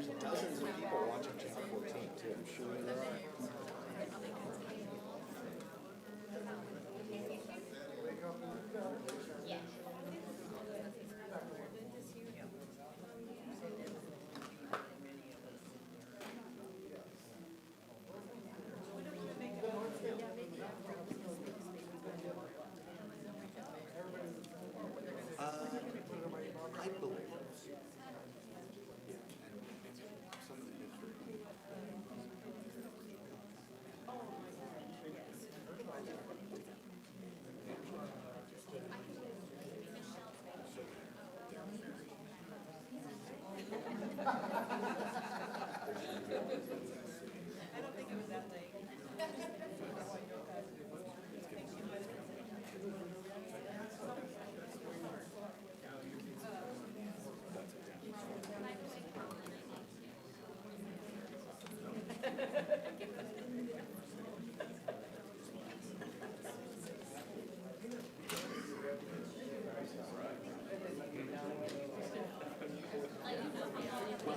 there's dozens of people watching Channel 14 too. I'm sure there are. I believe some of the history.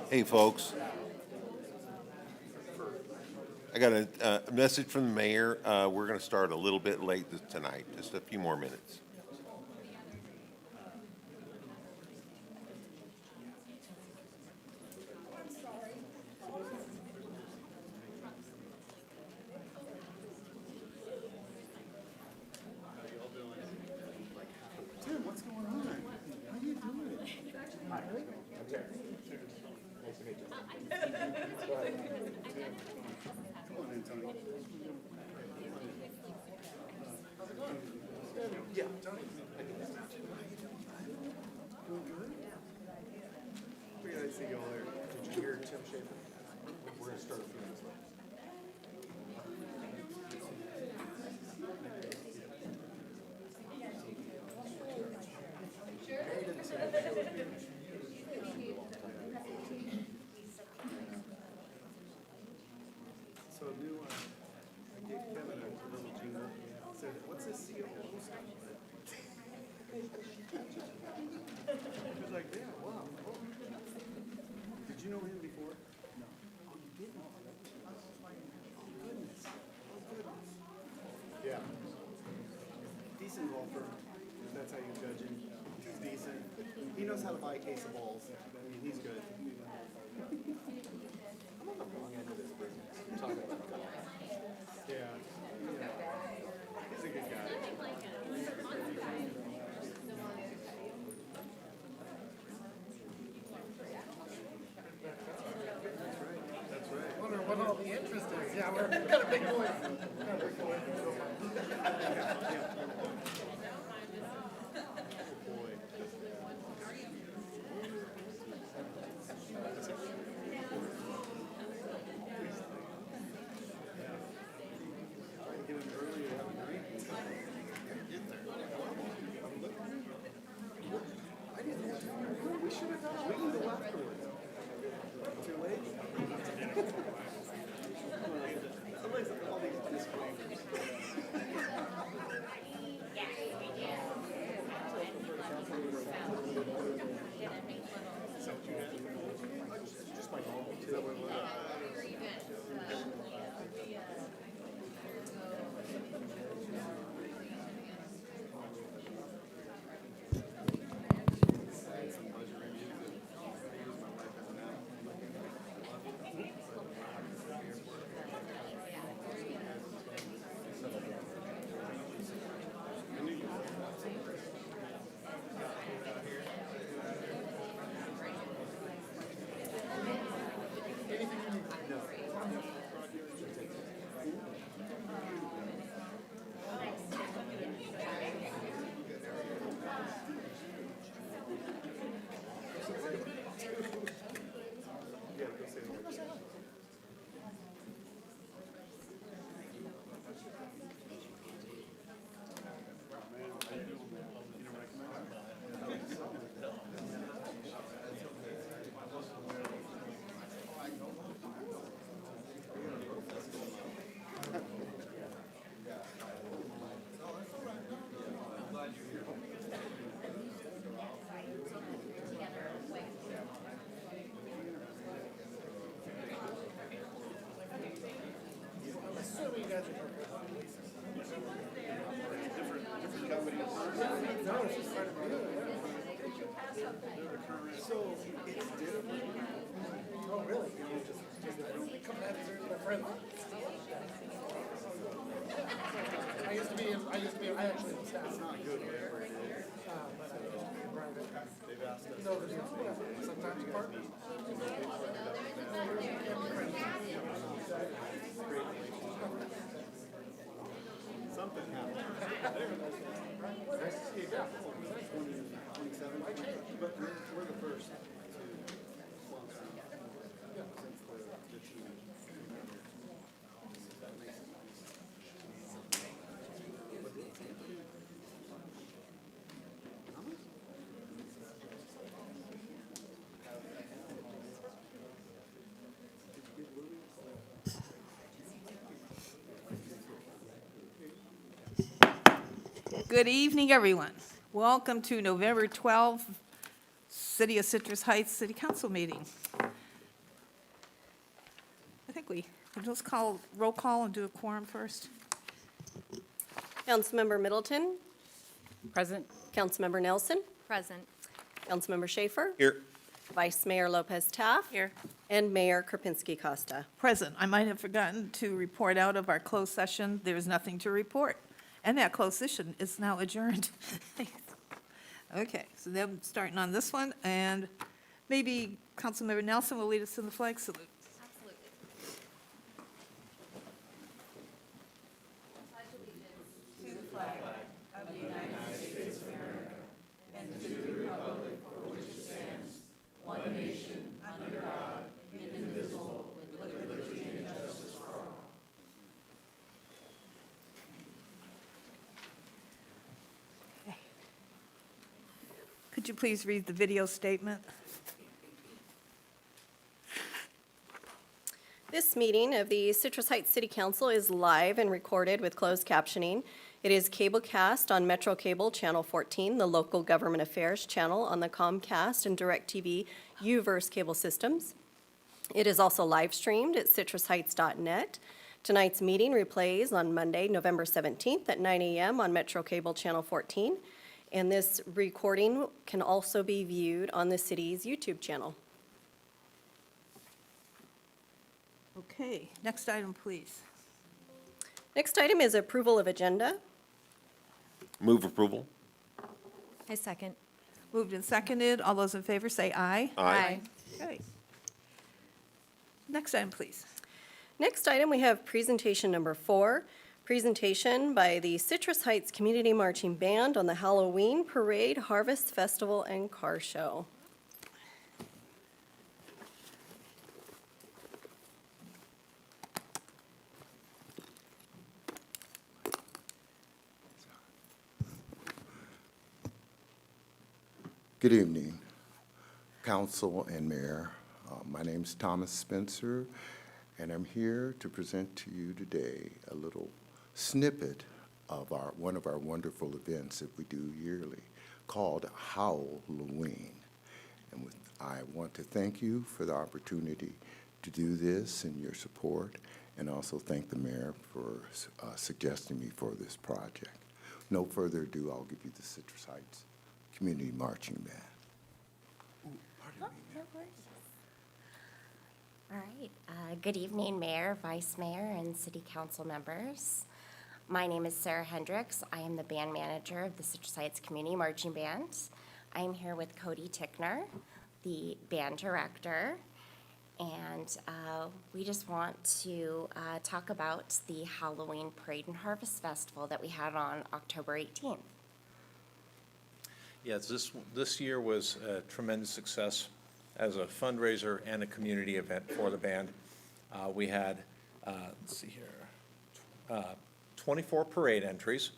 Hey, folks. I got a message from the mayor. We're going to start a little bit late tonight, just a few more minutes. Tim, what's going on? How you doing? Hi. I'm Terry. Nice to meet you. Come on in, Tony. Yeah, Tony. I think that's not too bad. Doing good? Figured I'd see you all there. Did you hear Tim Schaefer? We're gonna start a few minutes late. So new, I gave Kevin a little jingle. Said, what's this COO stuff? He was like, yeah, wow. Oh. Did you know him before? No. Oh, you didn't? Oh, goodness. Oh, goodness. Yeah. Decent golfer. That's how you judge him. He's decent. He knows how to buy a case of balls. I mean, he's good. I'm on the wrong end of this business. I'm talking about golf. Yeah. Yeah. He's a good guy. That's right. Wonder what all the interest is. Yeah, we're got a big boy. Boy. Trying to get him early to have a drink. Get there. I didn't know what time we were going. We should have done it. We can go afterwards. Too late? Somebody's all these disclaimers. So it's different. Oh, really? Come down here to my friend. I actually was staff. It's not good wherever it is. But I used to be private. They've asked us. No, there's sometimes partners. Something happened. Nice to see you again. 27. But we're the first to sponsor since the change. Good evening, everyone. Welcome to November 12th, City of Citrus Heights City Council meeting. I think we'll just call roll call and do a quorum first. Councilmember Middleton, Present. Councilmember Nelson, Present. Councilmember Schaefer, Here. Vice Mayor Lopez Taft. Here. And Mayor Kropinski Costa. Present. I might have forgotten to report out of our closed session. There is nothing to report. And that closed session is now adjourned. Okay, so then starting on this one, and maybe Councilmember Nelson will lead us in the flag salute. Could you please read the video statement? This meeting of the Citrus Heights City Council is live and recorded with closed captioning. It is cablecast on Metro Cable Channel 14, the local government affairs channel on the Comcast and DirecTV UVerse cable systems. It is also live streamed at citrusheights.net. Tonight's meeting replays on Monday, November 17th at 9 a.m. on Metro Cable Channel 14. And this recording can also be viewed on the city's YouTube channel. Okay, next item, please. Next item is approval of agenda. Move approval. I second. Moved and seconded. All those in favor say aye. Aye. Okay. Next item, please. Next item, we have presentation number 4, presentation by the Citrus Heights Community Marching Band on the Halloween Parade, Harvest Festival, and Car Show. Good evening, Council and Mayor. My name is Thomas Spencer, and I'm here to present to you today a little snippet of one of our wonderful events that we do yearly called Halloween. And I want to thank you for the opportunity to do this and your support, and also thank the mayor for suggesting me for this project. No further ado, I'll give you the Citrus Heights Community Marching Band. All right. Good evening, Mayor, Vice Mayor, and City Council members. My name is Sarah Hendricks. I am the band manager of the Citrus Heights Community Marching Band. I am here with Cody Tickner, the band director, and we just want to talk about the Halloween Parade and Harvest Festival that we had on October 18th. Yes, this year was a tremendous success as a fundraiser and a community event for the band. We had, let's see here, 24 parade entries,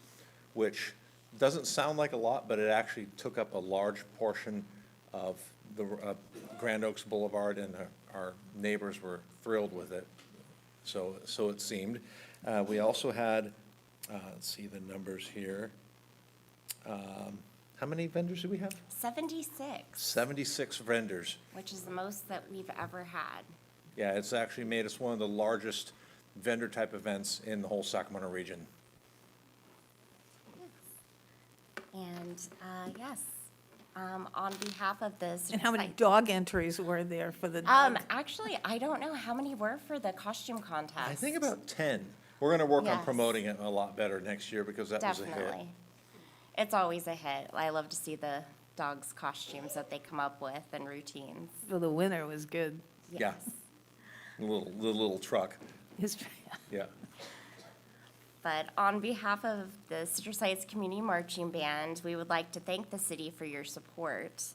which doesn't sound like a lot, but it actually took up a large portion of the Grand Oaks Boulevard, and our neighbors were thrilled with it. So it seemed. We also had, let's see the numbers here. How many vendors do we have? 76, 76 vendors. which is the most that we've ever had. Yeah, it's actually made us one of the largest vendor-type events in the whole Sacramento region. And yes, On behalf of the And how many Citrus dog entries were there for the Heights- dog? Actually, I don't know how many were for the costume contest. I think about 10. We're going to work on Yes. promoting it a lot better next year because that was a hit. Definitely. It's always a hit. I love to see the dogs' costumes that they come up with and routines. Well, the winner was good. Yeah. Yes. The little truck, His- yeah. But on behalf of the Citrus Heights Community Marching Band, we would like to thank the city for your support.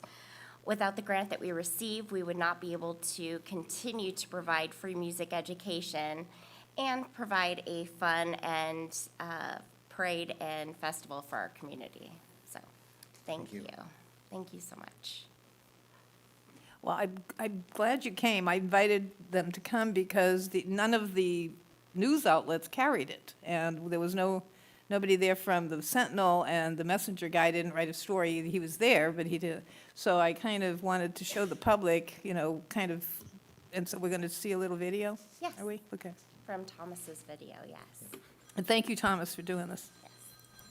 Without the grant that we received, we would not be able to continue to provide free music education and provide a fun and parade and festival for our community. So, thank you. Thank you so much. Well, I'm glad you came. I invited them to come because none of the news outlets carried it. And there was nobody there from the Sentinel, and the Messenger guy didn't write a story. He was there, but he did. So I kind of wanted to show the public, kind of, and so we're going to see a little video? Yes. Are we? Okay. From Thomas's video, yes. And thank you, Thomas, for doing this. Yes.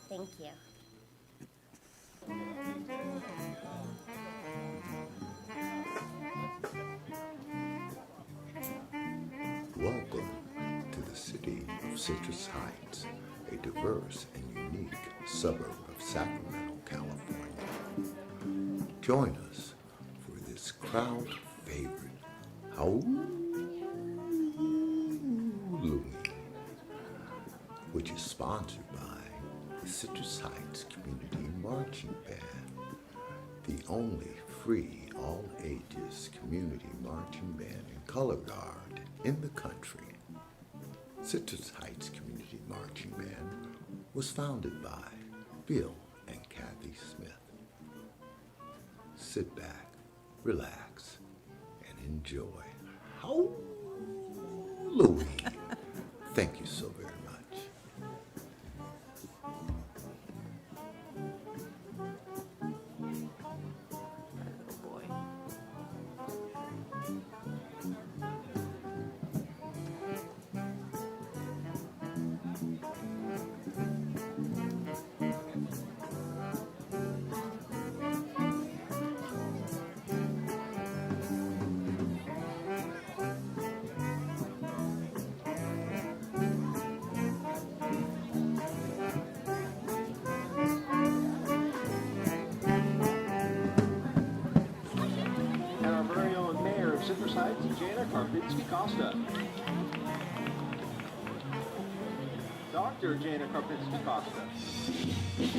Thank you. Welcome to the city of Citrus Heights, a diverse and unique suburb of Sacramento, California. Join us for this crowd favorite Halloween, which is sponsored by the Citrus Heights Community Marching Band, the only free all-ages community marching band and color guard in the country. Citrus Heights Community Marching Band was founded by Bill and Kathy Smith. Sit back, relax, and enjoy Halloween. Thank you so very much. Oh, boy. And our very own mayor of Citrus Heights, Jana Karpinski-Costa. Dr. Jana Karpinski-Costa.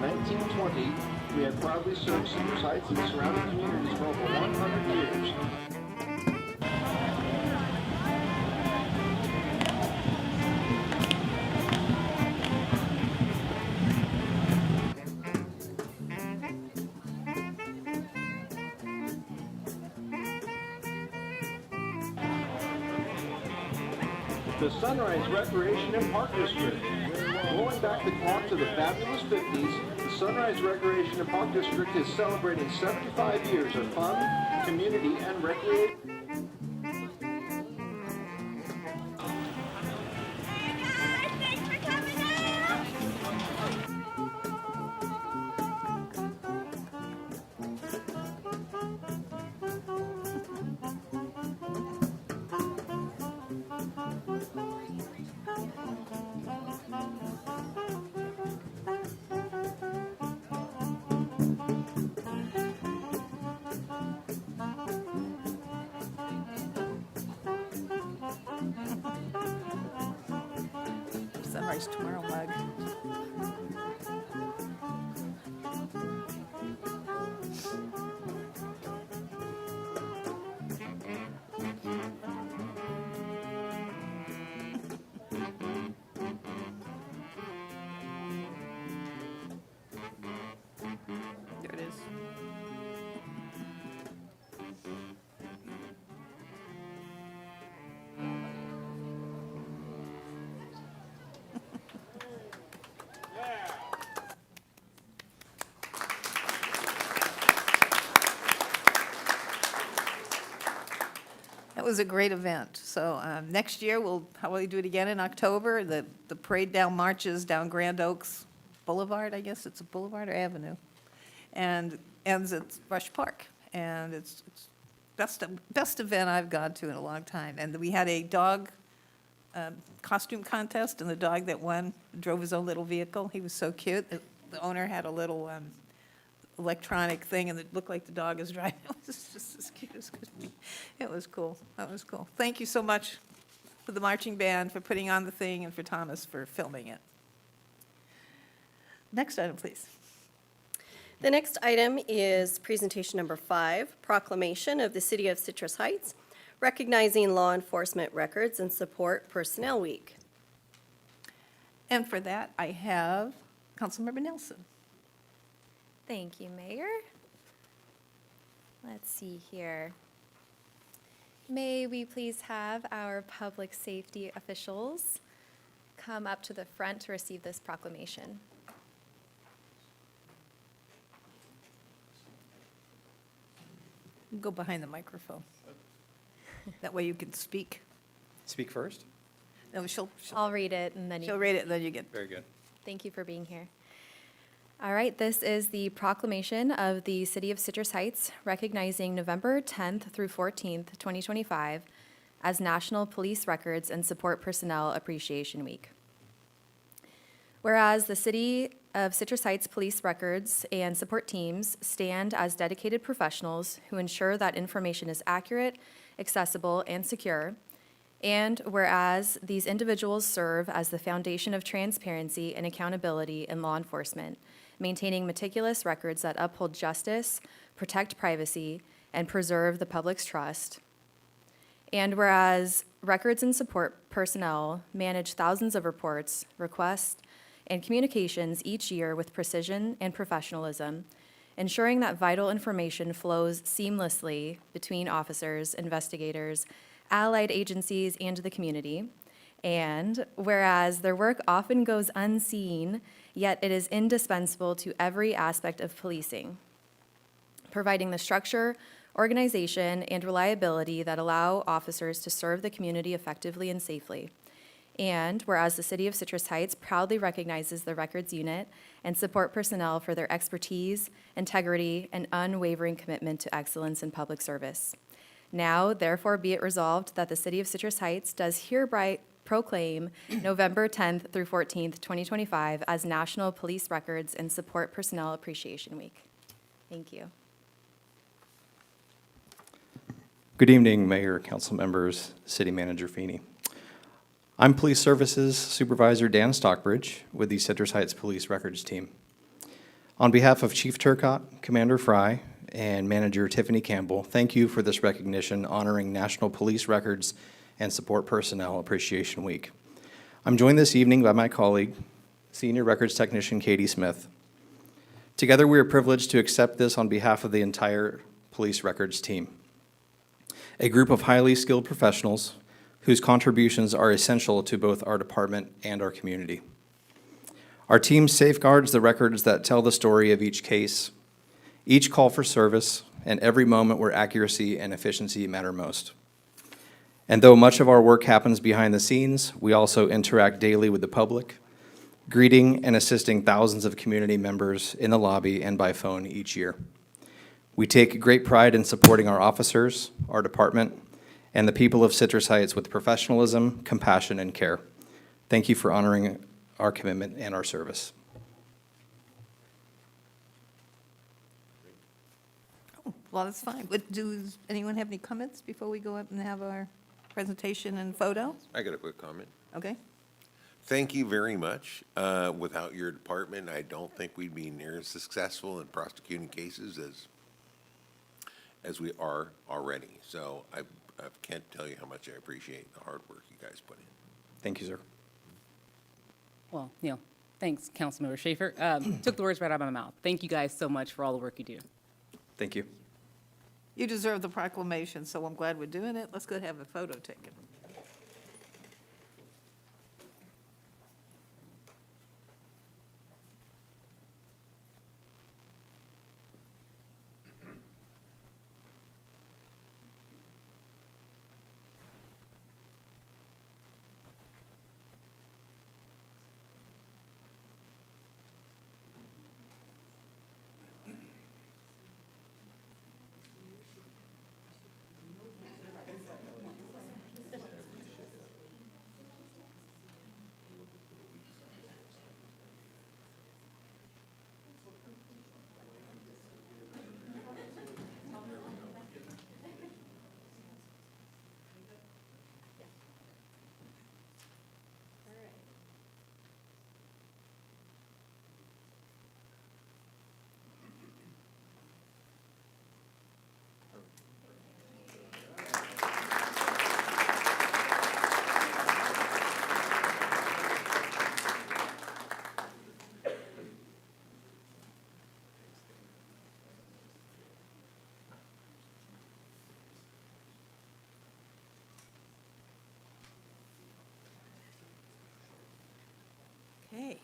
1920, we have proudly served Citrus Heights and the surrounding communities for over 100 years. The Sunrise Recreation and Park District. Rolling back the clock to the fabulous 50s, the Sunrise Recreation and Park District is celebrating 75 years of fun, community, and recreation. Sunrise Tomorrow mug. There it is. That was a great event. So next year, we'll probably do it again in October. The parade down marches down Grand Oaks Boulevard, I guess it's a boulevard or avenue, and ends at Rush Park. And it's best event I've gone to in a long time. And we had a dog costume contest, and the dog that won drove his own little vehicle. He was so cute. The owner had a little electronic thing, and it looked like the dog was driving. It was just as cute as could be. It was cool. That was cool. Thank you so much for the marching band for putting on the thing, and for Thomas for filming it. Next item, please. The next item is presentation number 5, proclamation of the City of Citrus Heights, recognizing law enforcement records and support personnel week. And for that, I have Councilmember Nelson. Thank you, Mayor. Let's see here. May we please have our public safety officials come up to the front to receive this proclamation. Go behind the microphone. That way you can speak. Speak first? No, she'll I'll read it and then she'll you, read it, and then you get. Very good. thank you for being here. All right, this is the proclamation of the City of Citrus Heights recognizing November 10th through 14th, 2025 as National Police Records and Support Personnel Appreciation Week. Whereas the City of Citrus Heights Police Records and Support Teams stand as dedicated professionals who ensure that information is accurate, accessible, and secure, and whereas these individuals serve as the foundation of transparency and accountability in law enforcement, maintaining meticulous records that uphold justice, protect privacy, and preserve the public's trust. And whereas records and support personnel manage thousands of reports, requests, and communications each year with precision and professionalism, ensuring that vital information flows seamlessly between officers, investigators, allied agencies, and the community. And whereas their work often goes unseen, yet it is indispensable to every aspect of policing, providing the structure, organization, and reliability that allow officers to serve the community effectively and safely. And whereas the City of Citrus Heights proudly recognizes the Records Unit and support personnel for their expertise, integrity, and unwavering commitment to excellence in public service. Now, therefore, be it resolved that the City of Citrus Heights does hereby proclaim November 10th through 14th, 2025 as National Police Records and Support Personnel Appreciation Week. Thank you. Good evening, Mayor, Council members, City Manager Feeney. I'm Police Services Supervisor Dan Stockbridge with the Citrus Heights Police Records Team. On behalf of Chief Turcotte, Commander Fry, and Manager Tiffany Campbell, thank you for this recognition honoring National Police Records and Support Personnel Appreciation Week. I'm joined this evening by my colleague, Senior Records Technician Katie Smith. Together, we are privileged to accept this on behalf of the entire Police Records team, a group of highly skilled professionals whose contributions are essential to both our department and our community. Our team safeguards the records that tell the story of each case, each call for service, and every moment where accuracy and efficiency matter most. And though much of our work happens behind the scenes, we also interact daily with the public, greeting and assisting thousands of community members in the lobby and by phone each year. We take great pride in supporting our officers, our department, and the people of Citrus Heights with professionalism, compassion, and care. Thank you for honoring our commitment and our service. Oh, well, that's fine. Does anyone have any comments before we go up and have our presentation and photo? I got a quick comment. Okay. Thank you very much. Without your department, I don't think we'd be near as successful in prosecuting cases as we are already. So I can't tell you how much I appreciate the hard work you guys put in. Thank you, sir. Well, thanks, Councilmember Schaefer. Took the words right out of my mouth. Thank you guys so much for all the work you do. Thank you. You deserve the proclamation, so I'm glad we're doing it. Let's go have a photo taken. Okay.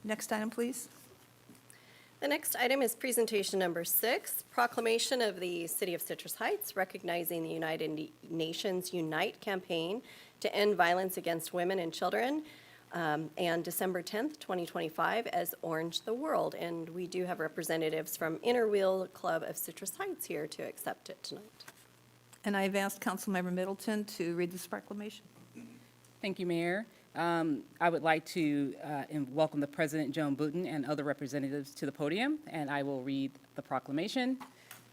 Next item, please. The next item is presentation number 6, proclamation of the City of Citrus Heights recognizing the United Nations Unite campaign to end violence against women and children, and December 10th, 2025 as Orange the World. And we do have representatives from Inner Wheel Club of Citrus Heights here to accept it tonight. And I've asked Councilmember Middleton to read this proclamation. Thank you, Mayor. I would like to welcome the President, Joan Booten, and other representatives to the podium, and I will read the proclamation,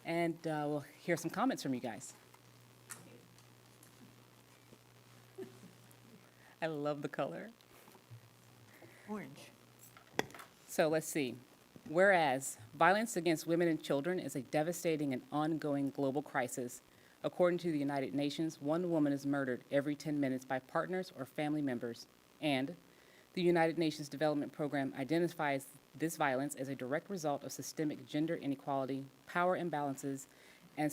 and we'll hear some comments from you guys. I love the color. Orange. So let's see. Whereas violence against women and children is a devastating and ongoing global crisis, according to the United Nations, 1 woman is murdered every 10 minutes by partners or family members, and the United Nations Development Program identifies this violence as a direct result of systemic gender inequality, power imbalances, and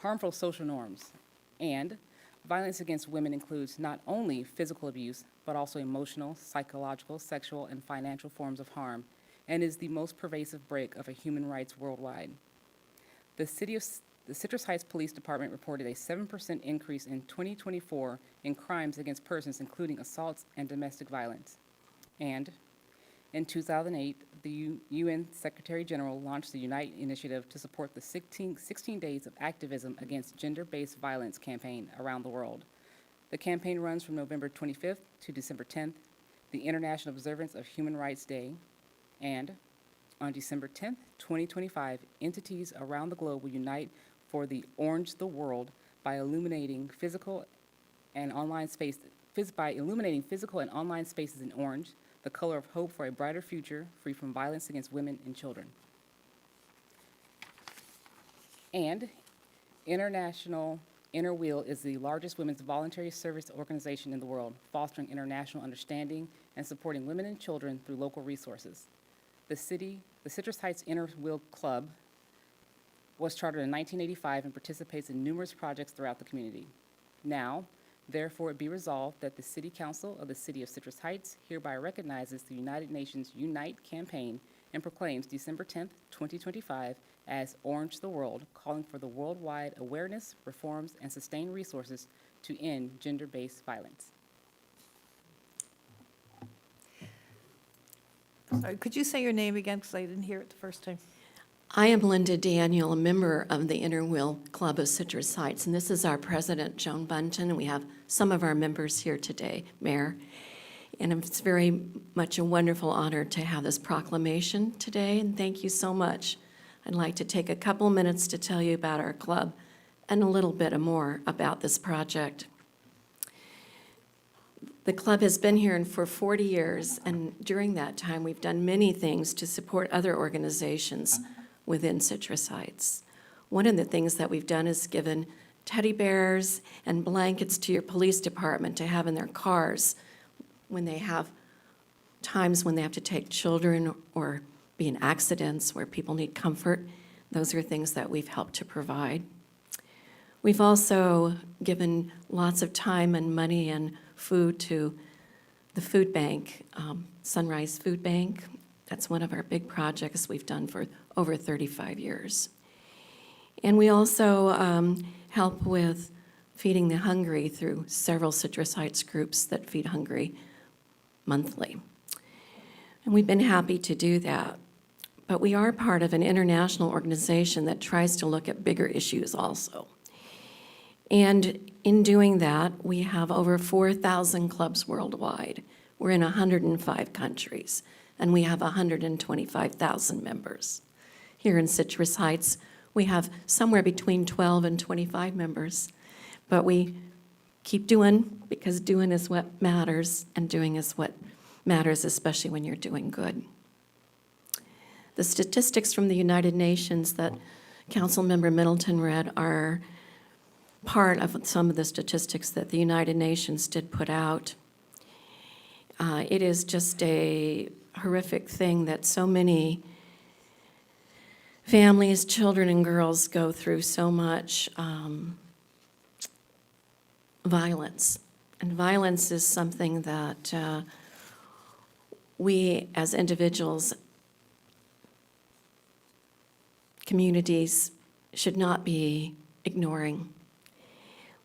harmful social norms. And violence against women includes not only physical abuse, but also emotional, psychological, sexual, and financial forms of harm, and is the most pervasive break of human rights worldwide. The Citrus Heights Police Department reported a 7% increase in 2024 in crimes against persons, including assaults and domestic violence. And in 2008, the UN Secretary General launched the Unite initiative to support the 16 Days of Activism Against Gender-Based Violence campaign around the world. The campaign runs from November 25th to December 10th, the International Observance of Human Rights Day, and on December 10th, 2025, entities around the globe will unite for the Orange the World by illuminating physical and online space, by illuminating physical and online spaces in orange, the color of hope for a brighter future free from violence against women and children. And International Inner Wheel is the largest women's voluntary service organization in the world, fostering international understanding and supporting women and children through local resources. The Citrus Heights Inner Wheel Club was chartered in 1985 and participates in numerous projects throughout the community. Now, therefore, it be resolved that the City Council of the City of Citrus Heights hereby recognizes the United Nations Unite campaign and proclaims December 10th, 2025 as Orange the World, calling for the worldwide awareness, reforms, and sustained resources to end gender-based violence. Sorry, could you say your name again, because I didn't hear it the first time? I am Linda Daniel, a member of the Inner Wheel Club of Citrus Heights, and this is our president, Joan Bunton, and we have some of our members here today, Mayor. And it's very much a wonderful honor to have this proclamation today, and thank you so much. I'd like to take a couple minutes to tell you about our club and a little bit more about this project. The club has been here for 40 years, and during that time, we've done many things to support other organizations within Citrus Heights. One of the things that we've done is given teddy bears and blankets to your police department to have in their cars when they have times when they have to take children or be in accidents where people need comfort. Those are things that we've helped to provide. We've also given lots of time and money and food to the food bank, Sunrise Food Bank. That's one of our big projects we've done for over 35 years. And we also help with feeding the hungry through several Citrus Heights groups that feed hungry monthly. And we've been happy to do that. But we are part of an international organization that tries to look at bigger issues also. And in doing that, we have over 4,000 clubs worldwide. We're in 105 countries, and we have 125,000 members. Here in Citrus Heights, we have somewhere between 12 and 25 members, but we keep doing, because doing is what matters, and doing is what matters, especially when you're doing good. The statistics from the United Nations that Councilmember Middleton read are part of some of the statistics that the United Nations did put out. It is just a horrific thing that so many families, children, and girls go through so much violence. And violence is something that we as individuals, communities, should not be ignoring.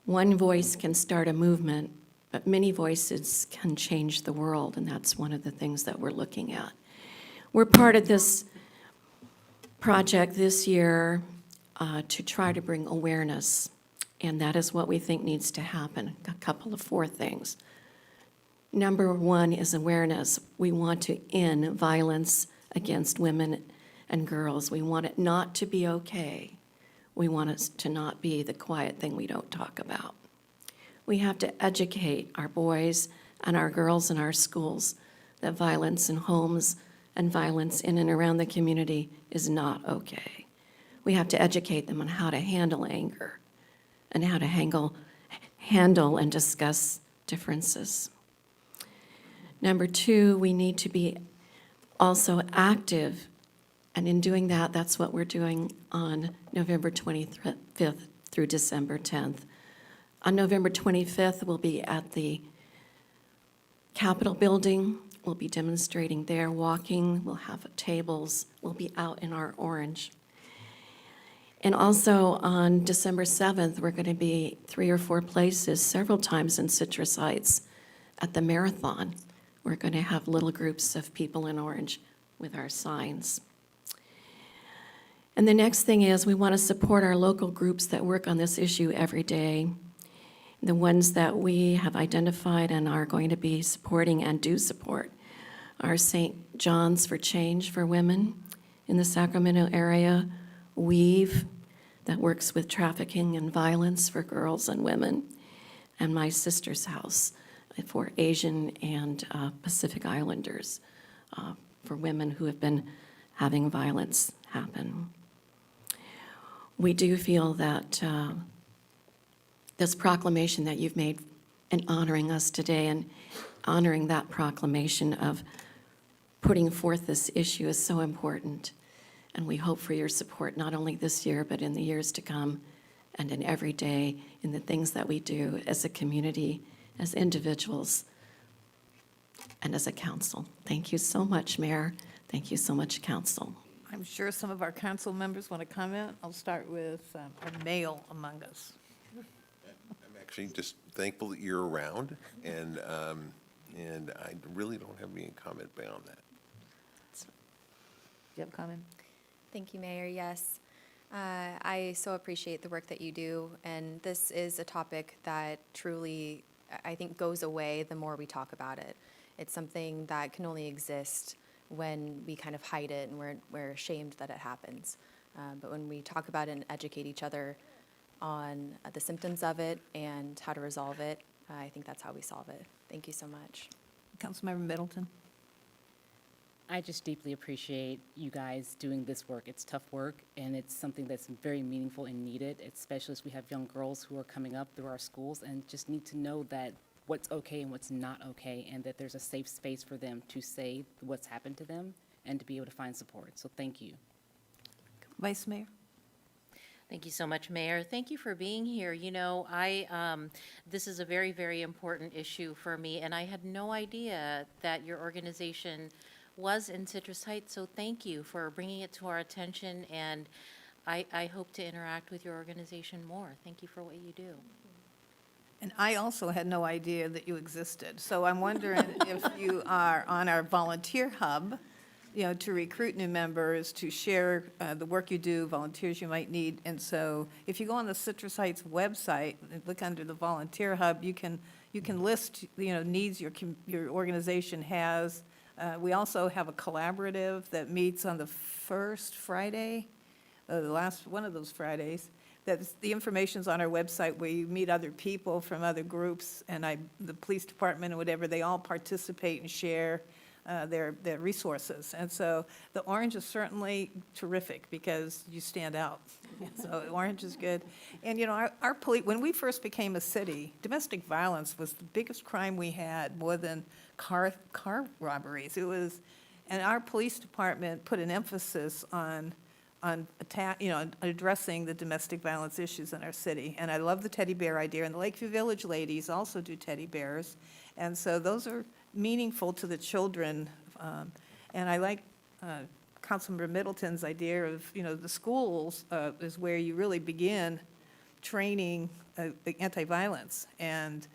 One voice can start a movement, but many voices can change the world, and that's one of the things that we're looking at. We're part of this project this year to try to bring awareness, and that is what we think needs to happen. A couple of 4 things. Number 1 is awareness. We want to end violence against women and girls. We want it not to be okay. We want it to not be the quiet thing we don't talk about. We have to educate our boys and our girls in our schools that violence in homes and violence in and around the community is not okay. We have to educate them on how to handle anger and how to handle and discuss differences. Number 2, we need to be also active. And in doing that, that's what we're doing on November 25th through December 10th. On November 25th, we'll be at the Capitol Building. We'll be demonstrating there, walking. We'll have tables. We'll be out in our orange. And also on December 7th, we're going to be 3 or 4 places, several times in Citrus Heights at the marathon. We're going to have little groups of people in orange with our signs. And the next thing is we want to support our local groups that work on this issue every day. The ones that we have identified and are going to be supporting and do support are St. John's for Change for Women in the Sacramento area, Weave, that works with trafficking and violence for girls and women, and my sister's house for Asian and Pacific Islanders, for women who have been having violence happen. We do feel that this proclamation that you've made in honoring us today and honoring that proclamation of putting forth this issue is so important. And we hope for your support, not only this year, but in the years to come, and in every day, in the things that we do as a community, as individuals, and as a council. Thank you so much, Mayor. Thank you so much, council. I'm sure some of our council members want to comment. I'll start with a male among us. I'm actually just thankful that you're around, and I really don't have any comment beyond that. Do you have a comment? Thank you, Mayor. Yes. I so appreciate the work that you do, and this is a topic that truly, I think, goes away the more we talk about it. It's something that can only exist when we kind of hide it and we're ashamed that it happens. But when we talk about it and educate each other on the symptoms of it and how to resolve it, I think that's how we solve it. Thank you so much. Councilmember Middleton? I just deeply appreciate you guys doing this work. It's tough work, and it's something that's very meaningful and needed, especially as we have young girls who are coming up through our schools and just need to know that what's okay and what's not okay, and that there's a safe space for them to say what's happened to them and to be able to find support. So thank you. Vice Mayor? Thank you so much, Mayor. Thank you for being here. You know, this is a very, very important issue for me, and I had no idea that your organization was in Citrus Heights, so thank you for bringing it to our attention, and I hope to interact with your organization more. Thank you for what you do. And I also had no idea that you existed. So I'm wondering if you are on our volunteer hub, you know, to recruit new members, to share the work you do, volunteers you might need. And so if you go on the Citrus Heights website and look under the volunteer hub, you can list, you know, needs your organization has. We also have a collaborative that meets on the first Friday, the last one of those Fridays. The information's on our website where you meet other people from other groups, and the police department and whatever, they all participate and share their resources. And so the orange is certainly terrific because you stand out. So orange is good. And, you know, our police, when we first became a city, domestic violence was the biggest crime we had, more than car robberies. It was, and our police department put an emphasis on addressing the domestic violence issues in our city. And I love the teddy bear idea, and the Lakeview Village ladies also do teddy bears. And so those are meaningful to the children. And I like Councilmember Middleton's idea of, you know, the schools is where you really begin training anti-violence. And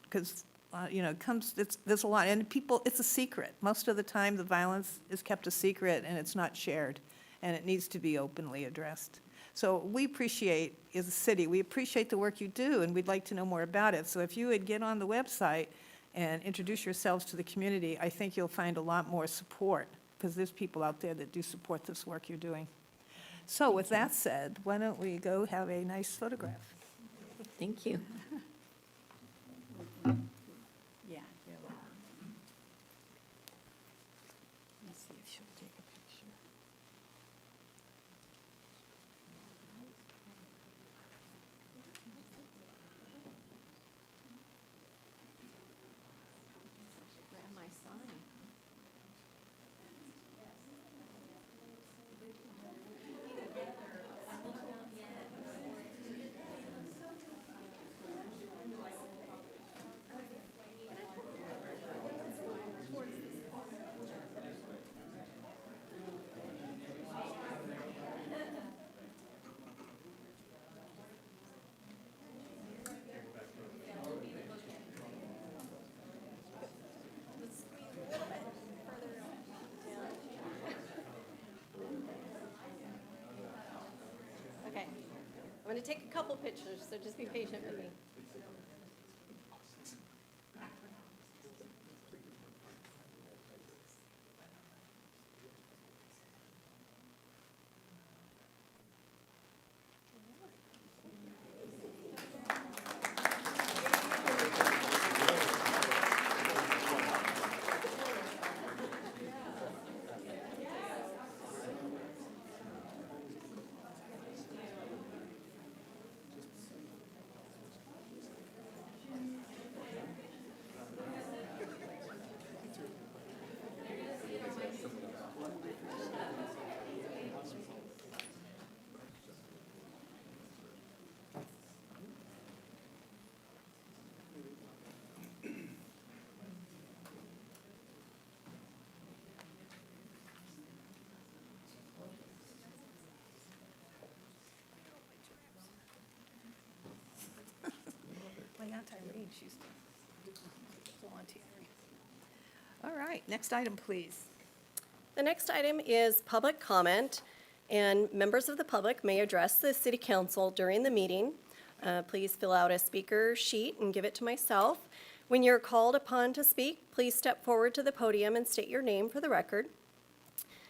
because, you know, there's a lot, and people, it's a secret. Most of the time, the violence is kept a secret and it's not shared, and it needs to be openly addressed. So we appreciate, as a city, we appreciate the work you do, and we'd like to know more about it. So if you would get on the website and introduce yourselves to the community, I think you'll find a lot more support, because there's people out there that do support this work you're doing. So with that said, why don't we go have a nice photograph? Thank you. Yeah. Let's see if she'll take a picture. Grab my sign. Okay, I'm going to take a couple pictures, so just be patient with me. Aunt Irene, she's volunteering. All right, next item, please. The next item is public comment, and members of the public may address the city council during the meeting. Please fill out a speaker sheet and give it to myself. When you're called upon to speak, please step forward to the podium and state your name for the record.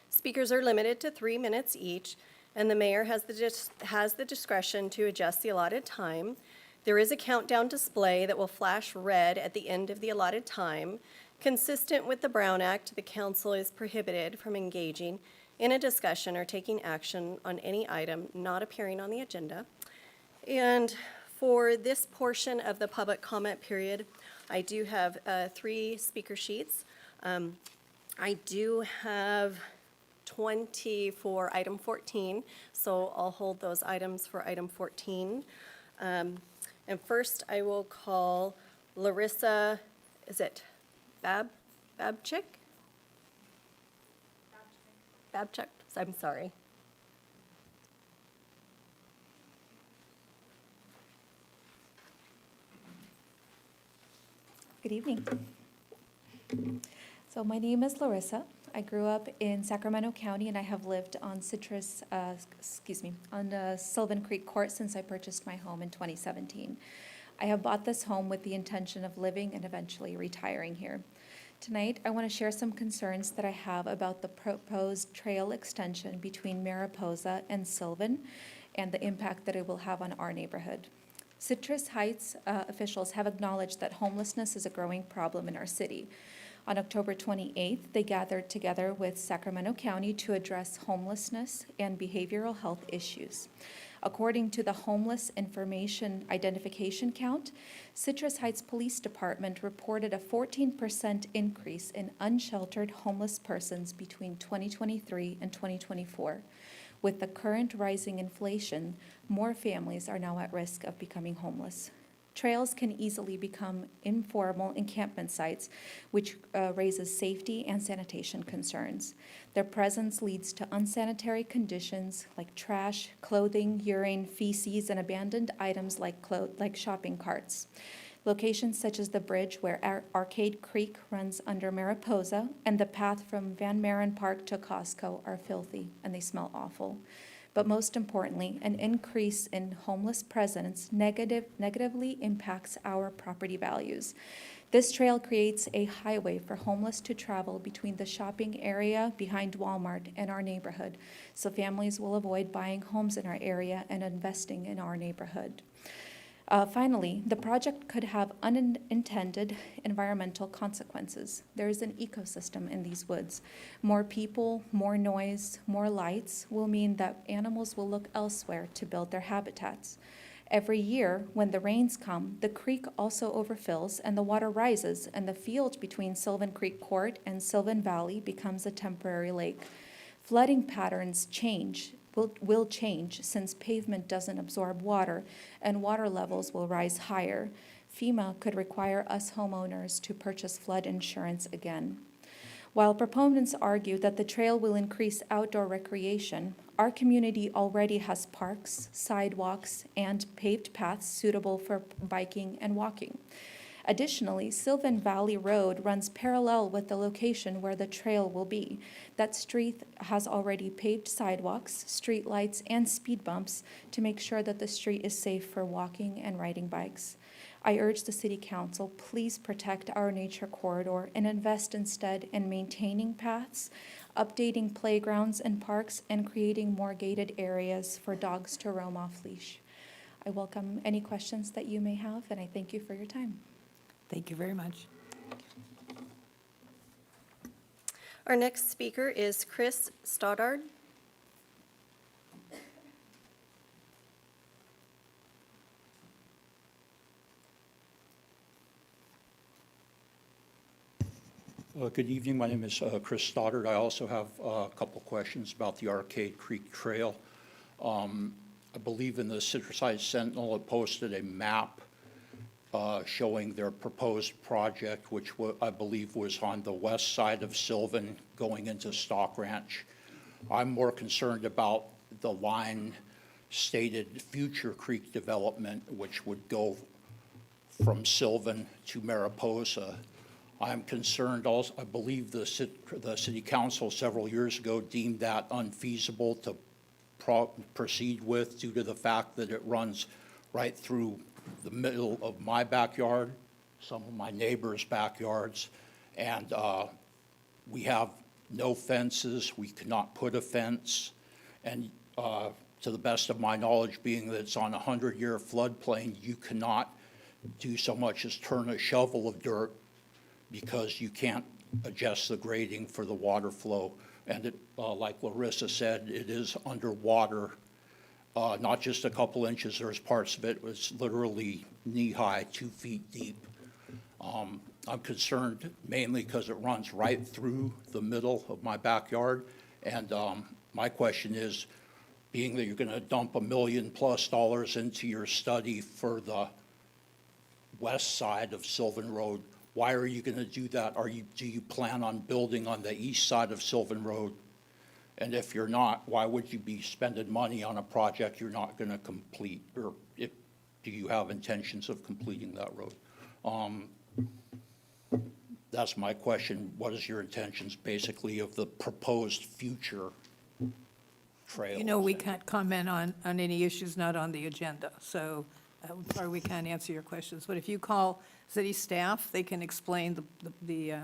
Speakers are limited to 3 minutes each, and the mayor has the discretion to adjust the allotted time. There is a countdown display that will flash red at the end of the allotted time. Consistent with the Brown Act, the council is prohibited from engaging in a discussion or taking action on any item not appearing on the agenda. And for this portion of the public comment period, I do have 3 speaker sheets. I do have 20 for item 14, so I'll hold those items for item 14. And first, I will call Larissa, is it Babchik? Babchik, I'm sorry. Good evening. So my name is Larissa. I grew up in Sacramento County, and I have lived on Sylvan Creek Court since I purchased my home in 2017. I have bought this home with the intention of living and eventually retiring here. Tonight, I want to share some concerns that I have about the proposed trail extension between Mariposa and Sylvan and the impact that it will have on our neighborhood. Citrus Heights officials have acknowledged that homelessness is a growing problem in our city. On October 28th, they gathered together with Sacramento County to address homelessness and behavioral health issues. According to the Homeless Information Identification Count, Citrus Heights Police Department reported a 14% increase in unsheltered homeless persons between 2023 and 2024. With the current rising inflation, more families are now at risk of becoming homeless. Trails can easily become informal encampment sites, which raises safety and sanitation concerns. Their presence leads to unsanitary conditions like trash, clothing, urine, feces, and abandoned items like shopping carts. Locations such as the bridge where Arcade Creek runs under Mariposa and the path from Van Maren Park to Costco are filthy and they smell awful. But most importantly, an increase in homeless presence negatively impacts our property values. This trail creates a highway for homeless to travel between the shopping area behind Walmart and our neighborhood, so families will avoid buying homes in our area and investing in our neighborhood. Finally, the project could have unintended environmental consequences. There is an ecosystem in these woods. More people, more noise, more lights will mean that animals will look elsewhere to build their habitats. Every year, when the rains come, the creek also overfills and the water rises, and the field between Sylvan Creek Court and Sylvan Valley becomes a temporary lake. Flooding patterns will change since pavement doesn't absorb water and water levels will rise higher. FEMA could require us homeowners to purchase flood insurance again. While proponents argue that the trail will increase outdoor recreation, our community already has parks, sidewalks, and paved paths suitable for biking and walking. Additionally, Sylvan Valley Road runs parallel with the location where the trail will be. That street has already paved sidewalks, street lights, and speed bumps to make sure that the street is safe for walking and riding bikes. I urge the City Council, please protect our nature corridor and invest instead in maintaining paths, updating playgrounds and parks, and creating more gated areas for dogs to roam off leash. I welcome any questions that you may have, and I thank you for your time. Thank you very much. Our next speaker is Chris Stoddard. Good evening. My name is Chris Stoddard. I also have a couple questions about the Arcade Creek Trail. I believe in the Citrus Heights Sentinel, it posted a map showing their proposed project, which I believe was on the west side of Sylvan going into Stock Ranch. I'm more concerned about the line stated future creek development, which would go from Sylvan to Mariposa. I am concerned also, I believe the city council several years ago deemed that unfeasible to proceed with due to the fact that it runs right through the middle of my backyard, some of my neighbors' backyards, and we have no fences. We cannot put a fence, and to the best of my knowledge, being that it's on a 100-year floodplain, you cannot do so much as turn a shovel of dirt because you can't adjust the grading for the water flow. And it, like Larissa said, it is underwater, not just a couple inches. There's parts of it was literally knee-high, 2 feet deep. I'm concerned mainly because it runs right through the middle of my backyard. And my question is, being that you're going to dump $1 million+ into your study for the west side of Sylvan Road, why are you going to do that? Do you plan on building on the east side of Sylvan Road? And if you're not, why would you be spending money on a project you're not going to complete? Or do you have intentions of completing that road? That's my question. What is your intentions, basically, of the proposed future trail? You know, we can't comment on any issues not on the agenda, so I'm sorry we can't answer your questions. But if you call city staff, they can explain the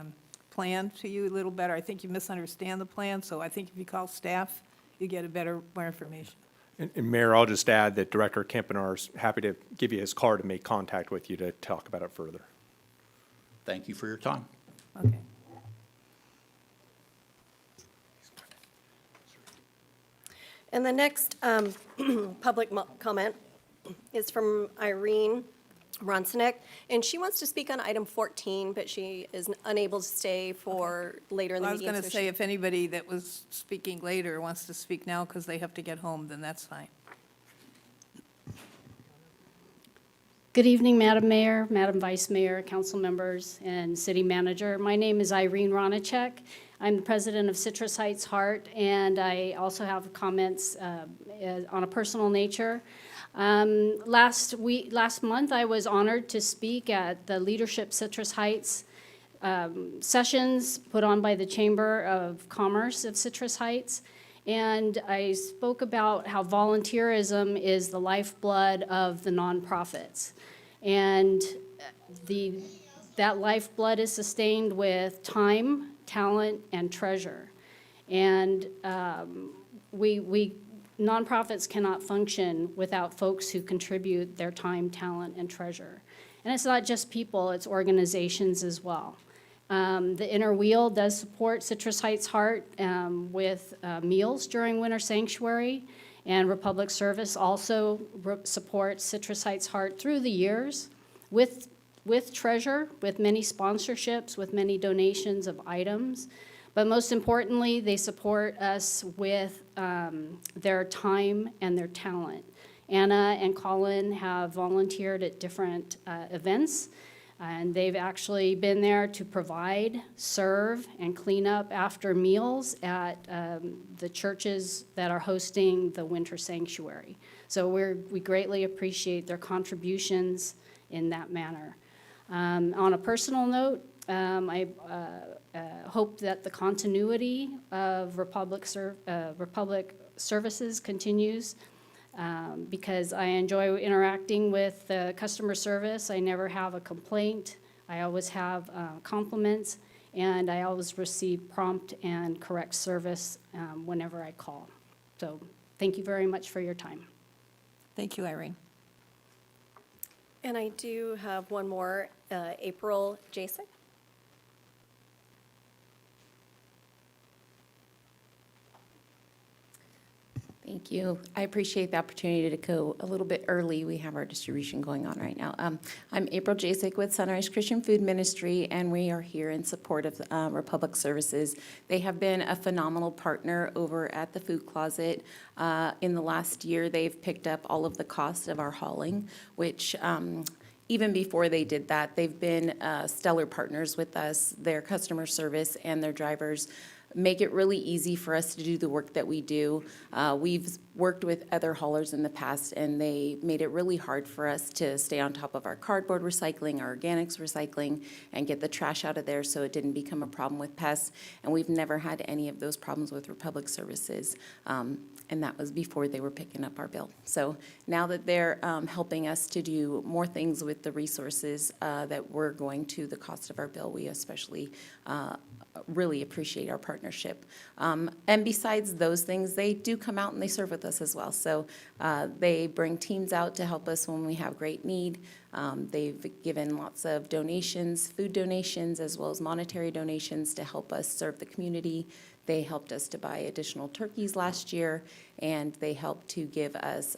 plan to you a little better. I think you misunderstand the plan, so I think if you call staff, you get more information. And Mayor, I'll just add that Director Kempenar's happy to give you his card and make contact with you to talk about it further. Thank you for your time. Okay. And the next public comment is from Irene Ronsonek, and she wants to speak on item 14, but she is unable to stay for later in the Well, I was meeting. going to so say, she- if anybody that was speaking later wants to speak now because they have to get home, then that's fine. Good evening, Madam Mayor, Madam Vice Mayor, council members, and city manager. My name is Irene Ronachek. I'm the president of Citrus Heights Heart, and I also have comments on a personal nature. Last month, I was honored to speak at the Leadership Citrus Heights sessions put on by the Chamber of Commerce of Citrus Heights. And I spoke about how volunteerism is the lifeblood of the nonprofits. And that lifeblood is sustained with time, talent, and treasure. And nonprofits cannot function without folks who contribute their time, talent, and treasure. And it's not just people, it's organizations as well. The Inner Wheel does support Citrus Heights Heart with meals during Winter Sanctuary, and Republic Service also supports Citrus Heights Heart through the years with treasure, with many sponsorships, with many donations of items. But most importantly, they support us with their time and their talent. Anna and Colin have volunteered at different events, and they've actually been there to provide, serve, and clean up after meals at the churches that are hosting the Winter Sanctuary. So we greatly appreciate their contributions in that manner. On a personal note, I hope that the continuity of Republic Services continues. Because I enjoy interacting with the customer service. I never have a complaint. I always have compliments, and I always receive prompt and correct service whenever I call. So thank you very much for your time. Thank you, Irene. And I do have one more, April Jasek. Thank you. I appreciate the opportunity to go a little bit early. We have our distribution going on right now. I'm April Jasek with Sunrise Christian Food Ministry, and we are here in support of Republic Services. They have been a phenomenal partner over at the Food Closet. In the last year, they've picked up all of the costs of our hauling, which even before they did that, they've been stellar partners with us. Their customer service and their drivers make it really easy for us to do the work that we do. We've worked with other haulers in the past, and they made it really hard for us to stay on top of our cardboard recycling, our organics recycling, and get the trash out of there so it didn't become a problem with pests. And we've never had any of those problems with Republic Services. And that was before they were picking up our bill. So now that they're helping us to do more things with the resources that we're going to the cost of our bill, we especially really appreciate our partnership. And besides those things, they do come out and they serve with us as well. So they bring teams out to help us when we have great need. They've given lots of donations, food donations, as well as monetary donations to help us serve the community. They helped us to buy additional turkeys last year, and they helped to give us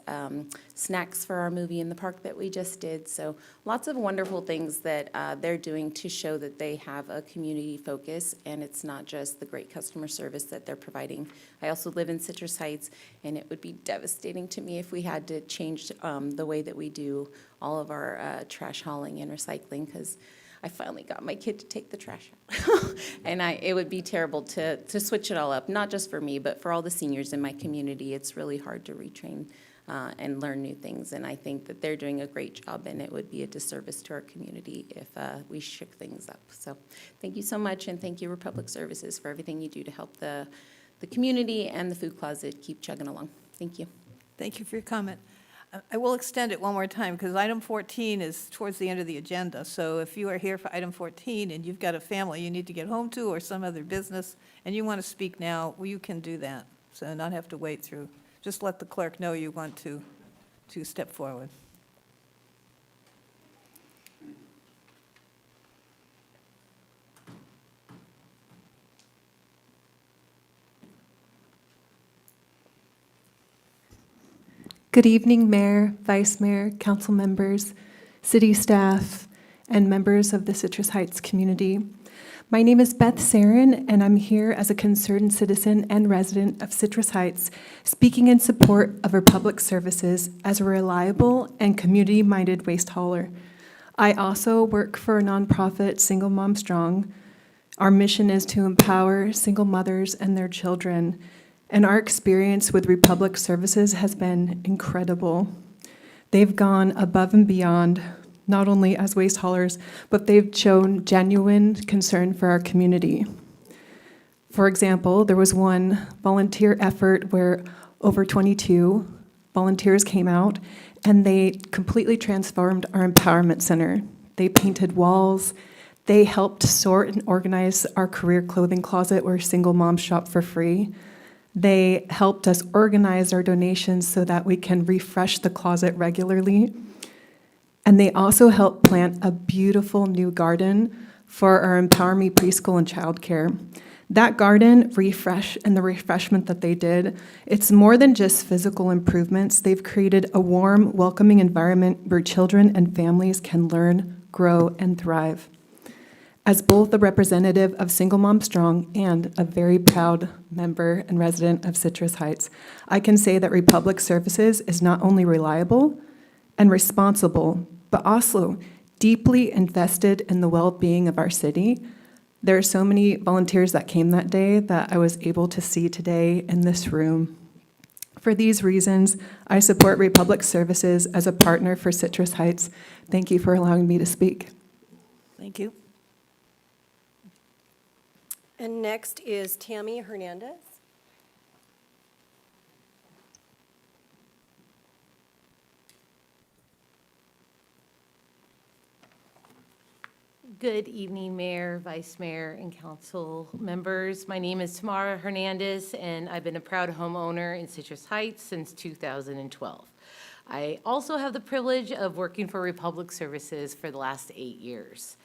snacks for our movie in the park that we just did. So lots of wonderful things that they're doing to show that they have a community focus, and it's not just the great customer service that they're providing. I also live in Citrus Heights, and it would be devastating to me if we had to change the way that we do all of our trash hauling and recycling, because I finally got my kid to take the trash out. And it would be terrible to switch it all up, not just for me, but for all the seniors in my community. It's really hard to retrain and learn new things. And I think that they're doing a great job, and it would be a disservice to our community if we shook things up. So thank you so much, and thank you, Republic Services, for everything you do to help the community and the food closet keep chugging along. Thank you. Thank you for your comment. I will extend it one more time, because item 14 is towards the end of the agenda. So if you are here for item 14 and you've got a family you need to get home to or some other business, and you want to speak now, well, you can do that. So not have to wait through. Just let the clerk know you want to step forward. Good evening, Mayor, Vice Mayor, council members, city staff, and members of the Citrus Heights community. My name is Beth Sarin, and I'm here as a concerned citizen and resident of Citrus Heights, speaking in support of Republic Services as a reliable and community-minded waste hauler. I also work for a nonprofit, Single Mom Strong. Our mission is to empower single mothers and their children, and our experience with Republic Services has been incredible. They've gone above and beyond, not only as waste haulers, but they've shown genuine concern for our community. For example, there was one volunteer effort where over 22 volunteers came out, and they completely transformed our empowerment center. They painted walls. They helped sort and organize our career clothing closet where single moms shop for free. They helped us organize our donations so that we can refresh the closet regularly. And they also helped plant a beautiful new garden for our Empower Me preschool and childcare. That garden refresh and the refreshment that they did, it's more than just physical improvements. They've created a warm, welcoming environment where children and families can learn, grow, and thrive. As both a representative of Single Mom Strong and a very proud member and resident of Citrus Heights, I can say that Republic Services is not only reliable and responsible, but also deeply invested in the well-being of our city. There are so many volunteers that came that day that I was able to see today in this room. For these reasons, I support Republic Services as a partner for Citrus Heights. Thank you for allowing me to speak. Thank you. And next is Tammy Hernandez. Good evening, Mayor, Vice Mayor, and council members. My name is Tamara Hernandez, and I've been a proud homeowner in Citrus Heights since 2012. I also have the privilege of working for Republic Services for the last 8 years.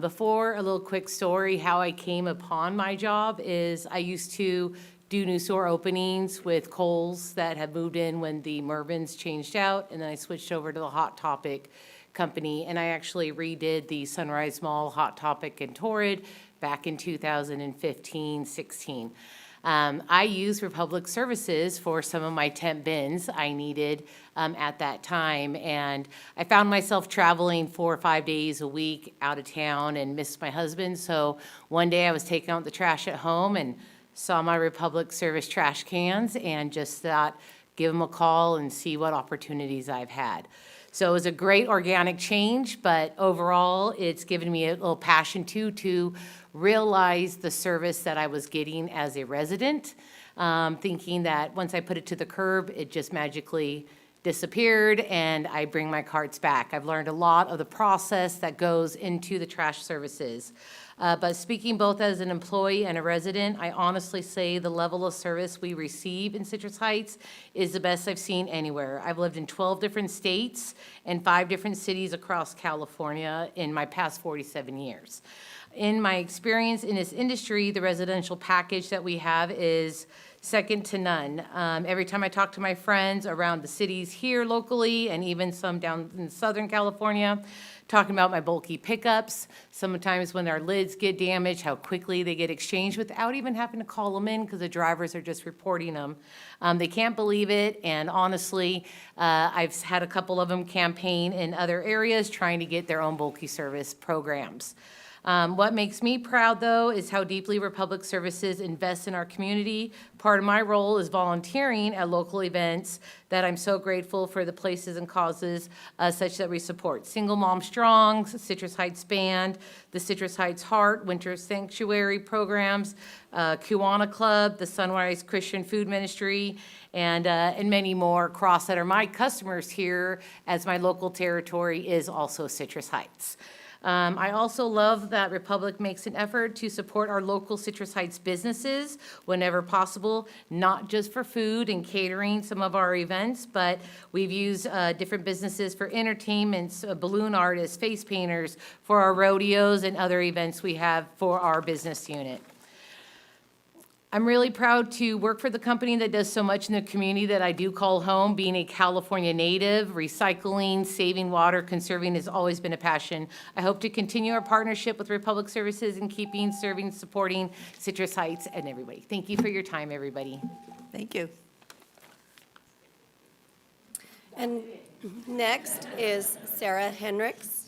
Before, a little quick story, how I came upon my job is I used to do new store openings with Kohl's that had moved in when the Mervyns changed out, and then I switched over to the Hot Topic company, and I actually redid the Sunrise Mall, Hot Topic, and Torrid back in 2015-16. I used Republic Services for some of my temp bins I needed at that time. And I found myself traveling 4 or 5 days a week out of town and missed my husband. So one day I was taking out the trash at home and saw my Republic Service trash cans and just thought, give them a call and see what opportunities I've had. So it was a great organic change, but overall, it's given me a little passion too to realize the service that I was getting as a resident, thinking that once I put it to the curb, it just magically disappeared and I bring my carts back. I've learned a lot of the process that goes into the trash services. But speaking both as an employee and a resident, I honestly say the level of service we receive in Citrus Heights is the best I've seen anywhere. I've lived in 12 different states and 5 different cities across California in my past 47 years. In my experience in this industry, the residential package that we have is second to none. Every time I talk to my friends around the cities here locally and even some down in Southern California, talking about my bulky pickups, sometimes when our lids get damaged, how quickly they get exchanged without even having to call them in because the drivers are just reporting them. They can't believe it, and honestly, I've had a couple of them campaign in other areas trying to get their own bulky service programs. What makes me proud, though, is how deeply Republic Services invests in our community. Part of my role is volunteering at local events that I'm so grateful for the places and causes such that we support. Single Mom Strong, Citrus Heights Band, the Citrus Heights Heart, Winter Sanctuary programs, Kiwanis Club, the Sunrise Christian Food Ministry, and many more across that are my customers here, as my local territory is also Citrus Heights. I also love that Republic makes an effort to support our local Citrus Heights businesses whenever possible, not just for food and catering some of our events, but we've used different businesses for entertainments, balloon artists, face painters, for our rodeos and other events we have for our business unit. I'm really proud to work for the company that does so much in the community that I do call home. Being a California native, recycling, saving water, conserving has always been a passion. I hope to continue our partnership with Republic Services in keeping, serving, supporting Citrus Heights and everybody. Thank you for your time, everybody. Thank you. And next is Sarah Hendricks.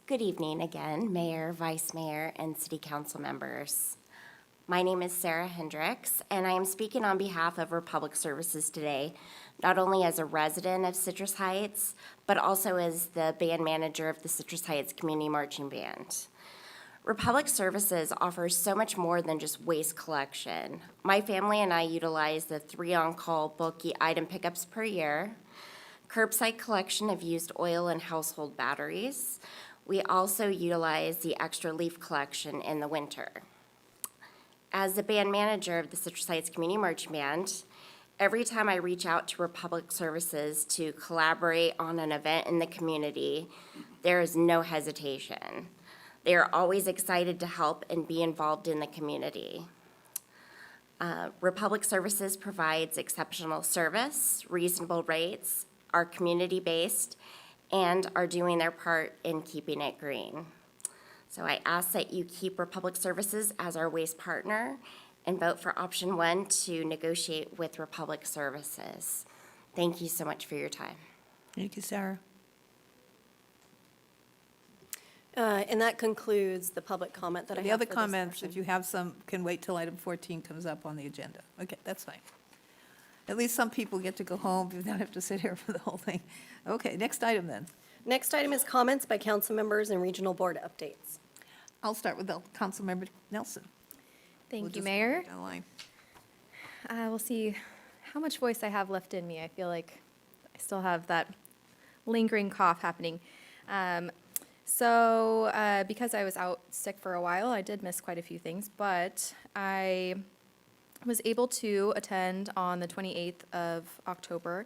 Good evening again, Mayor, Vice Mayor, and City Council members. My name is Sarah Hendricks, and I am speaking on behalf of Republic Services today, not only as a resident of Citrus Heights, but also as the band manager of the Citrus Heights Community Marching Band. Republic Services offers so much more than just waste collection. My family and I utilize the 3 on-call bulky item pickups per year, curbside collection of used oil and household batteries. We also utilize the extra leaf collection in the winter. As the band manager of the Citrus Heights Community Marching Band, every time I reach out to Republic Services to collaborate on an event in the community, there is no hesitation. They are always excited to help and be involved in the community. Republic Services provides exceptional service, reasonable rates, are community-based, and are doing their part in keeping it green. So I ask that you keep Republic Services as our waste partner and vote for option 1 to negotiate with Republic Services. Thank you so much for your time. Thank you, Sarah. And that concludes the public comment that I have The other for this comments, portion. if you have some, can wait till item 14 comes up on the agenda. Okay, that's fine. At least some people get to go home, you don't have to sit here for the whole thing. Okay, next item then. Next item is comments by council members and regional board updates. I'll start with Councilmember Nelson. We'll Thank you, just Mayor. go down the line. We'll see how much voice I have left in me. I feel like I still have that lingering cough happening. Because I was out sick for a while, I did miss quite a few things, but I was able to attend on the 28th of October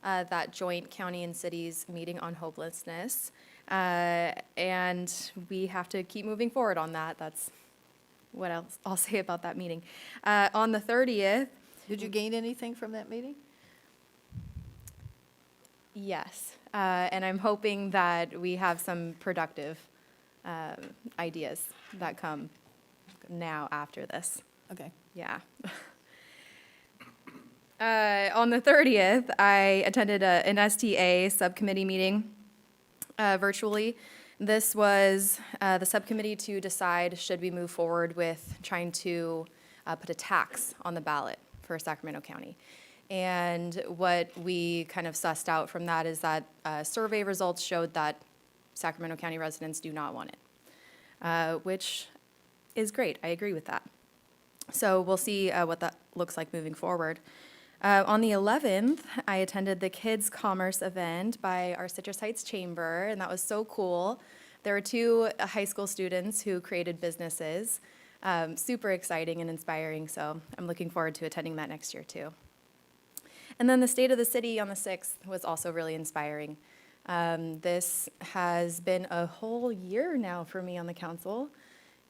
that joint county and cities meeting on homelessness. And we have to keep moving forward on that. That's what else I'll say about that meeting. On the 30th. Did you gain anything from that meeting? Yes, and I'm hoping that we have some productive ideas that come now after this. Okay. Yeah. On the 30th, I attended an STA subcommittee meeting virtually. This was the subcommittee to decide should we move forward with trying to put a tax on the ballot for Sacramento County. And what we kind of sussed out from that is that survey results showed that Sacramento County residents do not want it, which is great. I agree with that. So we'll see what that looks like moving forward. On the 11th, I attended the Kids Commerce event by our Citrus Heights Chamber, and that was so cool. There were 2 high school students who created businesses. Super exciting and inspiring, so I'm looking forward to attending that next year too. And then the State of the City on the 6th was also really inspiring. This has been a whole year now for me on the council,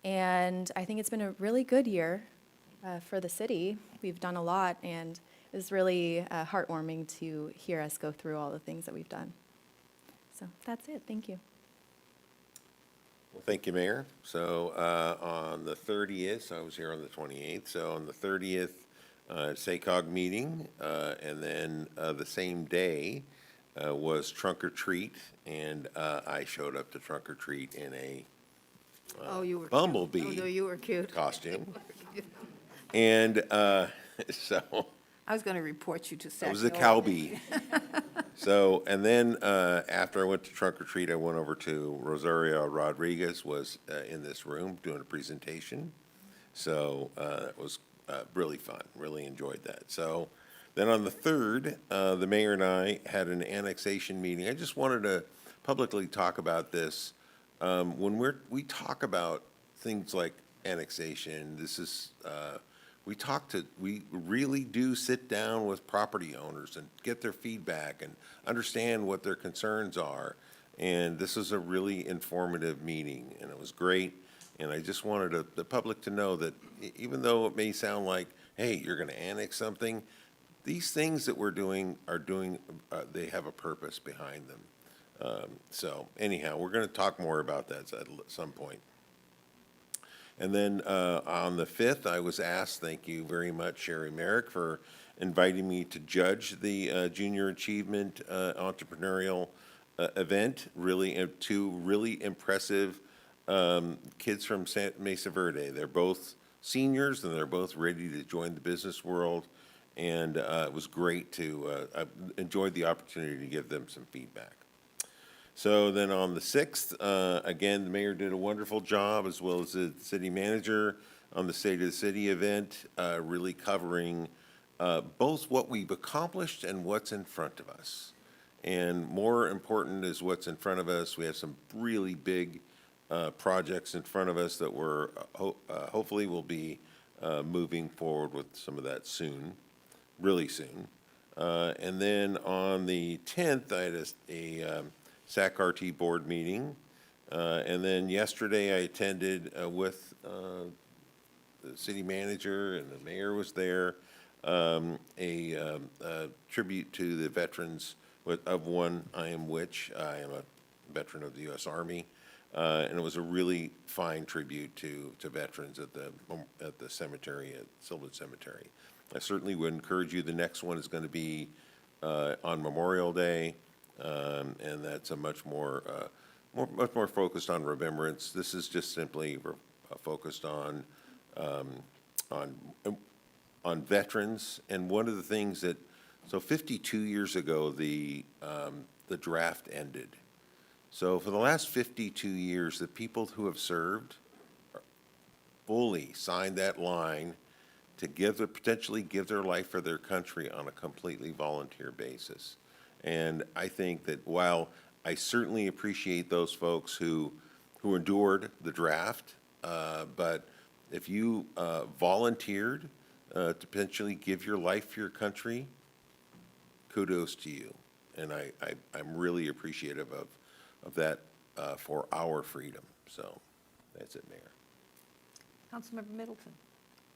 and I think it's been a really good year for the city. We've done a lot, and it was really heartwarming to hear us go through all the things that we've done. So that's it. Thank you. Well, thank you, Mayor. So on the 30th, I was here on the 28th, so on the 30th, SACOG meeting, and then the same day was Trunk or Treat, and I showed up to Trunk or Treat in a Oh, you were cute. bumblebee Oh, no, you were cute. costume. And so I was going to report you to SAC. I was a cowbee. So, and then after I went to Trunk or Treat, I went over to Rosario Rodriguez was in this room doing a presentation. So it was really fun, really enjoyed that. So then on the 3rd, the mayor and I had an annexation meeting. I just wanted to publicly talk about this. When we talk about things like annexation, this is, we really do sit down with property owners and get their feedback and understand what their concerns are. And this is a really informative meeting, and it was great. And I just wanted the public to know that even though it may sound like, hey, you're going to annex something, these things that we're doing they have a purpose behind them. So anyhow, we're going to talk more about that at some point. And then on the 5th, I was asked, thank you very much, Sherry Merrick, for inviting me to judge the Junior Achievement Entrepreneurial event. Really, 2 really impressive kids from Mesa Verde. They're both seniors, and they're both ready to join the business world. And it was great to, I enjoyed the opportunity to give them some feedback. So then on the 6th, again, the mayor did a wonderful job, as well as the city manager, on the State of the City event, really covering both what we've accomplished and what's in front of us. And more important is what's in front of us. We have some really big projects in front of us that we're hopefully will be moving forward with some of that soon, really soon. And then on the 10th, I had a SAC-RT board meeting. And then yesterday, I attended with the city manager, and the mayor was there, a tribute to the veterans of one, I am which. I am a veteran of the U.S. Army. And it was a really fine tribute to veterans at the cemetery, at Sylvan Cemetery. I certainly would encourage you. The next one is going to be on Memorial Day, and that's a much more focused on remembrance. This is just simply focused on veterans. And one of the things that, so 52 years ago, the draft ended. So for the last 52 years, the people who have served fully signed that line to potentially give their life for their country on a completely volunteer basis. And I think that while I certainly appreciate those folks who endured the draft, but if you volunteered to potentially give your life for your country, kudos to you. And I'm really appreciative of that for our freedom. So that's it, Mayor. Councilmember Middleton.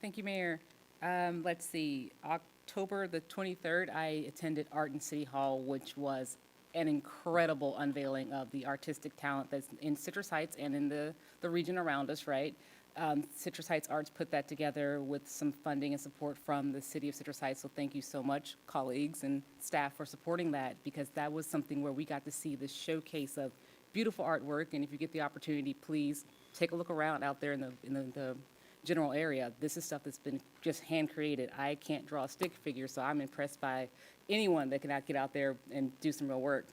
Thank you, Mayor. Let's see, October the 23rd, I attended Art in City Hall, which was an incredible unveiling of the artistic talent that's in Citrus Heights and in the region around us, right? Citrus Heights Arts put that together with some funding and support from the city of Citrus Heights. So thank you so much, colleagues and staff, for supporting that, because that was something where we got to see the showcase of beautiful artwork. And if you get the opportunity, please take a look around out there in the general area. This is stuff that's been just hand created. I can't draw a stick figure, so I'm impressed by anyone that can get out there and do some real work.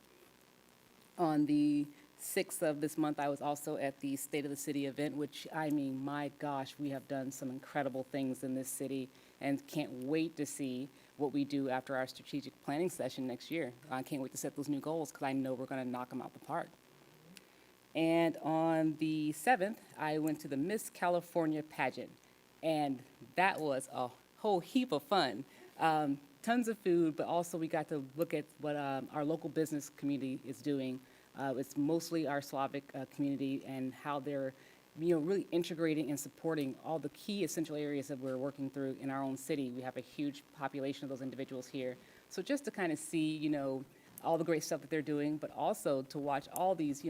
On the 6th of this month, I was also at the State of the City event, which, I mean, my gosh, we have done some incredible things in this city and can't wait to see what we do after our strategic planning session next year. I can't wait to set those new goals because I know we're going to knock them out the park. And on the 7th, I went to the Miss California pageant, and that was a whole heap of fun. Tons of food, but also we got to look at what our local business community is doing. It's mostly our Slavic community and how they're, really integrating and supporting all the key essential areas that we're working through in our own city. We have a huge population of those individuals here. So just to kind of see, all the great stuff that they're doing, but also to watch all these,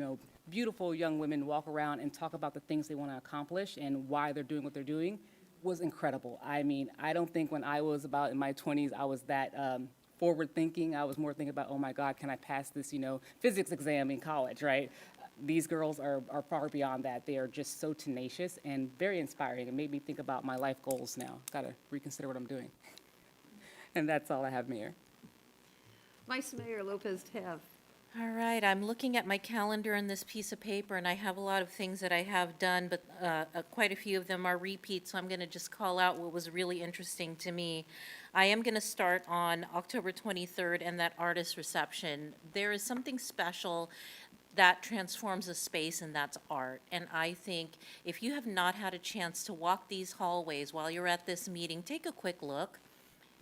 beautiful young women walk around and talk about the things they want to accomplish and why they're doing what they're doing was incredible. I mean, I don't think when I was about in my 20s, I was that forward thinking. I was more thinking about, oh my God, can I pass this, physics exam in college, right? These girls are far beyond that. They are just so tenacious and very inspiring. It made me think about my life goals now. Got to reconsider what I'm doing. And that's all I have, Mayor. Vice Mayor Lopez Tav. All right, I'm looking at my calendar and this piece of paper, and I have a lot of things that I have done, but quite a few of them are repeats, so I'm going to just call out what was really interesting to me. I am going to start on October 23rd and that artist reception. There is something special that transforms a space, and that's art. And I think if you have not had a chance to walk these hallways while you're at this meeting, take a quick look,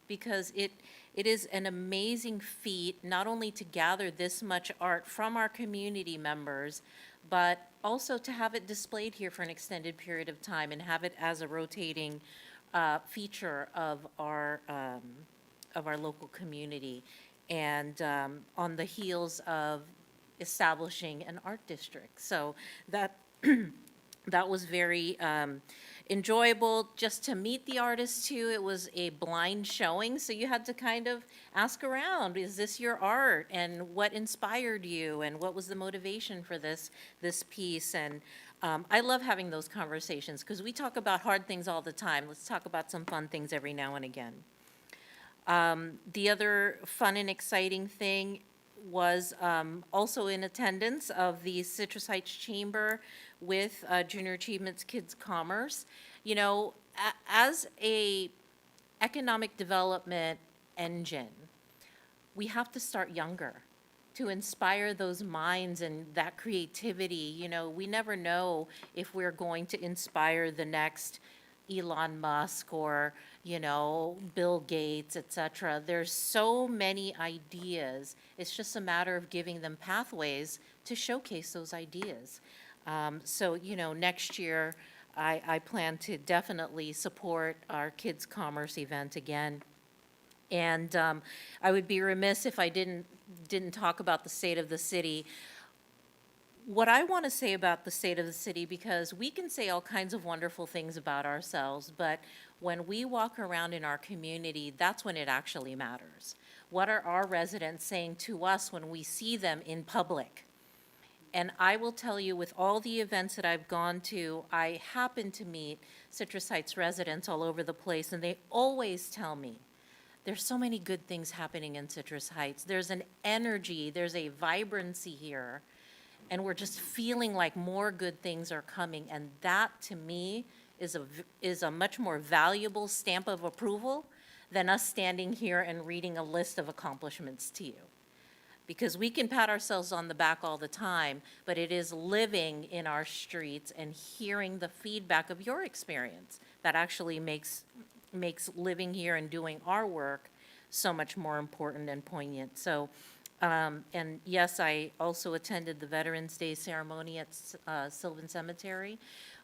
because it is an amazing feat, not only to gather this much art from our community members, but also to have it displayed here for an extended period of time and have it as a rotating feature of our local community. And on the heels of establishing an art district. So that that was very enjoyable just to meet the artists too. It was a blind showing, so you had to kind of ask around, is this your art? And what inspired you? And what was the motivation for this piece? And I love having those conversations because we talk about hard things all the time. Let's talk about some fun things every now and again. The other fun and exciting thing was also in attendance of the Citrus Heights Chamber with Junior Achievements Kids Commerce. As a economic development engine, we have to start younger to inspire those minds and that creativity. We never know if we're going to inspire the next Elon Musk or, Bill Gates, et cetera. There's so many ideas. It's just a matter of giving them pathways to showcase those ideas. So, next year, I plan to definitely support our Kids Commerce event again. And I would be remiss if I didn't talk about the state of the city. What I want to say about the state of the city, because we can say all kinds of wonderful things about ourselves, but when we walk around in our community, that's when it actually matters. What are our residents saying to us when we see them in public? And I will tell you, with all the events that I've gone to, I happen to meet Citrus Heights residents all over the place, and they always tell me, there's so many good things happening in Citrus Heights. There's an energy, there's a vibrancy here, and we're just feeling like more good things are coming. And that, to me, is a much more valuable stamp of approval than us standing here and reading a list of accomplishments to you. Because we can pat ourselves on the back all the time, but it is living in our streets and hearing the feedback of your experience that actually makes living here and doing our work so much more important and poignant. So, and yes, I also attended the Veterans Day ceremony at Sylvan Cemetery.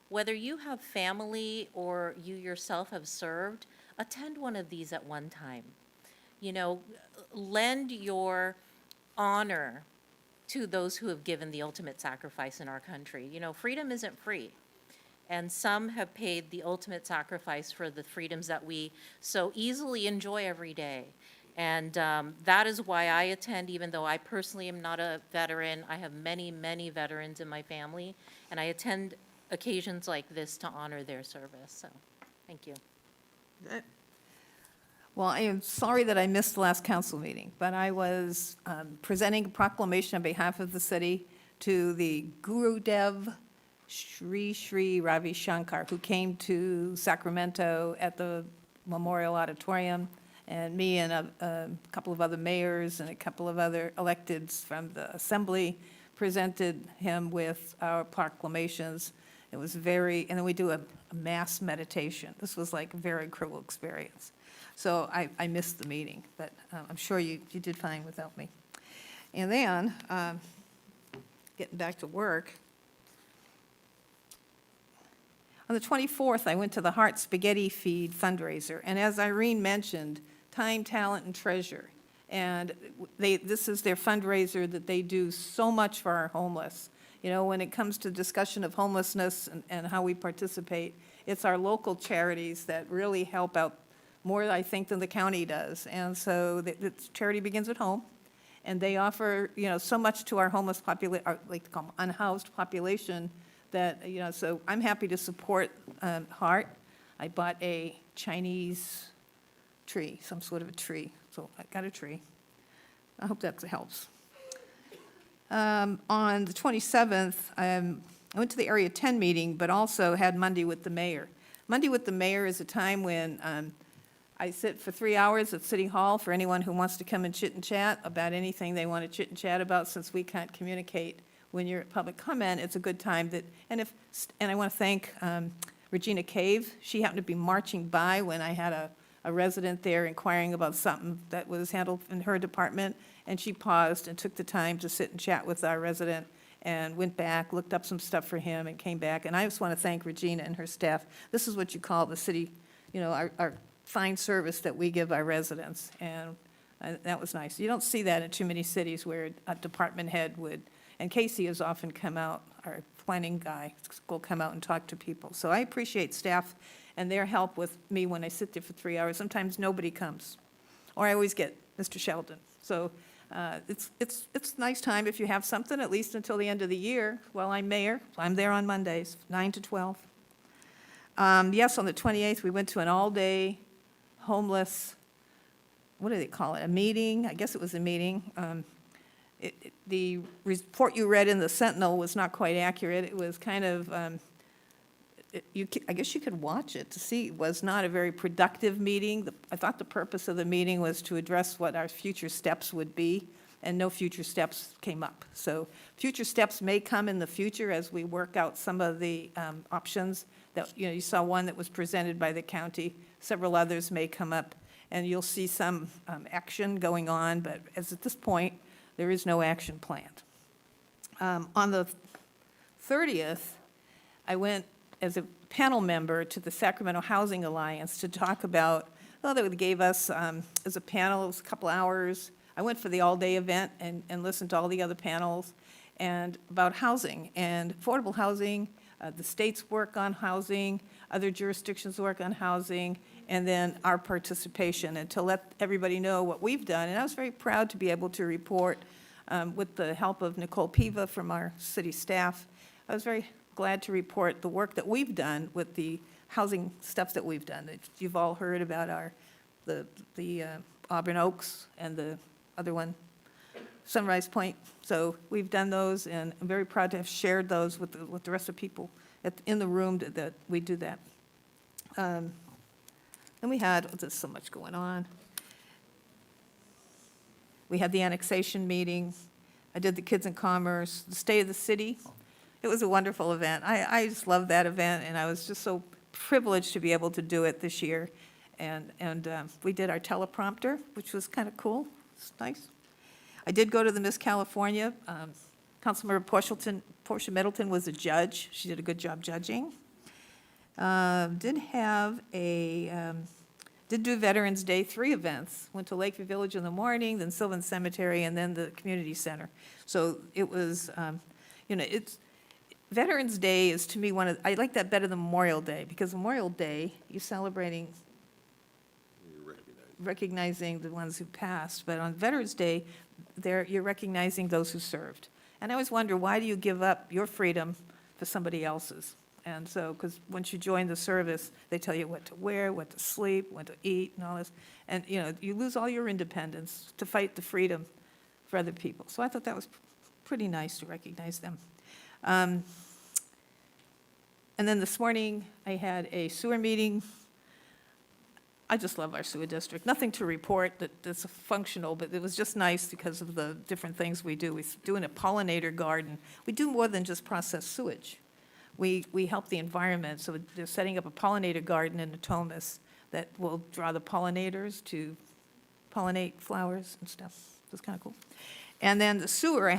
Whether you have family or you yourself have served, attend one of these at one time. Lend your honor to those who have given the ultimate sacrifice in our country. You know, freedom isn't free. And some have paid the ultimate sacrifice for the freedoms that we so easily enjoy every day. And that is why I attend, even though I personally am not a veteran. I have many, many veterans in my family, and I attend occasions like this to honor their service. So, thank you. Well, I am sorry that I missed the last council meeting, but I was presenting a proclamation on behalf of the city to the Gurudev Sri Sri Ravi Shankar, who came to Sacramento at the Memorial Auditorium, and me and a couple of other mayors and a couple of other electeds from the assembly presented him with our proclamations. It was very, and then we do a mass meditation. This was like a very cruel experience. So I missed the meeting, but I'm sure you did fine without me. And then, getting back to work, on the 24th, I went to the Heart Spaghetti Feed fundraiser, and as Irene mentioned, time, talent, and treasure. And this is their fundraiser that they do so much for our homeless. You know, when it comes to discussion of homelessness and how we participate, it's our local charities that really help out more, I think, than the county does. And so the charity begins at home, and they offer, you know, so much to our homeless population, like to call them unhoused population, that, you know, so I'm happy to support Heart. I bought a Chinese tree, some sort of a tree, so I got a tree. I hope that helps. On the 27th, I went to the Area 10 meeting, but also had Monday with the mayor. Monday with the mayor is a time when I sit for 3 hours at City Hall for anyone who wants to come and chit and chat about anything they want to chit and chat about, since we can't communicate when you're at public comment. It's a good time that, and I want to thank Regina Cave. She happened to be marching by when I had a resident there inquiring about something that was handled in her department, and she paused and took the time to sit and chat with our resident and went back, looked up some stuff for him, and came back. And I just want to thank Regina and her staff. This is what you call the city, you know, our fine service that we give our residents, and that was nice. You don't see that in too many cities where a department head would, and Casey has often come out, our planning guy, will come out and talk to people. So I appreciate staff and their help with me when I sit there for 3 hours. Sometimes nobody comes, or I always get Mr. Sheldon. So it's a nice time if you have something, at least until the end of the year. While I'm mayor, I'm there on Mondays, 9 to 12. Yes, on the 28th, we went to an all-day homeless, what do they call it, a meeting? I guess it was a meeting. The report you read in the Sentinel was not quite accurate. It was kind of, I guess you could watch it to see. It was not a very productive meeting. I thought the purpose of the meeting was to address what our future steps would be, and no future steps came up. So future steps may come in the future as we work out some of the options that, you know, you saw one that was presented by the county. Several others may come up, and you'll see some action going on, but as at this point, there is no action planned. On the 30th, I went as a panel member to the Sacramento Housing Alliance to talk about, well, they gave us, as a panel, it was a couple hours. I went for the all-day event and listened to all the other panels and about housing and affordable housing, the state's work on housing, other jurisdictions' work on housing, and then our participation, and to let everybody know what we've done. And I was very proud to be able to report, with the help of Nicole Piva from our city staff, I was very glad to report the work that we've done with the housing stuff that we've done. You've all heard about the Auburn Oaks and the other one, Sunrise Point. So we've done those, and I'm very proud to have shared those with the rest of people in the room that we do that. Then we had, there's so much going on. We had the annexation meeting. I did the Kids in Commerce, the State of the City. It was a wonderful event. I just love that event, and I was just so privileged to be able to do it this year. And we did our teleprompter, which was kind of cool. It's nice. I did go to the Miss California. Councilmember Portia Middleton was a judge. She did a good job judging. Did have a Did do Veterans Day, 3 events. Went to Lakeview Village in the morning, then Sylvan Cemetery, and then the community center. So it was, it's, Veterans Day is to me I like that better than Memorial Day, because Memorial Day, you're celebrating, recognizing the ones who passed, but on Veterans Day, you're recognizing those who served. And I always wonder, why do you give up your freedom for somebody else's? And so, because once you join the service, they tell you what to wear, what to sleep, what to eat, and all this. And, you lose all your independence to fight the freedom for other people. So I thought that was pretty nice to recognize them. And then this morning, I had a sewer meeting. I just love our sewer district. Nothing to report that's functional, but it was just nice because of the different things we do. We're doing a pollinator garden. We do more than just process sewage. We help the environment, so they're setting up a pollinator garden in Natomas that will draw the pollinators to pollinate flowers and stuff. It's kind of cool. And then the sewer,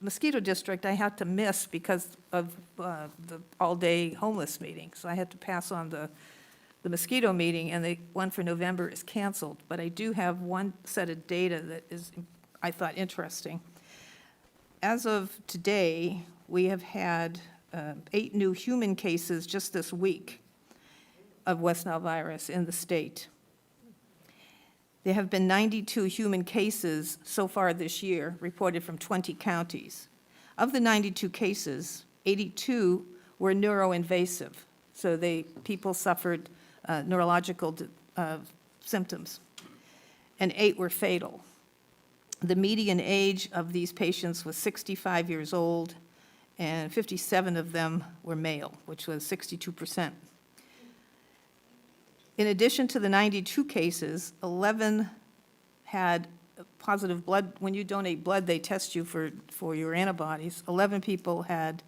mosquito district, I had to miss because of the all-day homeless meeting. So I had to pass on the mosquito meeting, and the one for November is canceled. But I do have one set of data that is, I thought, interesting. As of today, we have had 8 new human cases just this week of West Nile virus in the state. There have been 92 human cases so far this year reported from 20 counties. Of the 92 cases, 82 were neuroinvasive, so people suffered neurological symptoms, and 8 were fatal. The median age of these patients was 65 years old, and 57 of them were male, which was 62%. In addition to the 92 cases, 11 had positive blood. When you donate blood, they test you for your antibodies. 11 people had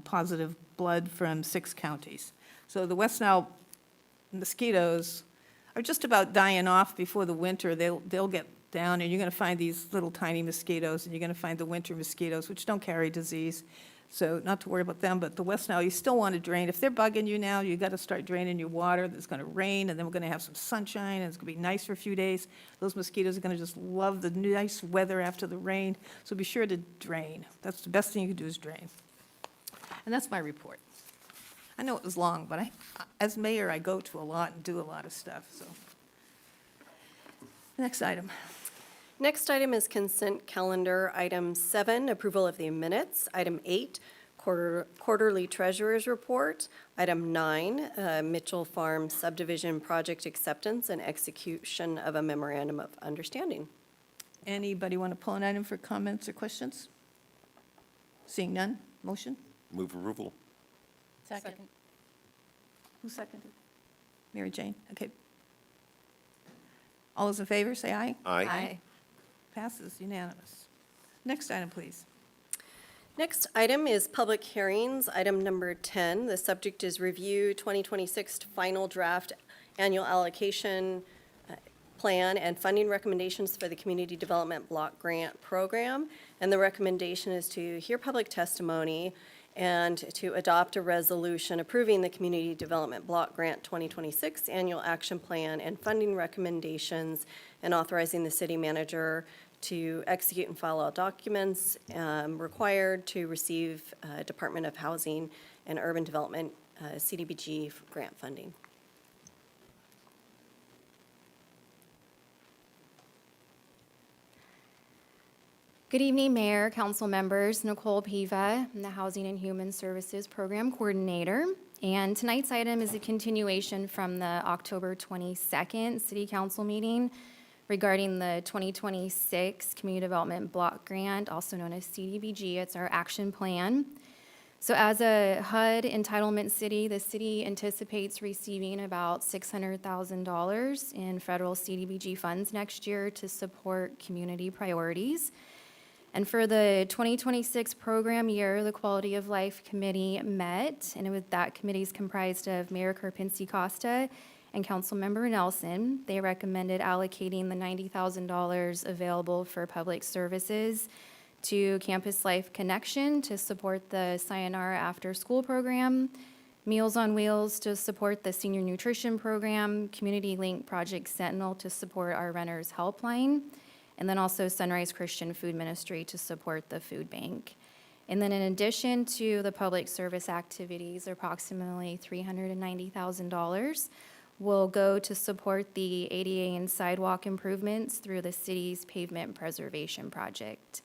positive blood from 6 counties. So the West Nile mosquitoes are just about dying off before the winter. They'll get down, and you're going to find these little tiny mosquitoes, and you're going to find the winter mosquitoes, which don't carry disease. So not to worry about them, but the West Nile, you still want to drain. If they're bugging you now, you got to start draining your water. It's going to rain, and then we're going to have some sunshine, and it's going to be nice for a few days. Those mosquitoes are going to just love the nice weather after the rain, so be sure to drain. That's the best thing you can do, is drain. And that's my report. I know it was long, but as mayor, I go to a lot and do a lot of stuff, so. Next item. Next item is consent calendar. Item 7, approval of the minutes. Item 8, quarterly treasurer's report. Item 9, Mitchell Farm subdivision project acceptance and execution of a memorandum of understanding. Anybody want to pull an item for comments or questions? Seeing none, motion? Move approval. Second. Who seconded? Mary Jane, okay. All those in favor, say aye. Aye. Passes unanimous. Next item, please. Next item is public hearings. Item number 10, the subject is review 2026 final draft annual allocation plan and funding recommendations for the Community Development Block Grant Program. And the recommendation is to hear public testimony and to adopt a resolution approving the Community Development Block Grant 2026 Annual Action Plan and funding recommendations, and authorizing the city manager to execute and file all documents required to receive Department of Housing and Urban Development, CDBG grant funding. Good evening, Mayor, council members. Nicole Piva, I'm the Housing and Human Services Program Coordinator. And tonight's item is a continuation from the October 22nd City Council meeting regarding the 2026 Community Development Block Grant, also known as CDBG. It's our action plan. So as a HUD entitlement city, the city anticipates receiving about $600,000 in federal CDBG funds next year to support community priorities. And for the 2026 program year, the Quality of Life Committee met, and that committee is comprised of Mayor Karpinski Costa and Councilmember Nelson. They recommended allocating the $90,000 available for public services to Campus Life Connection to support the Sayonara After School program, Meals on Wheels to support the senior nutrition program, Community Link Project Sentinel to support our renters helpline, and then also Sunrise Christian Food Ministry to support the food bank. And then in addition to the public service activities, approximately $390,000 will go to support the ADA and sidewalk improvements through the city's pavement preservation project.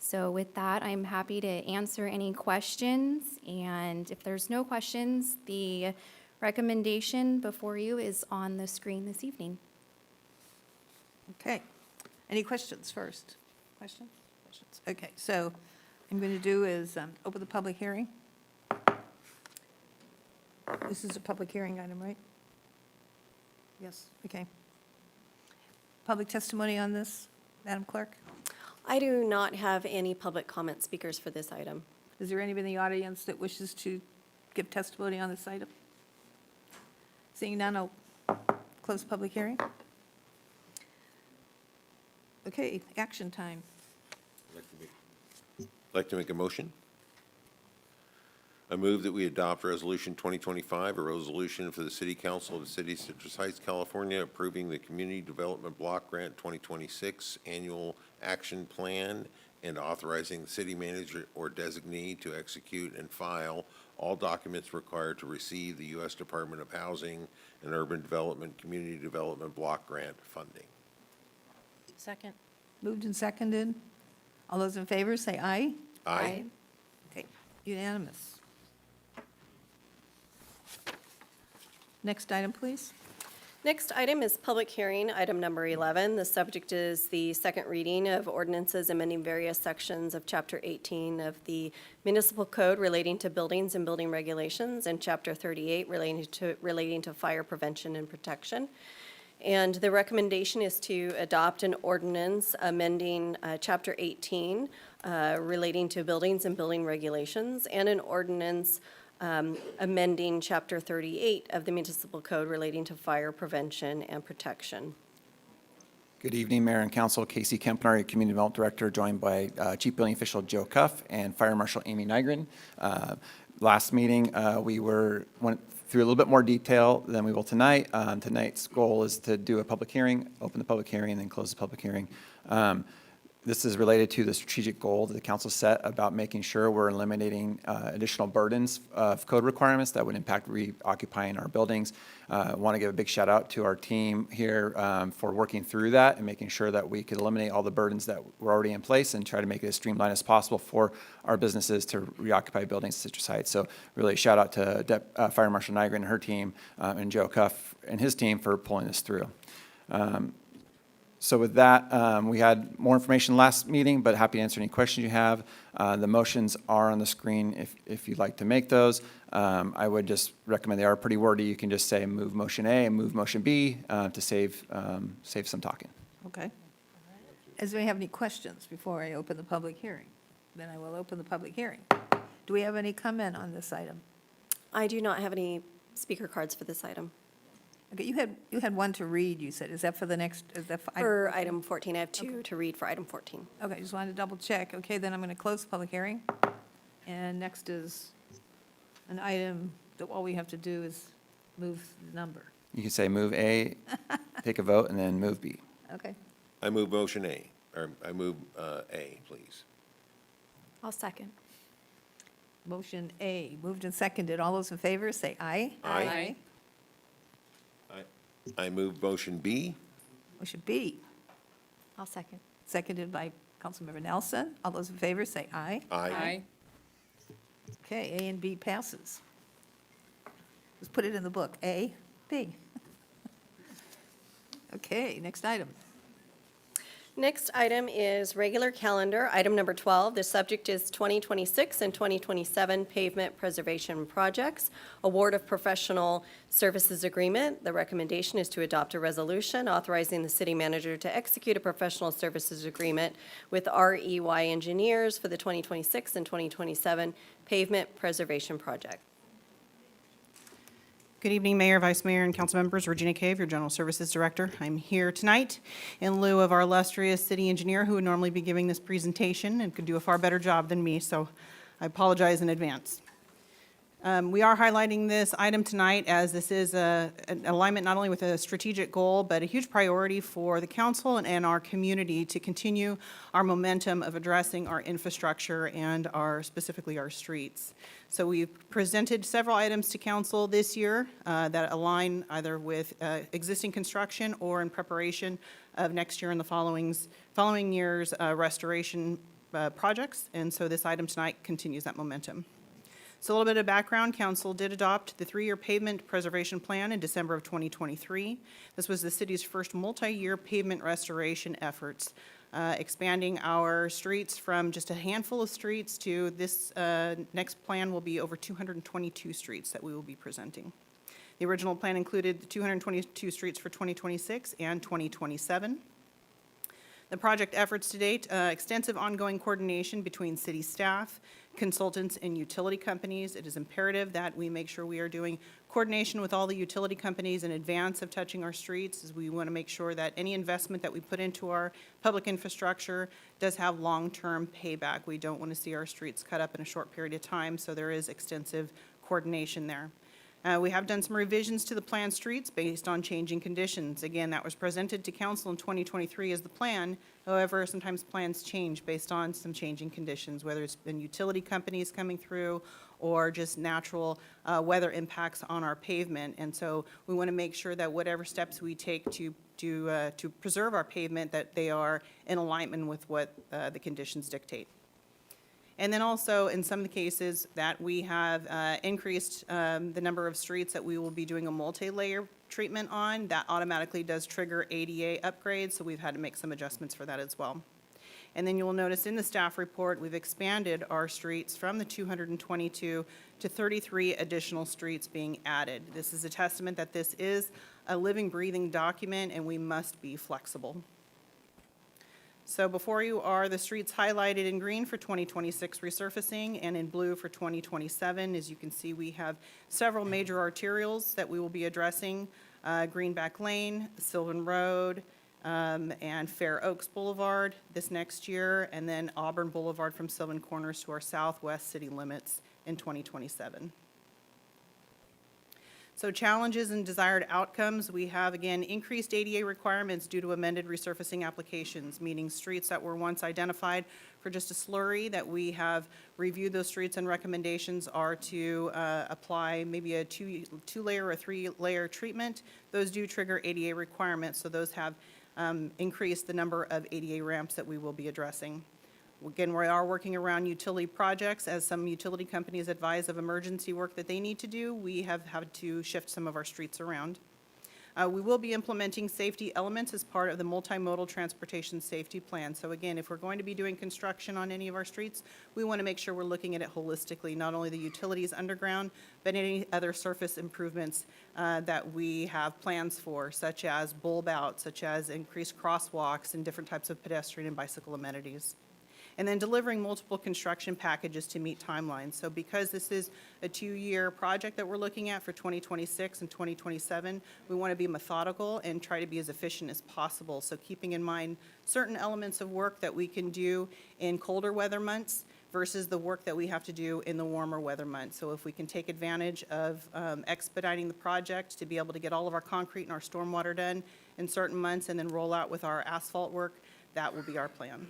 So with that, I'm happy to answer any questions, and if there's no questions, the recommendation before you is on the screen this evening. Okay. Any questions first? Questions? Questions. Okay, so I'm going to do is open the public hearing. This is a public hearing item, right? Yes, okay. Public testimony on this, Madam Clerk? I do not have any public comment speakers for this item. Is there anybody in the audience that wishes to give testimony on this item? Seeing none, I'll close the public hearing. Okay, action time. I'd like to make a motion. I move that we adopt Resolution 2025, a resolution for the City Council of the City of Citrus Heights, California, approving the Community Development Block Grant 2026 Annual Action Plan and authorizing the city manager or designee to execute and file all documents required to receive the U.S. Department of Housing and Urban Development Community Development Block Grant funding. Second. Moved and seconded. All those in favor, say aye. Aye. Okay, unanimous. Next item, please. Next item is public hearing, item number 11. The subject is the second reading of ordinances amending various sections of Chapter 18 of the Municipal Code relating to buildings and building regulations, and Chapter 38 relating to fire prevention and protection. And the recommendation is to adopt an ordinance amending Chapter 18 relating to buildings and building regulations, and an ordinance amending Chapter 38 of the Municipal Code relating to fire prevention and protection. Good evening, Mayor and Council. Casey Kempner, Community Development Director, joined by Chief Building Official Joe Cuff and Fire Marshal Amy Nygren. Last meeting, we went through a little bit more detail than we will tonight. Tonight's goal is to do a public hearing, open the public hearing, and then close the public hearing. This is related to the strategic goal that the council set about making sure we're eliminating additional burdens of code requirements that would impact reoccupying our buildings. I want to give a big shout out to our team here for working through that and making sure that we could eliminate all the burdens that were already in place and try to make it as streamlined as possible for our businesses to reoccupy buildings at Citrus Heights. So really shout out to Fire Marshal Nygren and her team and Joe Cuff and his team for pulling this through. So with that, we had more information last meeting, but happy to answer any questions you have. The motions are on the screen if you'd like to make those. I would just recommend, they are pretty wordy. You can just say move motion A and move motion B to save some talking. Okay. Does anybody have any questions before I open the public hearing? Then I will open the public hearing. Do we have any comment on this item? I do not have any speaker cards for this item. Okay, you had one to read, you said. Is that for the next, is that For item 14, I have two to read for item 14. Okay, just wanted to double check. Okay, then I'm going to close the public hearing. And next is an item that all we have to do is move the number. You can say move A, take a vote, and then move B. Okay. I move motion A, or I move A, please. I'll second. Motion A, moved and seconded. All those in favor, say aye. Aye. I move motion B. Motion B, I'll second. seconded by Councilmember Nelson. All those in favor, say aye. Aye. Okay, A and B passes. Just put it in the book, A, B. Okay, next item. Next item is regular calendar, item number 12. The subject is 2026 and 2027 pavement preservation projects, award of professional services agreement. The recommendation is to adopt a resolution authorizing the city manager to execute a professional services agreement with REY Engineers for the 2026 and 2027 pavement preservation project. Good evening, Mayor, Vice Mayor, and council members. Regina Cave, your General Services Director. I'm here tonight in lieu of our illustrious city engineer who would normally be giving this presentation and could do a far better job than me, so I apologize in advance. We are highlighting this item tonight as this is an alignment not only with a strategic goal, but a huge priority for the council and our community to continue our momentum of addressing our infrastructure and specifically our streets. So we've presented several items to council this year that align either with existing construction or in preparation of next year and the following year's restoration projects. And so this item tonight continues that momentum. So a little bit of background, council did adopt the 3-year pavement preservation plan in December of 2023. This was the city's first multi-year pavement restoration efforts, expanding our streets from just a handful of streets to this next plan will be over 222 streets that we will be presenting. The original plan included 222 streets for 2026 and 2027. The project efforts to date, extensive ongoing coordination between city staff, consultants, and utility companies. It is imperative that we make sure we are doing coordination with all the utility companies in advance of touching our streets, as we want to make sure that any investment that we put into our public infrastructure does have long-term payback. We don't want to see our streets cut up in a short period of time, so there is extensive coordination there. We have done some revisions to the planned streets based on changing conditions. Again, that was presented to council in 2023 as the plan. However, sometimes plans change based on some changing conditions, whether it's been utility companies coming through or just natural weather impacts on our pavement. And so we want to make sure that whatever steps we take to preserve our pavement, that they are in alignment with what the conditions dictate. And then also, in some of the cases, that we have increased the number of streets that we will be doing a multi-layer treatment on. That automatically does trigger ADA upgrades, so we've had to make some adjustments for that as well. And then you will notice in the staff report, we've expanded our streets from the 222 to 33 additional streets being added. This is a testament that this is a living, breathing document, and we must be flexible. So before you are the streets highlighted in green for 2026 resurfacing and in blue for 2027. As you can see, we have several major arterials that we will be addressing, Greenback Lane, Sylvan Road, and Fair Oaks Boulevard this next year, and then Auburn Boulevard from Sylvan Corners to our southwest city limits in 2027. So challenges and desired outcomes, we have, again, increased ADA requirements due to amended resurfacing applications, meaning streets that were once identified for just a slurry, that we have reviewed those streets, and recommendations are to apply maybe a two-layer or three-layer treatment. Those do trigger ADA requirements, so those have increased the number of ADA ramps that we will be addressing. Again, we are working around utility projects. As some utility companies advise of emergency work that they need to do, we have had to shift some of our streets around. We will be implementing safety elements as part of the multimodal transportation safety plan. So again, if we're going to be doing construction on any of our streets, we want to make sure we're looking at it holistically, not only the utilities underground, but any other surface improvements that we have plans for, such as bulb out, such as increased crosswalks and different types of pedestrian and bicycle amenities. And then delivering multiple construction packages to meet timelines. So because this is a 2-year project that we're looking at for 2026 and 2027, we want to be methodical and try to be as efficient as possible. So keeping in mind certain elements of work that we can do in colder weather months versus the work that we have to do in the warmer weather months. So if we can take advantage of expediting the project to be able to get all of our concrete and our stormwater done in certain months and then roll out with our asphalt work, that will be our plan.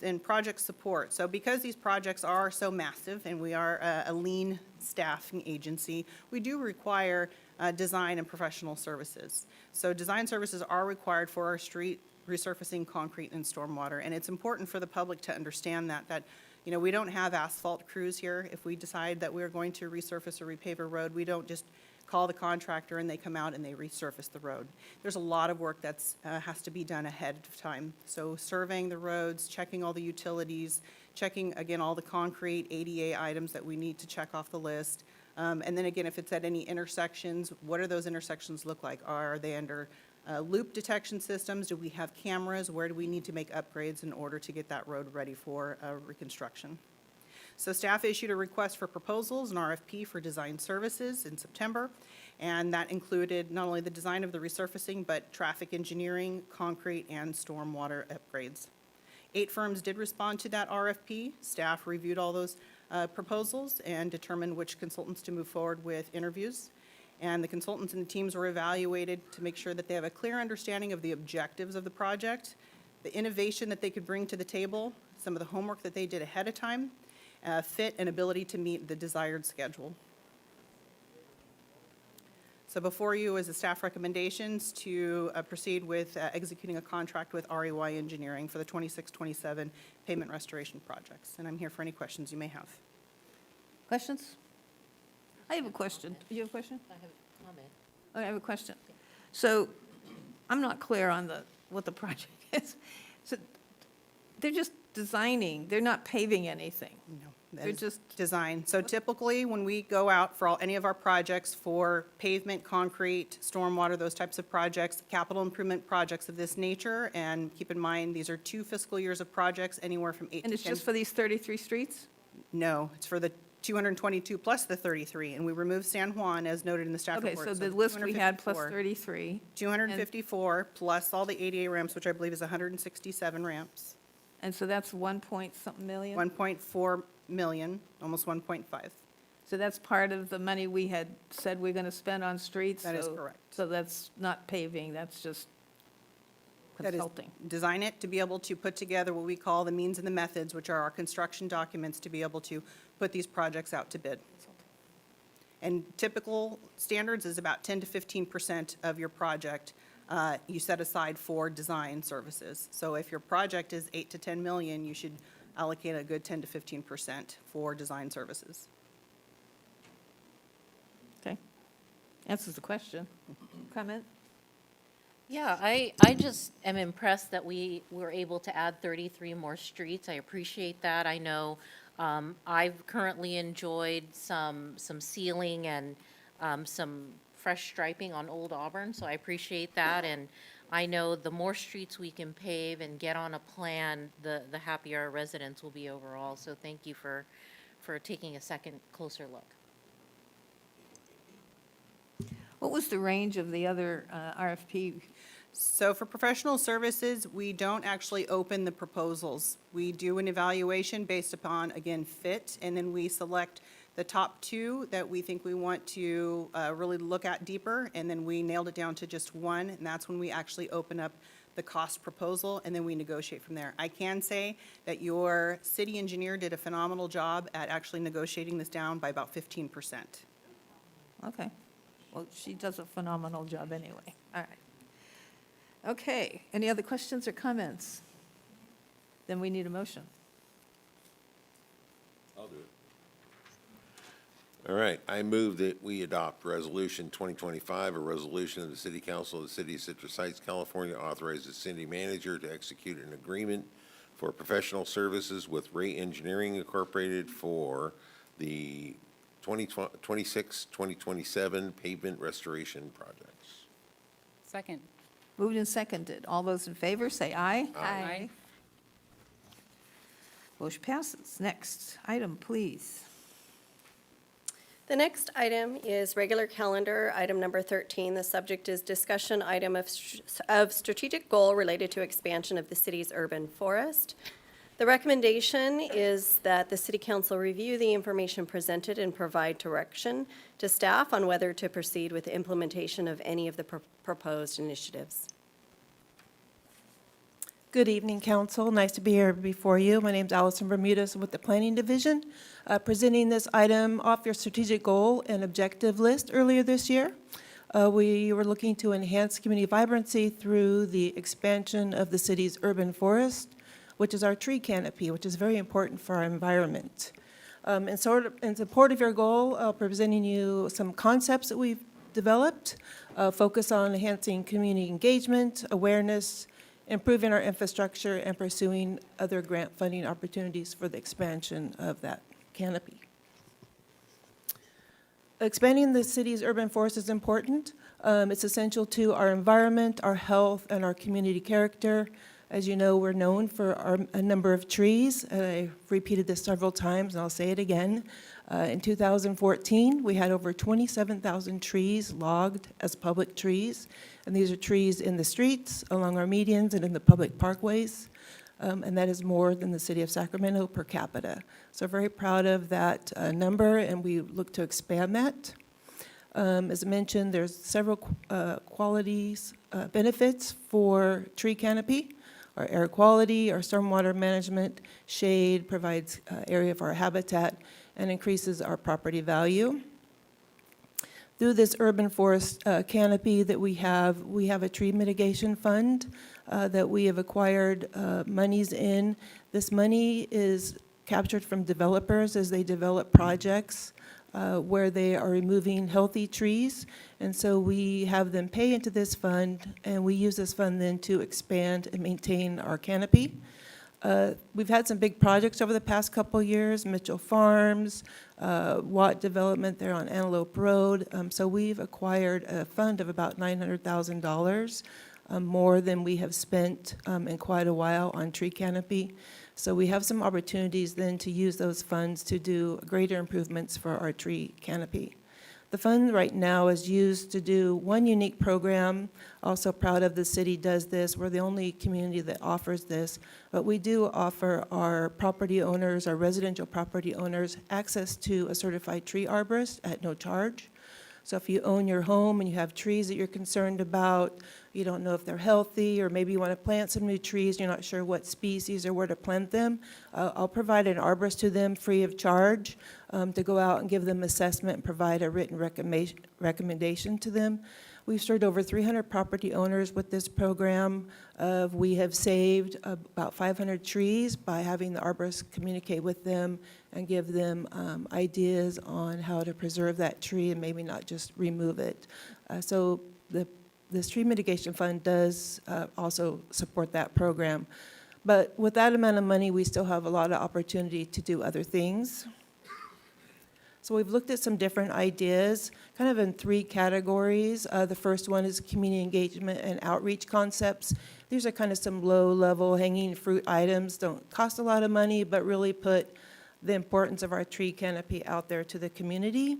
And project support. So because these projects are so massive and we are a lean staffing agency, we do require design and professional services. So design services are required for our street resurfacing, concrete, and stormwater. And it's important for the public to understand that you know, we don't have asphalt crews here. If we decide that we're going to resurface or repave a road, we don't just call the contractor and they come out and they resurface the road. There's a lot of work that has to be done ahead of time. So surveying the roads, checking all the utilities, checking, again, all the concrete ADA items that we need to check off the list. And then again, if it's at any intersections, what do those intersections look like? Are they under loop detection systems? Do we have cameras? Where do we need to make upgrades in order to get that road ready for reconstruction? So staff issued a request for proposals, an RFP for design services in September, and that included not only the design of the resurfacing, but traffic engineering, concrete, and stormwater upgrades. 8 firms did respond to that RFP. Staff reviewed all those proposals and determined which consultants to move forward with interviews. And the consultants and the teams were evaluated to make sure that they have a clear understanding of the objectives of the project, the innovation that they could bring to the table, some of the homework that they did ahead of time, fit and ability to meet the desired schedule. So before you is the staff recommendations to proceed with executing a contract with REY Engineering for the 26-27 pavement restoration projects. And I'm here for any questions you may have. Questions? I have a question. You have a question? I have a comment. Okay, I have a question. So I'm not clear on what the project is. So they're just designing, they're not paving anything. No, that They're is just, design. So typically, when we go out for any of our projects for pavement, concrete, stormwater, those types of projects, capital improvement projects of this nature, and keep in mind, these are 2 fiscal years of projects, anywhere from 8 to 10. and it's just for these 33 streets? No, it's for the 222 plus the 33, and we removed San Juan as noted in the staff Okay, report. so the list we had plus 254. 33. 254 plus all the ADA ramps, which I believe is 167 ramps. And so that's 1-point-something million? 1.4 million, almost 1.5. So that's part of the money we had said we're going to spend on streets? That is so- correct. So that's not paving, that's just That is, consulting? design it to be able to put together what we call the means and the methods, which are our construction documents to be able to put these projects out to bid. And typical standards is about 10 to 15% of your project you set aside for design services. So if your project is 8 to 10 million, you should allocate a good 10 to 15% for design services. Okay. Answers the question. Comment? Yeah, I just am impressed that we were able to add 33 more streets. I appreciate that. I know I've currently enjoyed some sealing and some fresh striping on Old Auburn, so I appreciate that. And I know the more streets we can pave and get on a plan, the happier our residents will be overall. So thank you for taking a second closer look. What was the range of the other RFP? So for professional services, we don't actually open the proposals. We do an evaluation based upon, again, fit, and then we select the top 2 that we think we want to really look at deeper, and then we nailed it down to just 1, and that's when we actually open up the cost proposal, and then we negotiate from there. I can say that your city engineer did a phenomenal job at actually negotiating this down by about 15%. Okay. Well, she does a phenomenal job anyway. All right. Okay. Any other questions or comments? Then we need a motion. I'll do it. All right, I move that we adopt Resolution 2025, a resolution of the City Council of the City of Citrus Heights, California, authorizes the city manager to execute an agreement for professional services with Ray Engineering Incorporated for the 2026-2027 pavement restoration projects. Second. Moved and seconded. All those in favor, say aye. Aye. Motion passes. Next item, please. The next item is regular calendar, item number 13. The subject is discussion item of strategic goal related to expansion of the city's urban forest. The recommendation is that the city council review the information presented and provide direction to staff on whether to proceed with the implementation of any of the proposed initiatives. Good evening, council. Nice to be here before you. My name's Allison Bermudez with the Planning Division, presenting this item off your strategic goal and objective list earlier this year. We were looking to enhance community vibrancy through the expansion of the city's urban forest, which is our tree canopy, which is very important for our environment. In support of your goal, presenting you some concepts that we've developed, focus on enhancing community engagement, awareness, improving our infrastructure, and pursuing other grant funding opportunities for the expansion of that canopy. Expanding the city's urban forest is important. It's essential to our environment, our health, and our community character. As you know, we're known for a number of trees. I've repeated this several times, and I'll say it again. In 2014, we had over 27,000 trees logged as public trees, and these are trees in the streets, along our medians, and in the public parkways. and that is more than the city of Sacramento per capita. So very proud of that number, and we look to expand that. As I mentioned, there's several qualities, benefits for tree canopy. Our air quality, our stormwater management, shade, provides area for our habitat, and increases our property value. Through this urban forest canopy that we have a tree mitigation fund that we have acquired monies in. This money is captured from developers as they develop projects where they are removing healthy trees. And so we have them pay into this fund, and we use this fund then to expand and maintain our canopy. We've had some big projects over the past couple years, Mitchell Farms, Watt Development there on Antelope Road. So we've acquired a fund of about $900,000, more than we have spent in quite a while on tree canopy. So we have some opportunities then to use those funds to do greater improvements for our tree canopy. The fund right now is used to do one unique program. Also proud of the city does this. We're the only community that offers this, but we do offer our property owners, our residential property owners, access to a certified tree arborist at no charge. So if you own your home and you have trees that you're concerned about, you don't know if they're healthy, or maybe you want to plant some new trees, you're not sure what species or where to plant them, I'll provide an arborist to them free of charge to go out and give them assessment and provide a written recommendation to them. We've served over 300 property owners with this program. We have saved about 500 trees by having the arborist communicate with them and give them ideas on how to preserve that tree and maybe not just remove it. So this tree mitigation fund does also support that program. But with that amount of money, we still have a lot of opportunity to do other things. So we've looked at some different ideas, kind of in three categories. The first one is community engagement and outreach concepts. These are kind of some low-level hanging fruit items, don't cost a lot of money, but really put the importance of our tree canopy out there to the community.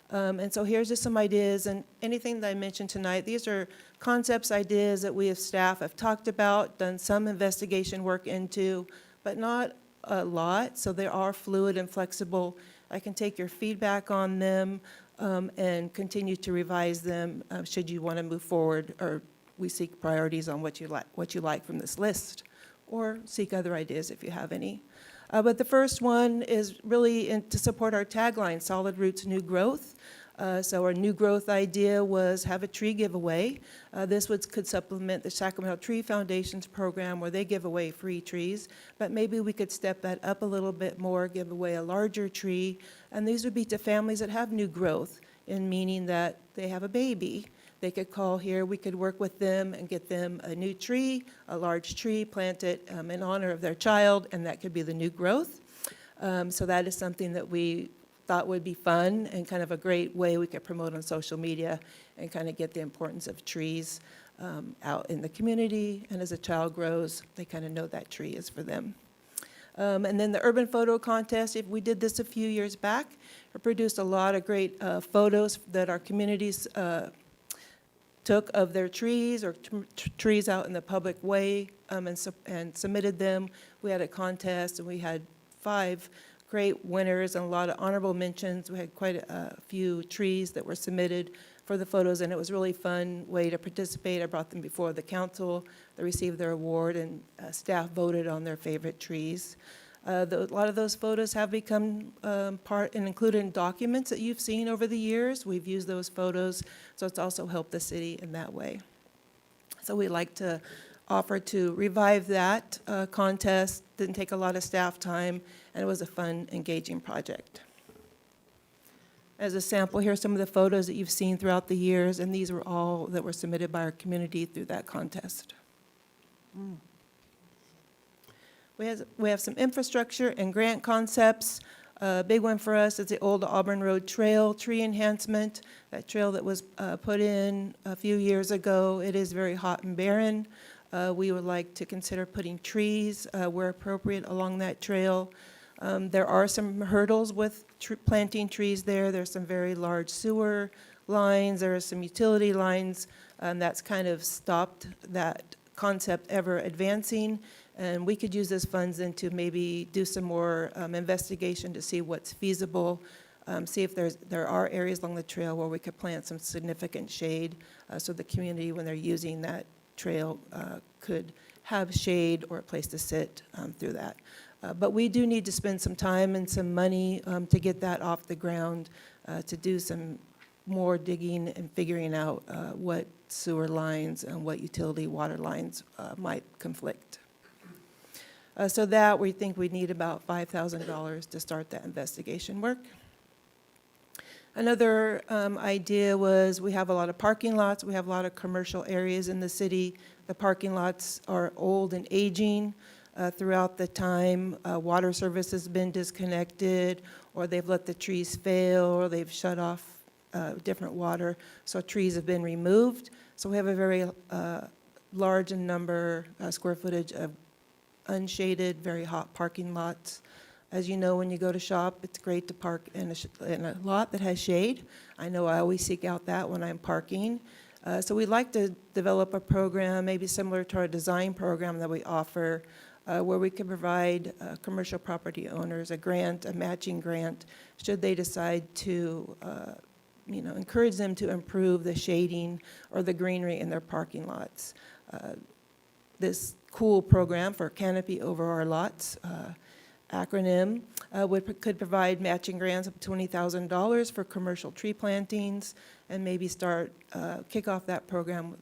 And so here's just some ideas, and anything that I mentioned tonight, these are concepts, ideas that we as staff have talked about, done some investigation work into, but not a lot, so they are fluid and flexible. I can take your feedback on them and continue to revise them should you want to move forward, or we seek priorities on what you like from this list, or seek other ideas if you have any. But the first one is really to support our tagline, Solid Roots, New Growth. So our new growth idea was have a tree giveaway. This could supplement the Sacramento Tree Foundation's program where they give away free trees, but maybe we could step that up a little bit more, give away a larger tree, and these would be to families that have new growth, in meaning that they have a baby. They could call here, we could work with them and get them a new tree, a large tree, plant it in honor of their child, and that could be the new growth. So that is something that we thought would be fun and kind of a great way we could promote on social media and kind of get the importance of trees out in the community. And as a child grows, they kind of know that tree is for them. And then the urban photo contest, if we did this a few years back, it produced a lot of great photos that our communities took of their trees or trees out in the public way and submitted them. We had a contest, and we had 5 great winners and a lot of honorable mentions. We had quite a few trees that were submitted for the photos, and it was a really fun way to participate. I brought them before the council. They received their award, and staff voted on their favorite trees. A lot of those photos have become part and included in documents that you've seen over the years. We've used those photos, so it's also helped the city in that way. So we'd like to offer to revive that contest. Didn't take a lot of staff time, and it was a fun, engaging project. As a sample, here are some of the photos that you've seen throughout the years, and these were all that were submitted by our community through that contest. We have some infrastructure and grant concepts. A big one for us is the Old Auburn Road Trail tree enhancement. That trail that was put in a few years ago, it is very hot and barren. We would like to consider putting trees where appropriate along that trail. There are some hurdles with planting trees there. There's some very large sewer lines. There are some utility lines. That's kind of stopped that concept ever advancing. And we could use those funds then to maybe do some more investigation to see what's feasible, see if there are areas along the trail where we could plant some significant shade, so the community, when they're using that trail, could have shade or a place to sit through that. But we do need to spend some time and some money to get that off the ground, to do some more digging and figuring out what sewer lines and what utility water lines might conflict. So that, we think we need about $5,000 to start that investigation work. Another idea was, we have a lot of parking lots, we have a lot of commercial areas in the city. The parking lots are old and aging. Throughout the time, water service has been disconnected, or they've let the trees fail, or they've shut off different water, so trees have been removed. So we have a very large number, square footage of unshaded, very hot parking lots. As you know, when you go to shop, it's great to park in a lot that has shade. I know I always seek out that when I'm parking. So we'd like to develop a program, maybe similar to our design program that we offer, where we can provide commercial property owners a grant, a matching grant, should they decide to, encourage them to improve the shading or the greenery in their parking lots. This cool program for Canopy Over Our Lots, acronym, could provide matching grants of $20,000 for commercial tree plantings, and maybe kick off that program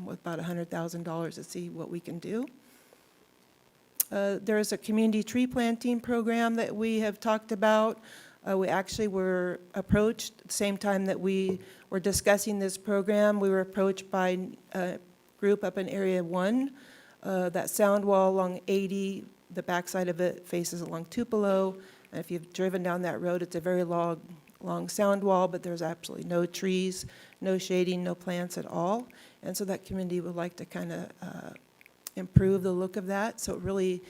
with about $100,000 to see what we can do. There is a community tree planting program that we have talked about. We actually were approached at the same time that we were discussing this program. We were approached by a group up in Area 1. That sound wall along 80, the backside of it faces along Tupelo. And if you've driven down that road, it's a very long sound wall, but there's absolutely no trees, no shading, no plants at all. And so that community would like to kind of improve the look of that. So really,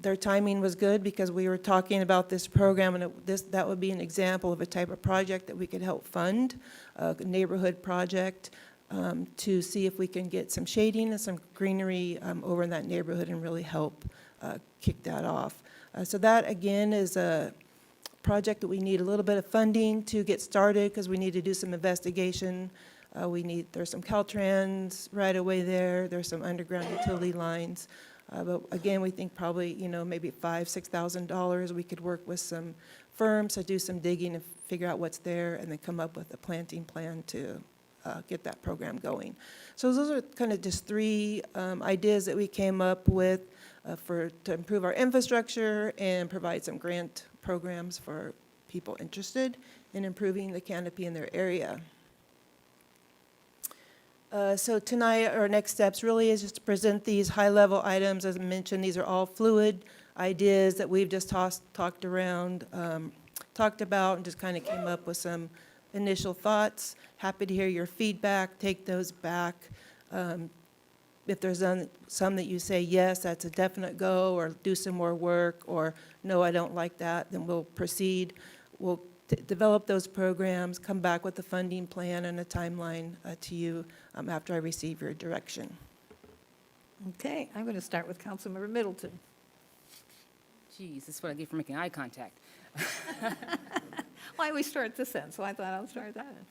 their timing was good, because we were talking about this program, and that would be an example of a type of project that we could help fund, a neighborhood project, to see if we can get some shading and some greenery over in that neighborhood and really help kick that off. So that, again, is a project that we need a little bit of funding to get started, because we need to do some investigation. There's some Caltrans right away there. There's some underground utility lines. But again, we think probably, maybe $5,000, $6,000. We could work with some firms to do some digging and figure out what's there, and then come up with a planting plan to get that program going. So those are kind of just three ideas that we came up with to improve our infrastructure and provide some grant programs for people interested in improving the canopy in their area. So tonight, our next steps really is just to present these high-level items. As I mentioned, these are all fluid ideas that we've just talked about, and just kind of came up with some initial thoughts. Happy to hear your feedback, take those back. If there's some that you say, yes, that's a definite go, or do some more work, or no, I don't like that, then we'll proceed. We'll develop those programs, come back with a funding plan and a timeline to you after I receive your direction. Okay, I'm going to start with Councilmember Middleton. Geez, this is what I get for making eye contact. Well, I always start this end, so I thought I'll start that end.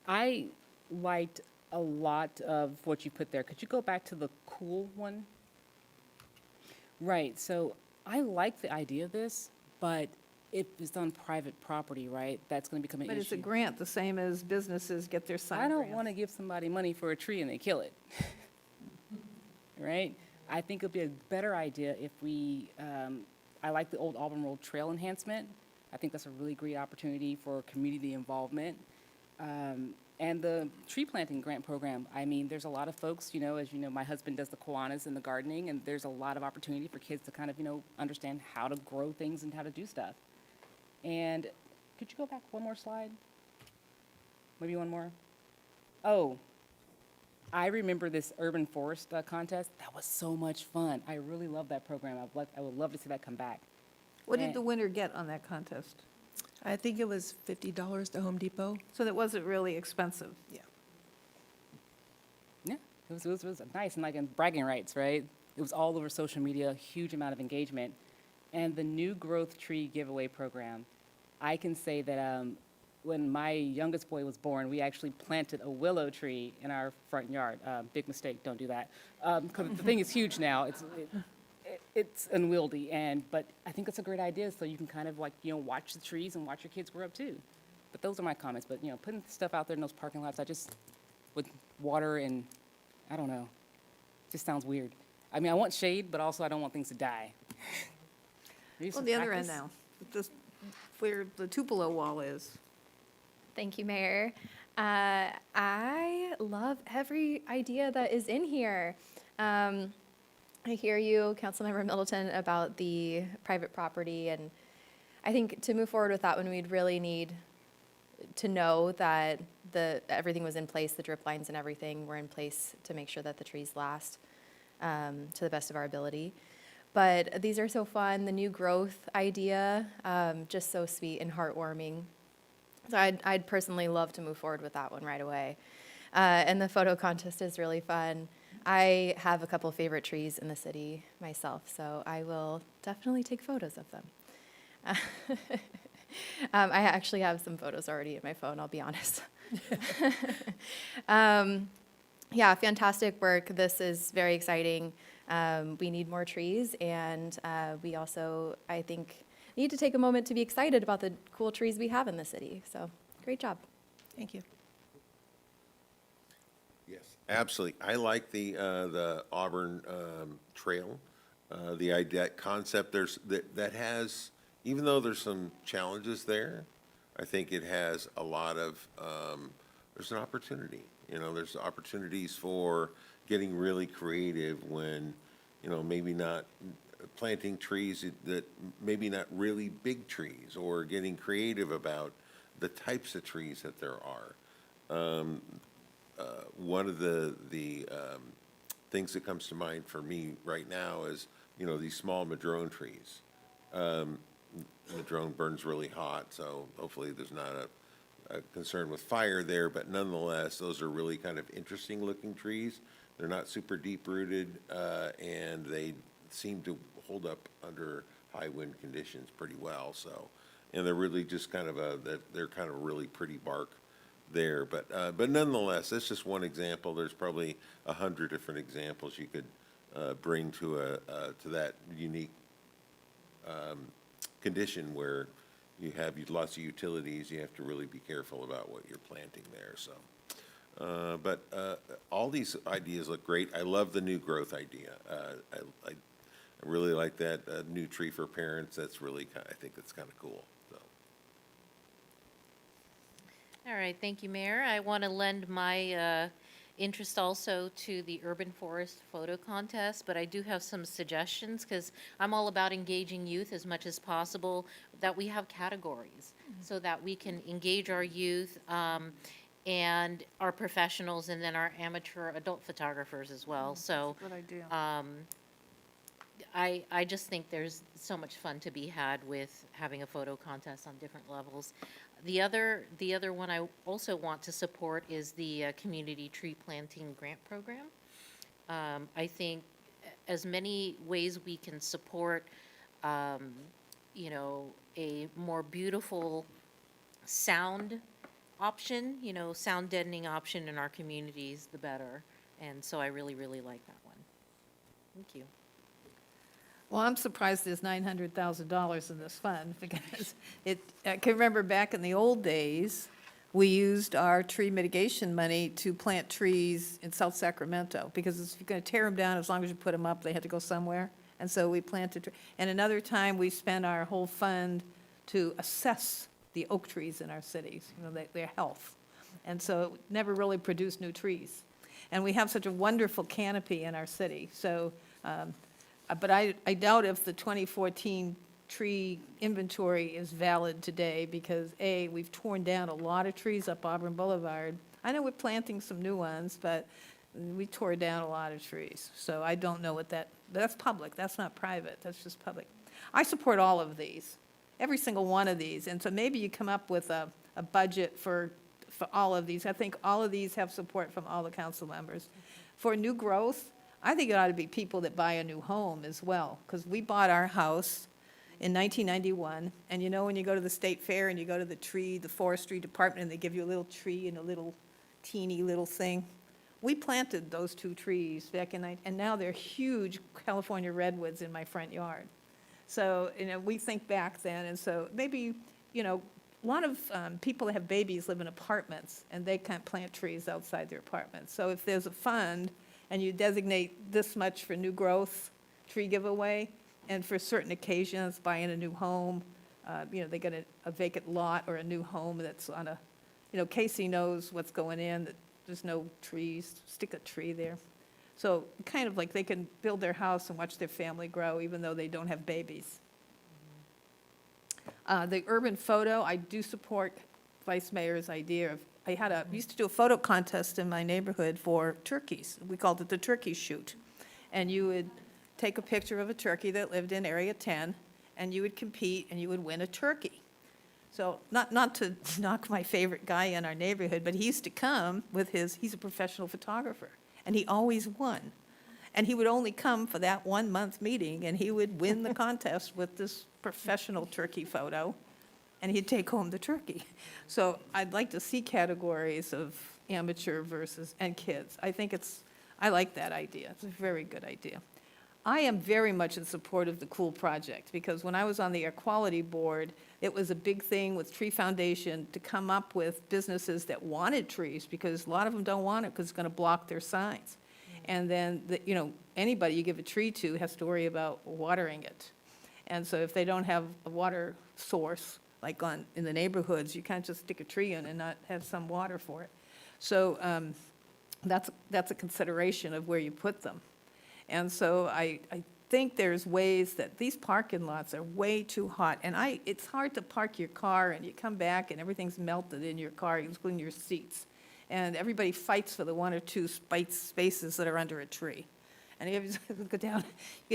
I liked a lot of what you put there. Could you go back to the cool one? Right, so I like the idea of this, but if it's on private property, right, that's going to become an issue. But it's a grant, the same as businesses get their sign I don't grants. want to give somebody money for a tree and they kill it. Right? I think it'd be a better idea if we, I like the old Auburn Road Trail enhancement. I think that's a really great opportunity for community involvement. And the tree planting grant program, I mean, there's a lot of folks, as you know, my husband does the Kiwanis and the gardening, and there's a lot of opportunity for kids to kind of, understand how to grow things and how to do stuff. And could you go back one more slide? Maybe one more? Oh, I remember this urban forest contest. That was so much fun. I really love that program. I would love to see that come back. What did the winner get on that contest? I think it was $50 to Home Depot. So that wasn't really expensive? Yeah. Yeah, it was nice, and like in bragging rights, right? It was all over social media, a huge amount of engagement. And the New Growth Tree Giveaway Program, I can say that when my youngest boy was born, we actually planted a willow tree in our front yard. Big mistake, don't do that. 'Cause the thing is huge now. It's unwieldy, but I think it's a great idea, so you can kind of like, watch the trees and watch your kids grow up too. But those are my comments. But, putting stuff out there in those parking lots, with water and, I don't know, just sounds weird. I mean, I want shade, but also I don't want things to die. Maybe On some the other end practice? now, just where the Tupelo wall is. Thank you, Mayor. I love every idea that is in here. I hear you, Councilmember Middleton, about the private property, and I think to move forward with that one, we'd really need to know that everything was in place, the drip lines and everything were in place to make sure that the trees last to the best of our ability. But these are so fun. The new growth idea, just so sweet and heartwarming. So I'd personally love to move forward with that one right away. And the photo contest is really fun. I have a couple favorite trees in the city myself, so I will definitely take photos of them. I actually have some photos already in my phone, I'll be honest. Yeah, fantastic work. This is very exciting. We need more trees, and we also, I think, need to take a moment to be excited about the cool trees we have in the city. So, great job. Thank you. Yes, absolutely. I like the Auburn Trail, the idea, concept. That has, even though there's some challenges there, I think it has a lot of, there's an opportunity. There's opportunities for getting really creative when, maybe not planting trees that maybe not really big trees, or getting creative about the types of trees that there are. One of the things that comes to mind for me right now is, these small madrone trees. Madrone burns really hot, so hopefully there's not a concern with fire there, but nonetheless, those are really kind of interesting looking trees. They're not super deep rooted, and they seem to hold up under high wind conditions pretty well. So, and they're really just kind of they're kind of really pretty bark there. But nonetheless, that's just one example. There's probably 100 different examples you could bring to that unique condition where you have lots of utilities. You have to really be careful about what you're planting there. So, but all these ideas look great. I love the new growth idea. I really like that new tree for parents. That's really I think that's kind of cool. So. All right, thank you, Mayor. I want to lend my interest also to the Urban Forest Photo Contest, but I do have some suggestions because I'm all about engaging youth as much as possible, that we have categories so that we can engage our youth and our professionals and then our amateur adult photographers as well. So Good idea. I just think there's so much fun to be had with having a photo contest on different levels. The other one I also want to support is the Community Tree Planting Grant Program. I think as many ways we can support, a more beautiful sound option, sound deadening option in our communities, the better. And so I really, really like that one. Thank you. Well, I'm surprised there's $900,000 in this fund, because I can remember back in the old days, we used our tree mitigation money to plant trees in South Sacramento, because if you're going to tear them down, as long as you put them up, they had to go somewhere. And so we planted, and another time, we spent our whole fund to assess the oak trees in our cities, their health. And so it never really produced new trees. And we have such a wonderful canopy in our city, so, but I doubt if the 2014 tree inventory is valid today, because A, we've torn down a lot of trees up Auburn Boulevard. I know we're planting some new ones, but we tore down a lot of trees. So I don't know what that's public, that's not private, that's just public. I support all of these, every single one of these, and so maybe you come up with a budget for all of these. I think all of these have support from all the council members. For new growth, I think it ought to be people that buy a new home as well, because we bought our house in 1991, and you know when you go to the state fair and you go to the forestry department, and they give you a little tree and a little teeny little thing? We planted those 2 trees back in, and now they're huge California redwoods in my front yard. So, we think back then, and so maybe, a lot of people that have babies live in apartments, and they can't plant trees outside their apartments. So if there's a fund, and you designate this much for new growth, tree giveaway, and for certain occasions, buying a new home, they get a vacant lot or a new home that's on a, Casey knows what's going in, that there's no trees, stick a tree there. So kind of like they can build their house and watch their family grow, even though they don't have babies. The urban photo, I do support Vice Mayor's idea of, used to do a photo contest in my neighborhood for turkeys. We called it the turkey shoot. And you would take a picture of a turkey that lived in Area 10, and you would compete, and you would win a turkey. So not to knock my favorite guy in our neighborhood, but he used to come with he's a professional photographer, and he always won. And he would only come for that 1-month meeting, and he would win the contest with this professional turkey photo, and he'd take home the turkey. So I'd like to see categories of amateur and kids. I like that idea. It's a very good idea. I am very much in support of the Cool Project, because when I was on the Air Quality Board, it was a big thing with Tree Foundation to come up with businesses that wanted trees, because a lot of them don't want it because it's going to block their signs. And then, anybody you give a tree to has to worry about watering it. And so if they don't have a water source, like in the neighborhoods, you can't just stick a tree in and not have some water for it. So that's a consideration of where you put them. And so I think there's ways that these parking lots are way too hot. And it's hard to park your car and you come back and everything's melted in your car, including your seats. And everybody fights for the 1 or 2 spaces that are under a tree. And you go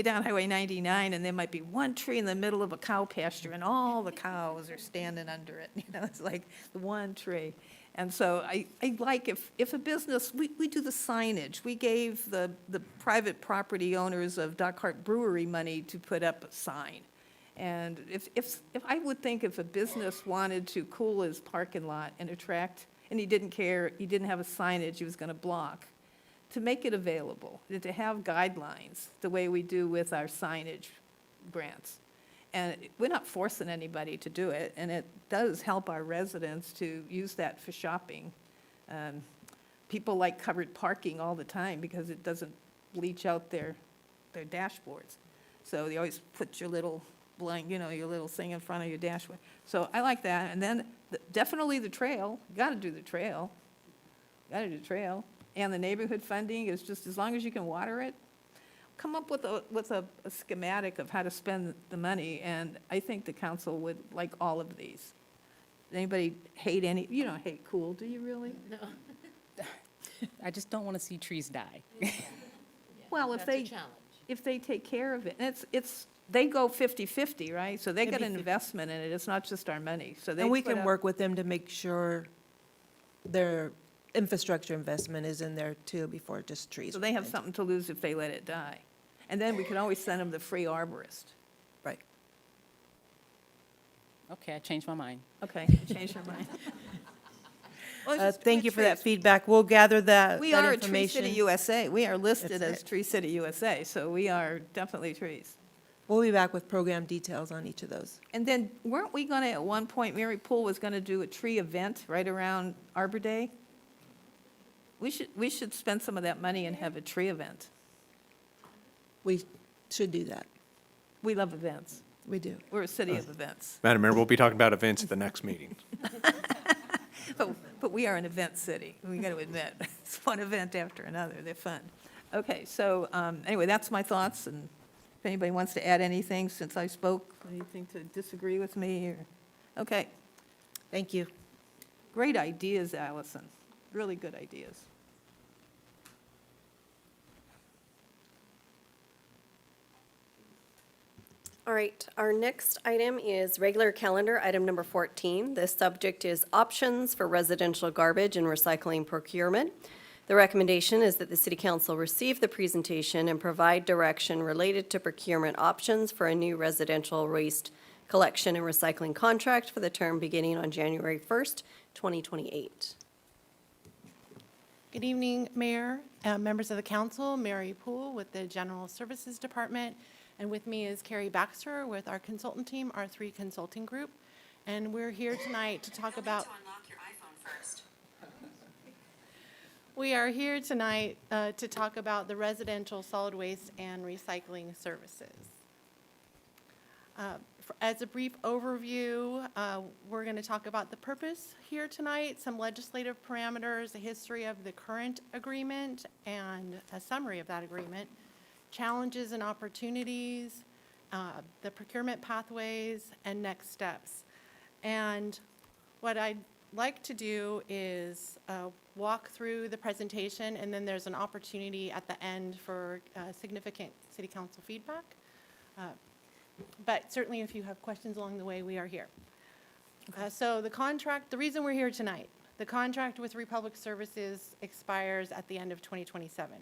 down Highway 99, and there might be 1 tree in the middle of a cow pasture, and all the cows are standing under it. It's like the 1 tree. And so I like if a business, we do the signage. We gave the private property owners of Dock Hart Brewery money to put up a sign. And if I would think if a business wanted to cool his parking lot and attract, and he didn't care, he didn't have a signage he was going to block, to make it available, and to have guidelines, the way we do with our signage grants. And we're not forcing anybody to do it, and it does help our residents to use that for shopping. People like covered parking all the time because it doesn't bleach out their dashboards. So they always put your little blank, your little thing in front of your dashboard. So I like that. And then definitely the trail. You got to do the trail. And the neighborhood funding is just as long as you can water it. Come up with a schematic of how to spend the money, and I think the council would like all of these. Anybody hate any? You don't hate cool, do you really? No. I just don't want to see trees die. Well, if they take care of it, and they go 50-50, right? So they It'd get be an investment in it. It's not just our money. So And we can work with them to make sure their infrastructure investment is in there too before just trees. So they have something to lose if they let it die. And then we can always send them the free arborist. Right. Okay, I changed my mind. Okay, change your mind. Thank you for that feedback. We'll gather that We that are a Tree information. City USA. We are listed That's as Tree City USA, so we are definitely trees. We'll be back with program details on each of those. And then, weren't we going to, at one point, Mary Poole was going to do a tree event right around Arbor Day? We should spend some of that money and have a tree event. We should do that. We love events. We do. We're a city of events. Madam Mayor, we'll be talking about events at the next meeting. But we are an event city, we got to admit. It's one event after another, they're fun. Okay, so anyway, that's my thoughts, and if anybody wants to add anything since I spoke, anything to disagree with me, or, okay. Thank you. Great ideas, Allison, really good ideas. All right, our next item is regular calendar, item number 14. The subject is options for residential garbage and recycling procurement. The recommendation is that the City Council receive the presentation and provide direction related to procurement options for a new residential waste collection and recycling contract for the term beginning on January 1st, 2028. Good evening, Mayor, members of the council, Mary Poole with the General Services Department, and with me is Carrie Baxter with our consultant team, R3 Consulting Group, and we're here tonight to talk about. We are here tonight to talk about the residential solid waste and recycling services. As a brief overview, we're going to talk about the purpose here tonight, some legislative parameters, a history of the current agreement, and a summary of that agreement, challenges and opportunities, the procurement pathways, and next steps. And what I'd like to do is walk through the presentation, and then there's an opportunity at the end for significant City Council feedback. But certainly if you have questions along the way, we are here. So the contract, the reason we're here tonight, the contract with Republic Services expires at the end of 2027.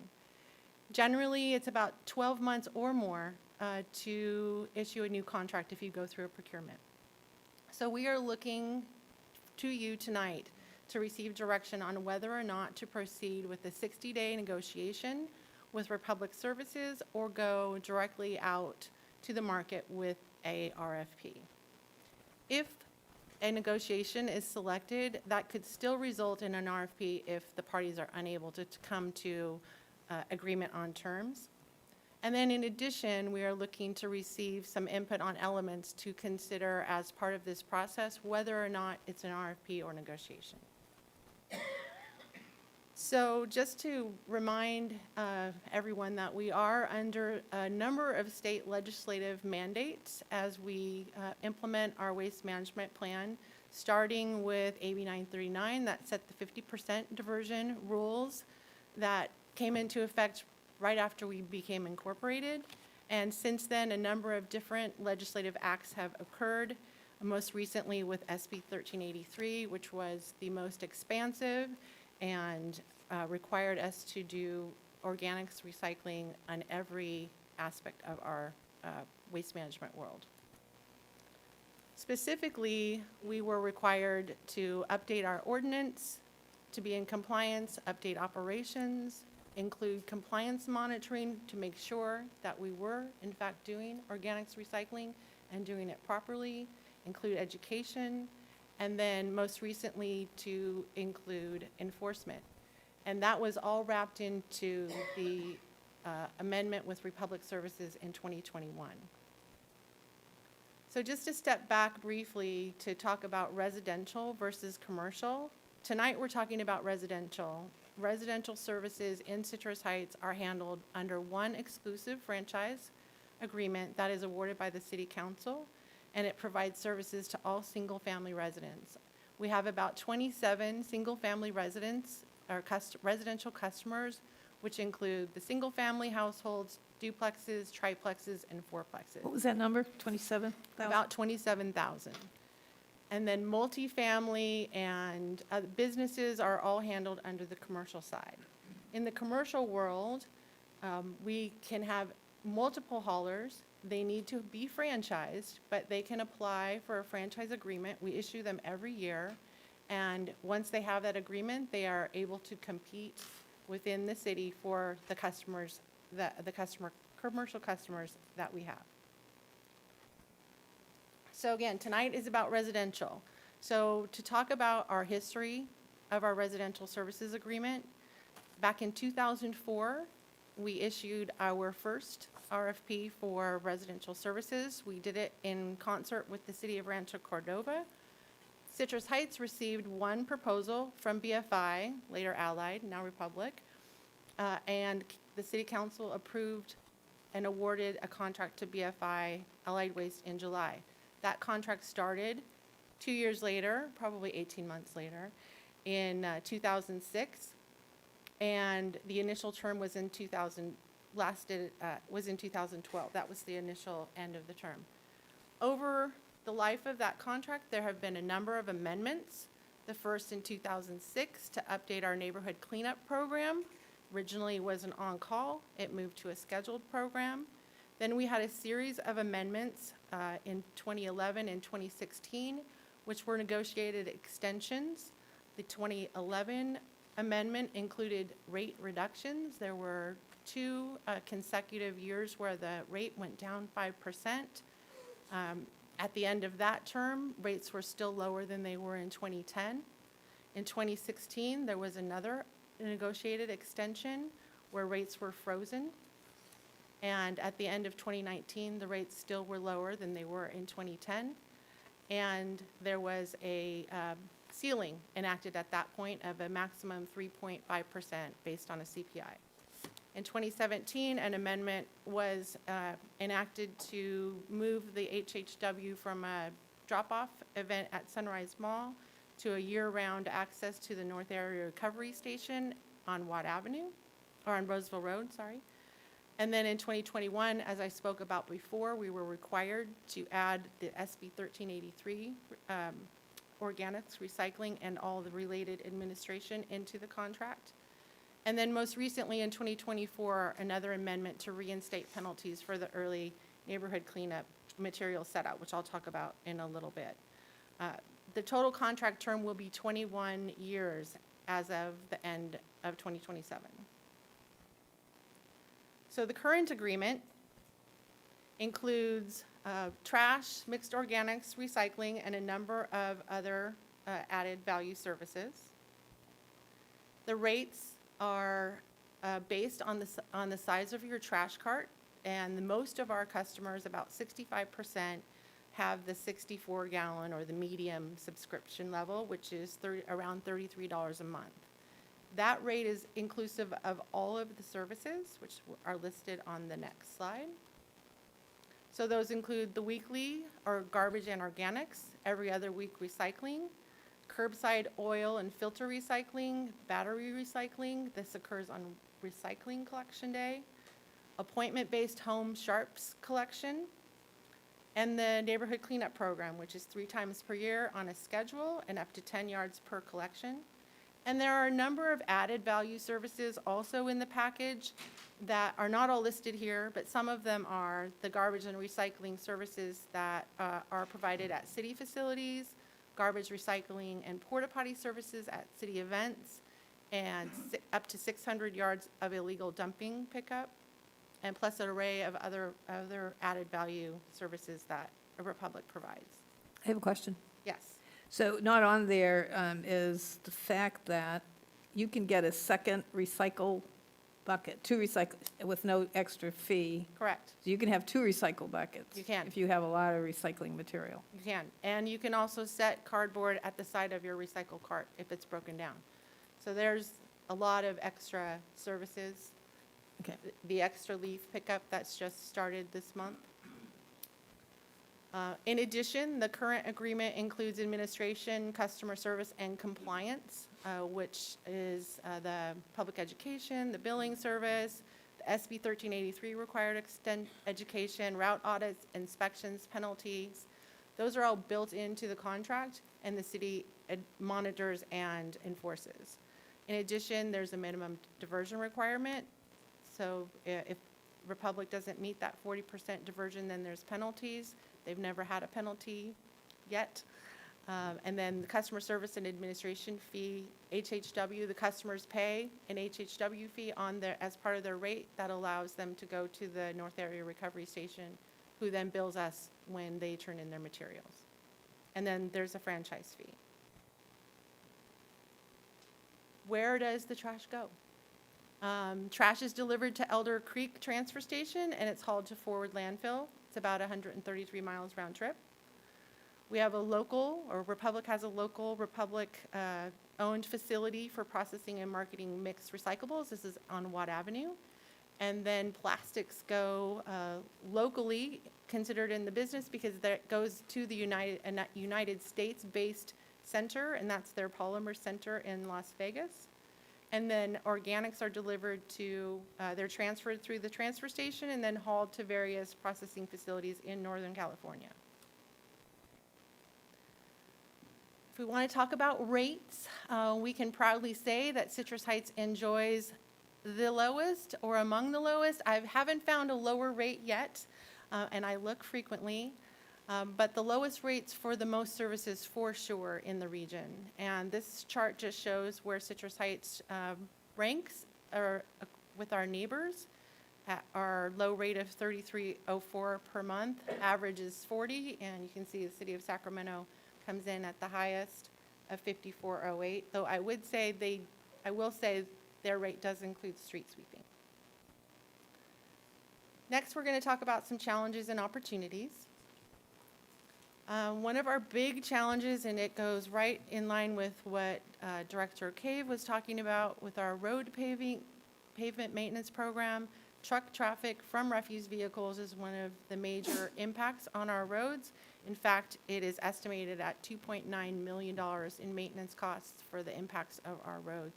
Generally, it's about 12 months or more to issue a new contract if you go through a procurement. So we are looking to you tonight to receive direction on whether or not to proceed with the 60-day negotiation with Republic Services or go directly out to the market with a RFP. If a negotiation is selected, that could still result in an RFP if the parties are unable to come to agreement on terms. And then in addition, we are looking to receive some input on elements to consider as part of this process, whether or not it's an RFP or negotiation. So just to remind everyone that we are under a number of state legislative mandates as we implement our waste management plan, starting with AB 939 that set the 50% diversion rules that came into effect right after we became incorporated. And since then, a number of different legislative acts have occurred, most recently with SB 1383, which was the most expansive and required us to do organics recycling on every aspect of our waste management world. Specifically, we were required to update our ordinance to be in compliance, update operations, include compliance monitoring to make sure that we were in fact doing organics recycling and doing it properly, include education, and then most recently to include enforcement. And that was all wrapped into the amendment with Republic Services in 2021. So just to step back briefly to talk about residential versus commercial. Tonight we're talking about residential. Residential services in Citrus Heights are handled under one exclusive franchise agreement that is awarded by the City Council, and it provides services to all single-family residents. We have about 27 single-family residents, or residential customers, which include the single-family households, duplexes, triplexes, and fourplexes. What was that number, 27,000? About 27,000. And then multifamily and businesses are all handled under the commercial side. In the commercial world, we can have multiple haulers. They need to be franchised, but they can apply for a franchise agreement. We issue them every year. And once they have that agreement, they are able to compete within the city for the customers, commercial customers that we have. So again, tonight is about residential. So to talk about our history of our residential services agreement, back in 2004, we issued our first RFP for residential services. We did it in concert with the City of Rancho Cordova. Citrus Heights received one proposal from BFI, later Allied, now Republic, and the City Council approved and awarded a contract to BFI Allied Waste in July. That contract started 2 years later, probably 18 months later, in 2006, and the initial term was in 2012. That was the initial end of the term. Over the life of that contract, there have been a number of amendments The first in 2006 to update our neighborhood cleanup program. Originally was an on-call, it moved to a scheduled program. Then we had a series of amendments in 2011 and 2016, which were negotiated extensions. The 2011 amendment included rate reductions. There were 2 consecutive years where the rate went down 5%. At the end of that term, rates were still lower than they were in 2010. In 2016, there was another negotiated extension where rates were frozen. And at the end of 2019, the rates still were lower than they were in 2010. And there was a ceiling enacted at that point of a maximum 3.5% based on a CPI. In 2017, an amendment was enacted to move the HHW from a drop-off event at Sunrise Mall to a year-round access to the North Area Recovery Station on Watt Avenue, or on Roseville Road, sorry. And then in 2021, as I spoke about before, we were required to add the SB 1383 organics, recycling, and all the related administration into the contract. And then most recently in 2024, another amendment to reinstate penalties for the early neighborhood cleanup material setup, which I'll talk about in a little bit. The total contract term will be 21 years as of the end of 2027. So the current agreement includes trash, mixed organics, recycling, and a number of other added value services. The rates are based on the size of your trash cart, and most of our customers, about 65%, have the 64-gallon or the medium subscription level, which is around $33 a month. That rate is inclusive of all of the services, which are listed on the next slide. So those include the weekly or garbage and organics, every other week recycling, curbside oil and filter recycling, battery recycling. This occurs on recycling collection day, appointment-based home sharps collection, and the neighborhood cleanup program, which is 3 times per year on a schedule and up to 10 yards per collection. And there are a number of added value services also in the package that are not all listed here, but some of them are the garbage and recycling services that are provided at city facilities, garbage recycling and porta potty services at city events, and up to 600 yards of illegal dumping pickup, and plus an array of other added value services that Republic provides. I have a question. Yes. So not on there is the fact that you can get a second recycle bucket, 2 recycle, with no extra fee. Correct. So you can have 2 recycle buckets. You can. If you have a lot of recycling material. You can. And you can also set cardboard at the side of your recycle cart if it's broken down. So there's a lot of extra services. Okay. The extra leaf pickup that's just started this month. In addition, the current agreement includes administration, customer service, and compliance, which is the public education, the billing service, the SB 1383 required education, route audits, inspections, penalties. Those are all built into the contract, and the city monitors and enforces. In addition, there's a minimum diversion requirement. So if Republic doesn't meet that 40% diversion, then there's penalties. They've never had a penalty yet. And then the customer service and administration fee, HHW, the customers pay an HHW fee on as part of their rate that allows them to go to the North Area Recovery Station, who then bills us when they turn in their materials. And then there's a franchise fee. Where does the trash go? Trash is delivered to Elder Creek Transfer Station, and it's hauled to Forward Landfill. It's about 133 miles round trip. We have a local, or Republic has a local Republic-owned facility for processing and marketing mixed recyclables. This is on Watt Avenue. And then plastics go locally considered in the business because that goes to the United States-based center, and that's their polymer center in Las Vegas. And then organics are delivered to, they're transferred through the transfer station and then hauled to various processing facilities in Northern California. If we want to talk about rates, we can proudly say that Citrus Heights enjoys the lowest or among the lowest. I haven't found a lower rate yet, and I look frequently, but the lowest rates for the most services for sure in the region. And this chart just shows where Citrus Heights ranks with our neighbors. At our low rate of $33.04 per month, average is $40, and you can see the city of Sacramento comes in at the highest of $54.08. Though I will say their rate does include street sweeping. Next, we're going to talk about some challenges and opportunities. One of our big challenges, and it goes right in line with what Director Cave was talking about with our road pavement maintenance program. Truck traffic from refuse vehicles is one of the major impacts on our roads. In fact, it is estimated at $2.9 million in maintenance costs for the impacts of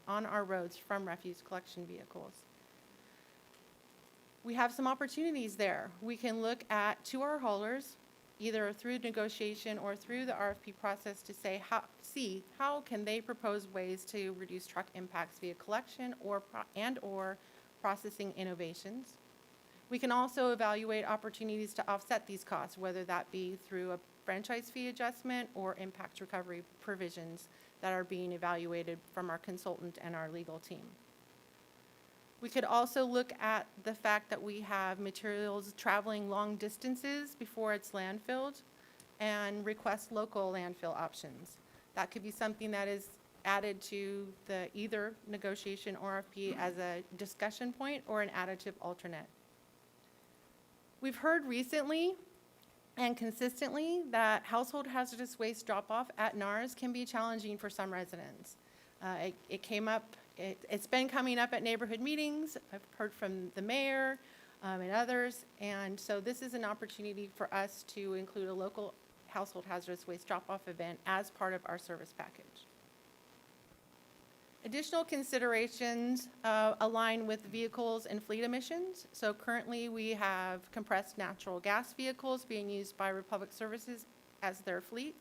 on our roads from refuse collection vehicles. We have some opportunities there. We can look to our haulers, either through negotiation or through the RFP process, to see how can they propose ways to reduce truck impacts via collection or processing innovations. We can also evaluate opportunities to offset these costs, whether that be through a franchise fee adjustment or impact recovery provisions that are being evaluated from our consultant and our legal team. We could also look at the fact that we have materials traveling long distances before it's landfilled and request local landfill options. That could be something that is added to the either negotiation or RFP as a discussion point or an additive alternate. We've heard recently and consistently that household hazardous waste drop-off at NARS can be challenging for some residents. It came up, it's been coming up at neighborhood meetings. I've heard from the mayor and others, and so this is an opportunity for us to include a local household hazardous waste drop-off event as part of our service package. Additional considerations align with vehicles and fleet emissions. So currently we have compressed natural gas vehicles being used by Republic Services as their fleet.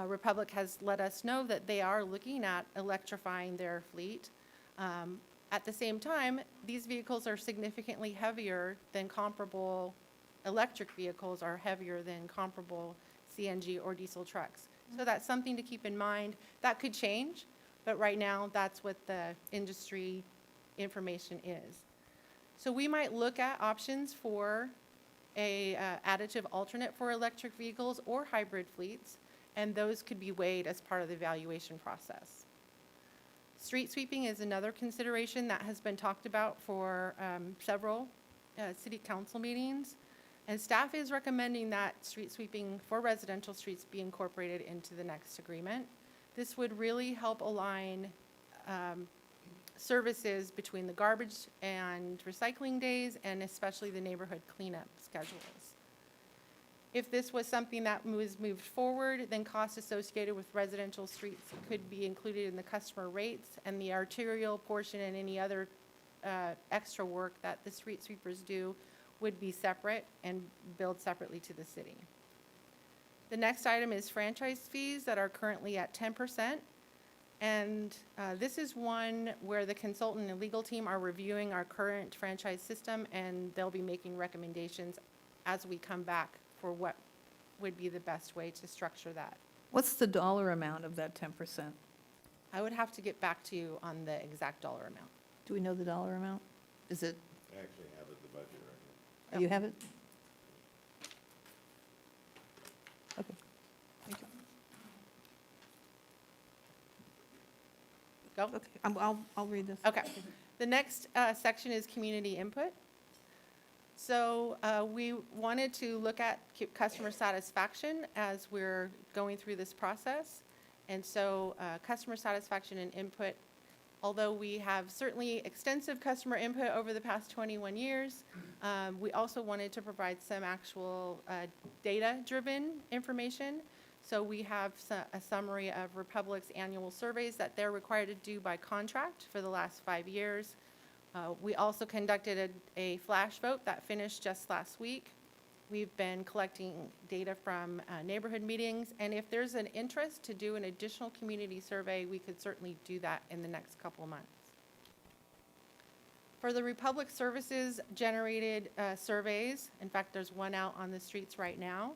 Republic has let us know that they are looking at electrifying their fleet. At the same time, these vehicles are significantly heavier than comparable electric vehicles are heavier than comparable CNG or diesel trucks. So that's something to keep in mind. That could change. But right now, that's what the industry information is. So we might look at options for a additive alternate for electric vehicles or hybrid fleets, and those could be weighed as part of the evaluation process. Street sweeping is another consideration that has been talked about for several city council meetings, and staff is recommending that street sweeping for residential streets be incorporated into the next agreement. This would really help align services between the garbage and recycling days and especially the neighborhood cleanup schedules. If this was something that was moved forward, then costs associated with residential streets could be included in the customer rates, and the arterial portion and any other extra work that the street sweepers do would be separate and billed separately to the city. The next item is franchise fees that are currently at 10%. And this is one where the consultant and legal team are reviewing our current franchise system, and they'll be making recommendations as we come back for what would be the best way to structure that. What's the dollar amount of that 10%? I would have to get back to you on the exact dollar amount. Do we know the dollar amount? Is it, I actually have it, the budget right here. you have it? Okay. Thank you. Go? Okay, I'll read this. Okay. The next section is community input. So we wanted to look at customer satisfaction as we're going through this process. And so customer satisfaction and input, although we have certainly extensive customer input over the past 21 years, we also wanted to provide some actual data-driven information. So we have a summary of Republic's annual surveys that they're required to do by contract for the last 5 years. We also conducted a flash vote that finished just last week. We've been collecting data from neighborhood meetings, and if there's an interest to do an additional community survey, we could certainly do that in the next couple of months. For the Republic Services generated surveys, in fact, there's one out on the streets right now.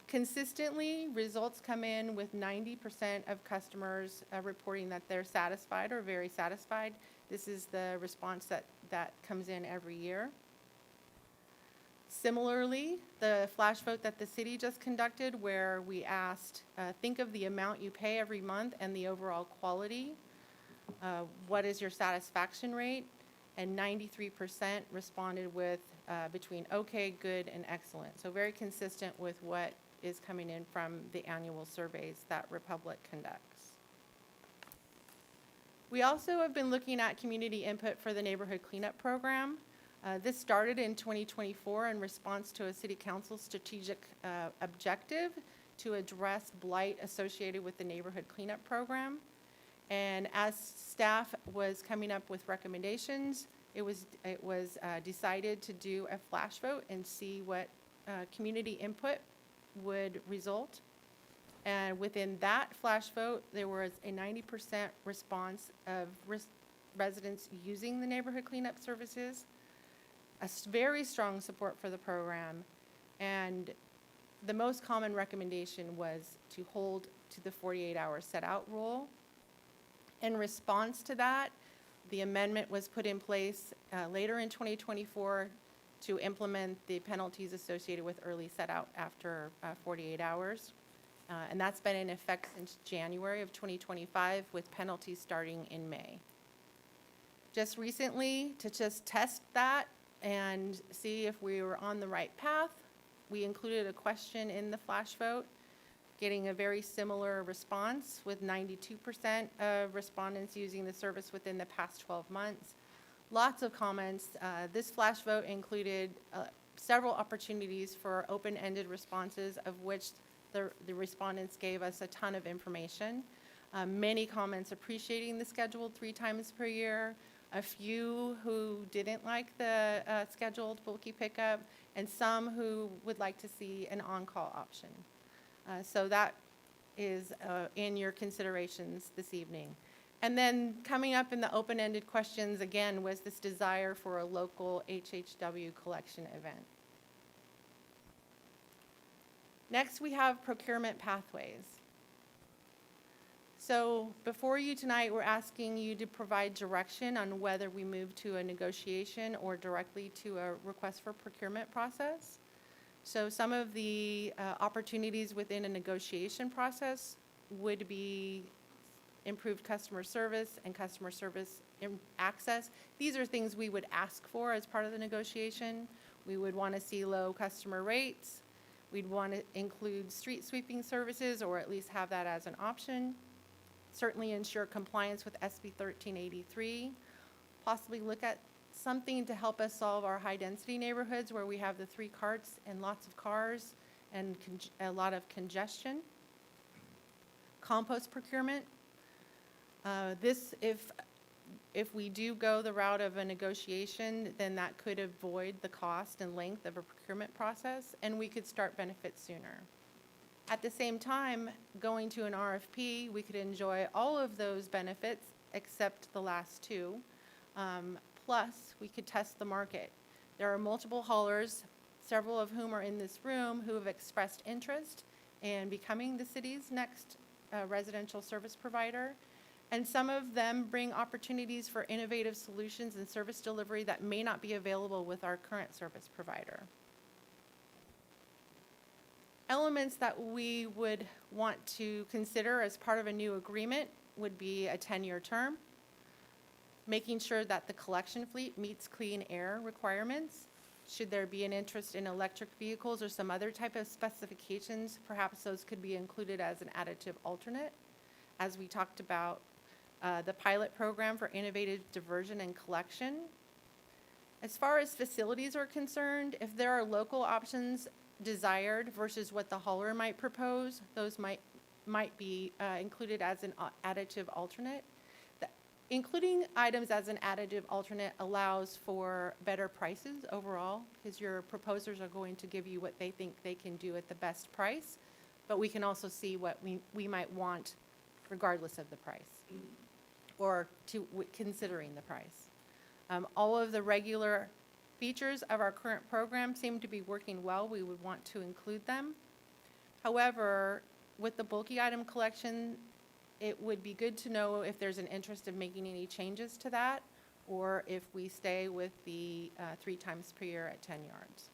Consistently, results come in with 90% of customers reporting that they're satisfied or very satisfied. This is the response that comes in every year. Similarly, the flash vote that the city just conducted, where we asked, think of the amount you pay every month and the overall quality. What is your satisfaction rate? And 93% responded with between okay, good, and excellent. So very consistent with what is coming in from the annual surveys that Republic conducts. We also have been looking at community input for the neighborhood cleanup program. This started in 2024 in response to a city council strategic objective to address blight associated with the neighborhood cleanup program. And as staff was coming up with recommendations, it was decided to do a flash vote and see what community input would result. And within that flash vote, there was a 90% response of residents using the neighborhood cleanup services, very strong support for the program, and the most common recommendation was to hold to the 48-hour set-out rule. In response to that, the amendment was put in place later in 2024 to implement the penalties associated with early set-out after 48 hours. And that's been in effect since January of 2025, with penalties starting in May. Just recently, to just test that and see if we were on the right path, we included a question in the flash vote, getting a very similar response, with 92% of respondents using the service within the past 12 months. Lots of comments. This flash vote included several opportunities for open-ended responses, of which the respondents gave us a ton of information. Many comments appreciating the scheduled 3 times per year, a few who didn't like the scheduled bulky pickup, and some who would like to see an on-call option. So that is in your considerations this evening. And then coming up in the open-ended questions again was this desire for a local HHW collection event. Next, we have procurement pathways. So before you tonight, we're asking you to provide direction on whether we move to a negotiation or directly to a request for procurement process. So some of the opportunities within a negotiation process would be improved customer service and customer service access. These are things we would ask for as part of the negotiation. We would want to see low customer rates. We'd want to include street sweeping services, or at least have that as an option. Certainly ensure compliance with SB 1383. Possibly look at something to help us solve our high-density neighborhoods where we have the 3 carts and lots of cars and a lot of congestion. Compost procurement. If we do go the route of a negotiation, then that could avoid the cost and length of a procurement process, and we could start benefits sooner. At the same time, going to an RFP, we could enjoy all of those benefits except the last 2. Plus, we could test the market. There are multiple haulers, several of whom are in this room, who have expressed interest in becoming the city's next residential service provider. And some of them bring opportunities for innovative solutions and service delivery that may not be available with our current service provider. Elements that we would want to consider as part of a new agreement would be a 10-year term, making sure that the collection fleet meets clean air requirements. Should there be an interest in electric vehicles or some other type of specifications, perhaps those could be included as an additive alternate. As we talked about the pilot program for innovative diversion and collection. As far as facilities are concerned, if there are local options desired versus what the hauler might propose, those might be included as an additive alternate. Including items as an additive alternate allows for better prices overall, because your proposers are going to give you what they think they can do at the best price, but we can also see what we might want regardless of the price, or considering the price. All of the regular features of our current program seem to be working well. We would want to include them. However, with the bulky item collection, it would be good to know if there's an interest in making any changes to that, or if we stay with the 3 times per year at 10 yards.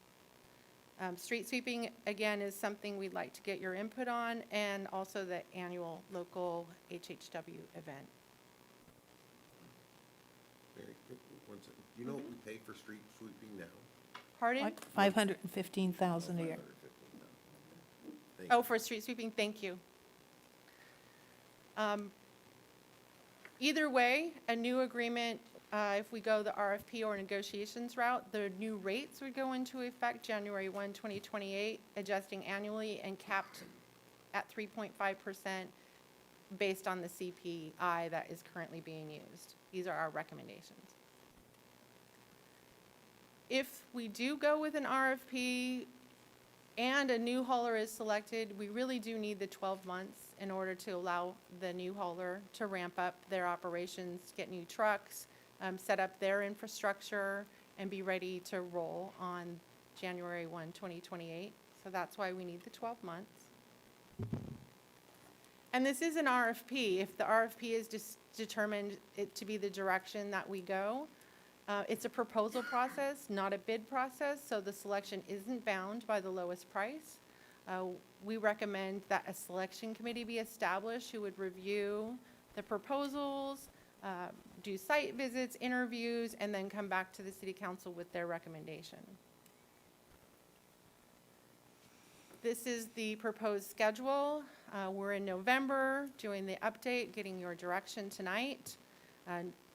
Street sweeping, again, is something we'd like to get your input on, and also the annual local HHW event. Mary, one second. Do you know what we pay for street sweeping now? Pardon? Like 515,000 a year. Oh, for street sweeping, thank you. Either way, a new agreement, if we go the RFP or negotiations route, the new rates would go into effect January 1, 2028, adjusting annually and capped at 3.5% based on the CPI that is currently being used. These are our recommendations. If we do go with an RFP and a new hauler is selected, we really do need the 12 months in order to allow the new hauler to ramp up their operations, get new trucks, set up their infrastructure, and be ready to roll on January 1, 2028. So that's why we need the 12 months. And this is an RFP. If the RFP is just determined it to be the direction that we go, it's a proposal process, not a bid process, so the selection isn't bound by the lowest price. We recommend that a selection committee be established who would review the proposals, do site visits, interviews, and then come back to the city council with their recommendation. This is the proposed schedule. We're in November, doing the update, getting your direction tonight.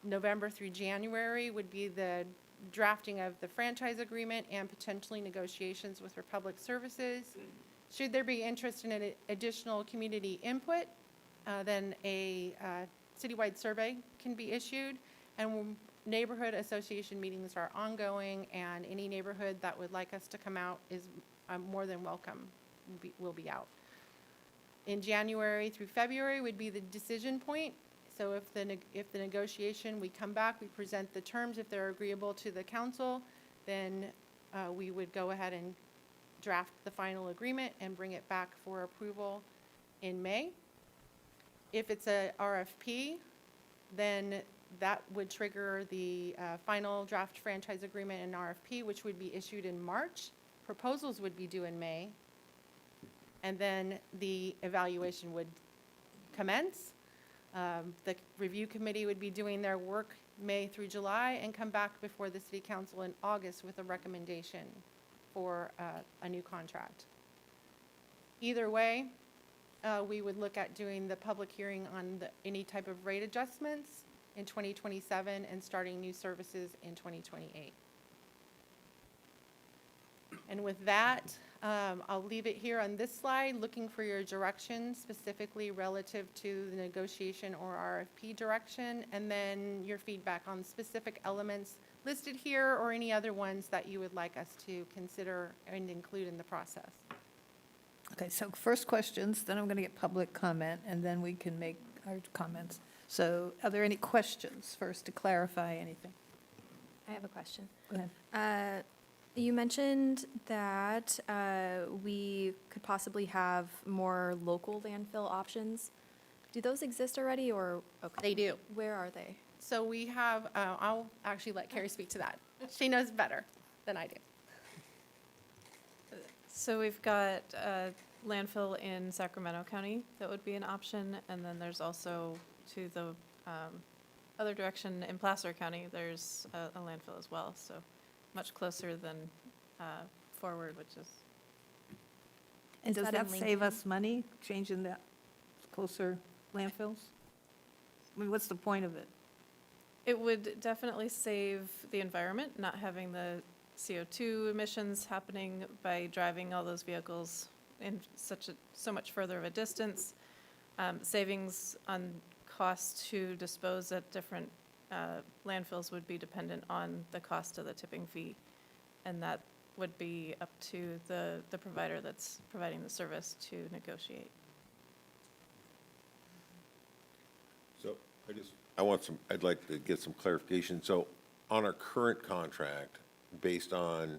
November through January would be the drafting of the franchise agreement and potentially negotiations with Republic Services. Should there be interest in an additional community input, then a citywide survey can be issued, and neighborhood association meetings are ongoing, and any neighborhood that would like us to come out is more than welcome. We'll be out. In January through February would be the decision point. So if the negotiation, we come back, we present the terms, if they're agreeable to the council, then we would go ahead and draft the final agreement and bring it back for approval in May. If it's a RFP, then that would trigger the final draft franchise agreement and RFP, which would be issued in March. Proposals would be due in May. And then the evaluation would commence. The review committee would be doing their work May through July and come back before the city council in August with a recommendation for a new contract. Either way, we would look at doing the public hearing on any type of rate adjustments in 2027 and starting new services in 2028. And with that, I'll leave it here on this slide, looking for your direction specifically relative to the negotiation or RFP direction, and then your feedback on specific elements listed here or any other ones that you would like us to consider and include in the process. Okay, so first questions, then I'm going to get public comment, and then we can make our comments. So are there any questions first to clarify anything? I have a question. Go ahead. You mentioned that we could possibly have more local landfill options. Do those exist already, or? Okay. They do. Where are they? So we have, I'll actually let Carrie speak to that. She knows better than I do. So we've got a landfill in Sacramento County that would be an option, and then there's also to the other direction in Placer County, there's a landfill as well, so much closer than Forward, which is. And does that that in save Lincoln? us money, changing that closer landfills? I mean, what's the point of it? It would definitely save the environment, not having the CO2 emissions happening by driving all those vehicles in so much further of a distance. Savings on cost to dispose at different landfills would be dependent on the cost of the tipping fee. And that would be up to the provider that's providing the service to negotiate. So I'd like to get some clarification. So on our current contract, based on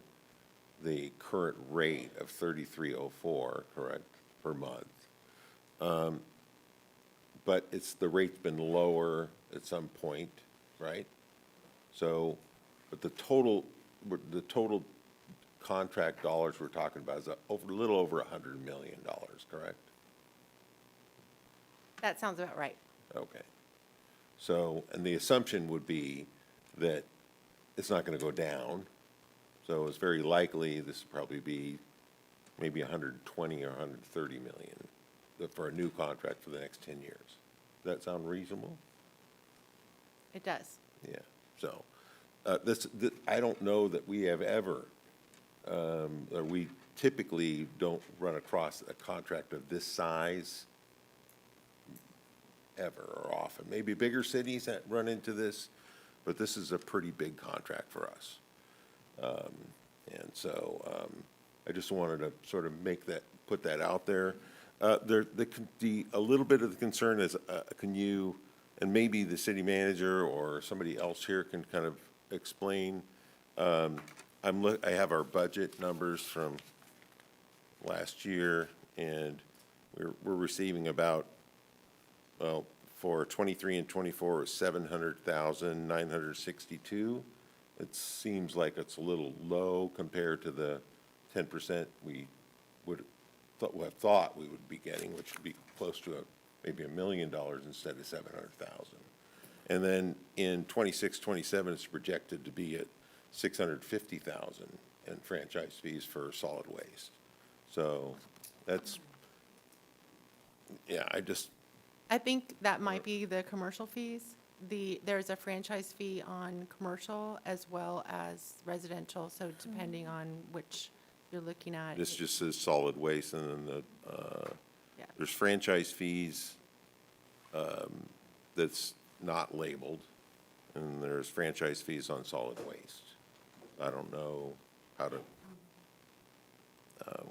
the current rate of $33.04, correct, per month, but the rate's been lower at some point, right? So, but the total contract dollars we're talking about is a little over $100 million, correct? That sounds about right. Okay. So, and the assumption would be that it's not going to go down. So it's very likely this will probably be maybe 120 or 130 million for a new contract for the next 10 years. Does that sound reasonable? It does. Yeah. So I don't know that we have ever, or we typically don't run across a contract of this size ever or often. Maybe bigger cities that run into this, but this is a pretty big contract for us. And so I just wanted to sort of put that out there. A little bit of the concern is, can you, and maybe the city manager or somebody else here can kind of explain. I have our budget numbers from last year, and we're receiving about, well, for 23 and 24, it's 700,962. It seems like it's a little low compared to the 10% we would have thought we would be getting, which would be close to maybe $1 million instead of 700,000. And then in 26, 27, it's projected to be at 650,000 in franchise fees for solid waste. So that's, yeah, I think that might be the commercial fees. There's a franchise fee on commercial as well as residential, so depending on which you're looking at. this just says solid waste, and then Yeah. there's franchise fees that's not labeled, and there's franchise fees on solid waste. I don't know how to,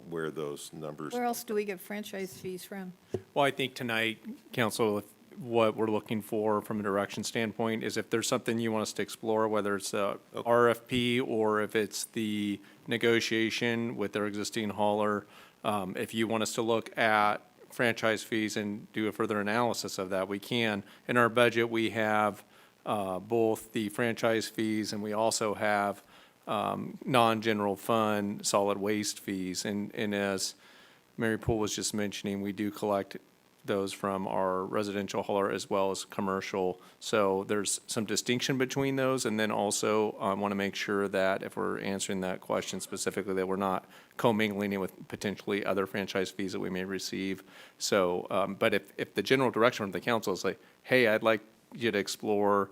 where those numbers. Where else do we get franchise fees from? Well, I think tonight, council, what we're looking for from a direction standpoint is if there's something you want us to explore, whether it's a RFP or if it's the negotiation with their existing hauler, if you want us to look at franchise fees and do a further analysis of that, we can. In our budget, we have both the franchise fees and we also have non-general fund solid waste fees. And as Mary Poole was just mentioning, we do collect those from our residential hauler as well as commercial. So there's some distinction between those. And then also I want to make sure that if we're answering that question specifically, that we're not commingling it with potentially other franchise fees that we may receive. So, but if the general direction from the council is like, hey, I'd like you to explore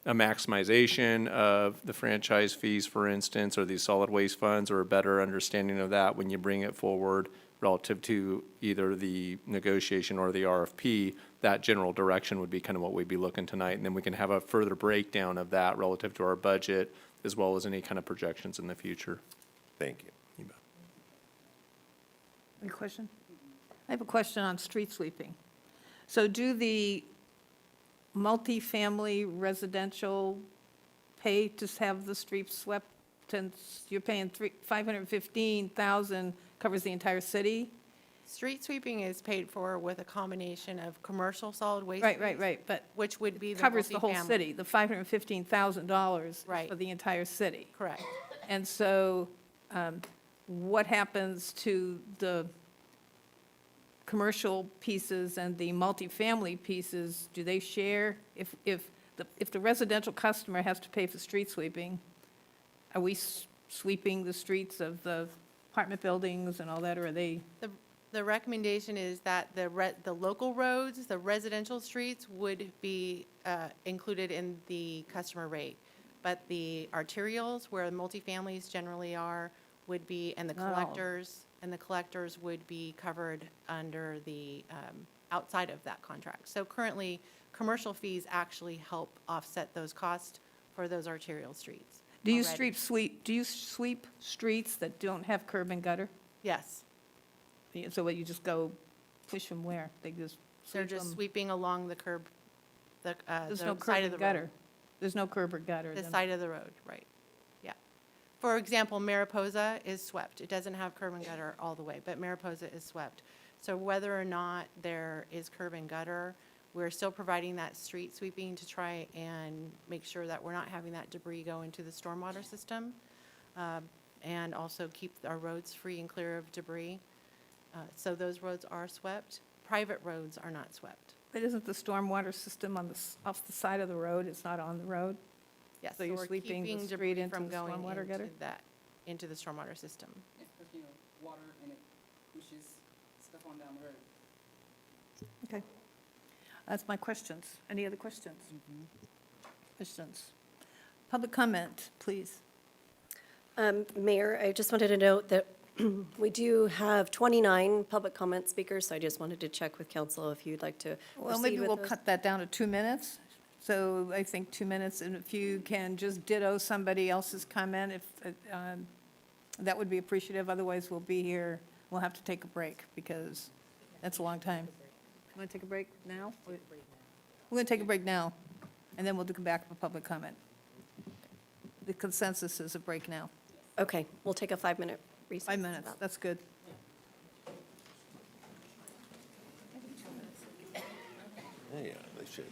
a maximization of the franchise fees, for instance, or these solid waste funds, or a better understanding of that when you bring it forward relative to either the negotiation or the RFP, that general direction would be kind of what we'd be looking tonight. And then we can have a further breakdown of that relative to our budget, as well as any kind of projections in the future. Thank you. Any question? I have a question on street sweeping. So do the multifamily residential pay to have the streets swept, since you're paying $515,000 covers the entire city? Street sweeping is paid for with a combination of commercial solid waste. Right, but Which would be the covers the whole multifamily. city, the $515,000 Right. for the entire city. Correct. And so what happens to the commercial pieces and the multifamily pieces? Do they share? If the residential customer has to pay for street sweeping, are we sweeping the streets of the apartment buildings and all that, or are they? The recommendation is that the local roads, the residential streets would be included in the customer rate. But the arterials, where the multifamilies generally are, would be, and the Oh. collectors and the collectors would be covered under the, outside of that contract. So currently, commercial fees actually help offset those costs for those arterial streets. Do you already. do you sweep streets that don't have curb and gutter? Yes, So what, you just go push them where? They just they're sweep just them? sweeping along the curb, the There's no side curb of and the gutter? road. There's no curb or gutter? The then? side of the road, right, yeah. For example, Mariposa is swept. It doesn't have curb and gutter all the way, but Mariposa is swept. So whether or not there is curb and gutter, we're still providing that street sweeping to try and make sure that we're not having that debris go into the stormwater system, and also keep our roads free and clear of debris. So those roads are swept. Private roads are not swept. But isn't the stormwater system on off the side of the road, it's not on the road? Yes, So you're we're sweeping the keeping street debris into from the going stormwater gutter? into that, into the stormwater system. It's because, you know, water and it pushes stuff on down the road. Okay. That's my questions. Any other questions? Questions? Public comment, please. Mayor, I just wanted to note that we do have 29 public comment speakers, so I just wanted to check with council if you'd like to Well, proceed maybe with we'll those. cut that down to 2 minutes. So I think 2 minutes, and if you can just ditto somebody else's comment, if, that would be appreciative. Otherwise, we'll be here, we'll have to take a break, because that's a long time. You want to take a break now? We're going to take a break now, and then we'll come back for public comment. The consensus is a break now. Okay, we'll take a 5-minute recess. 5 minutes, that's good. Yeah, they should.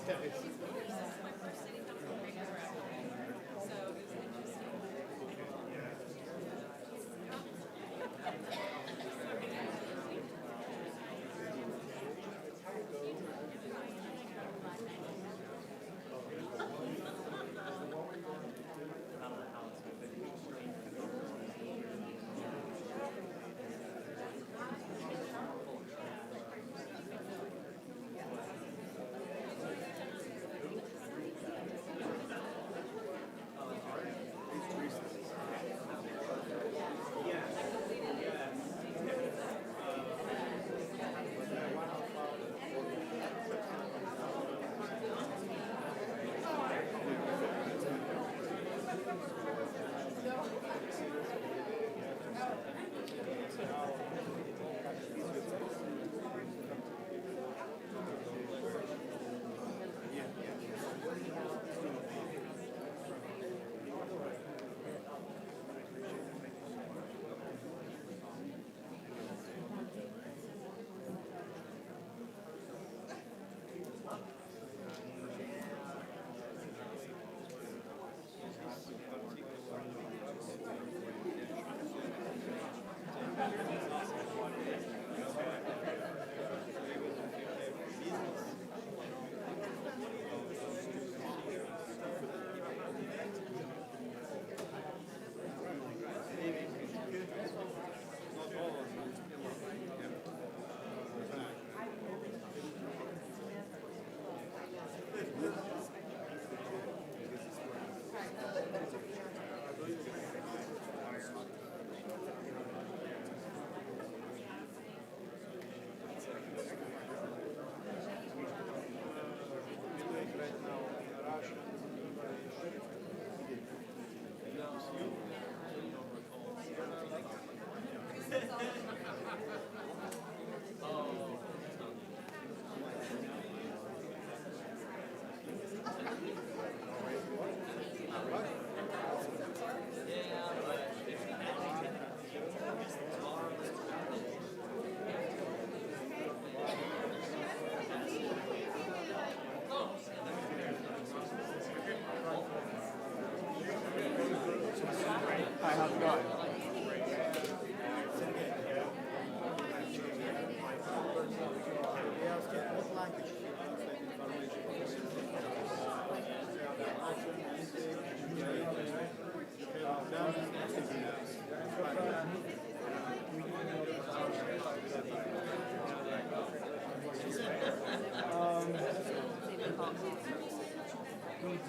We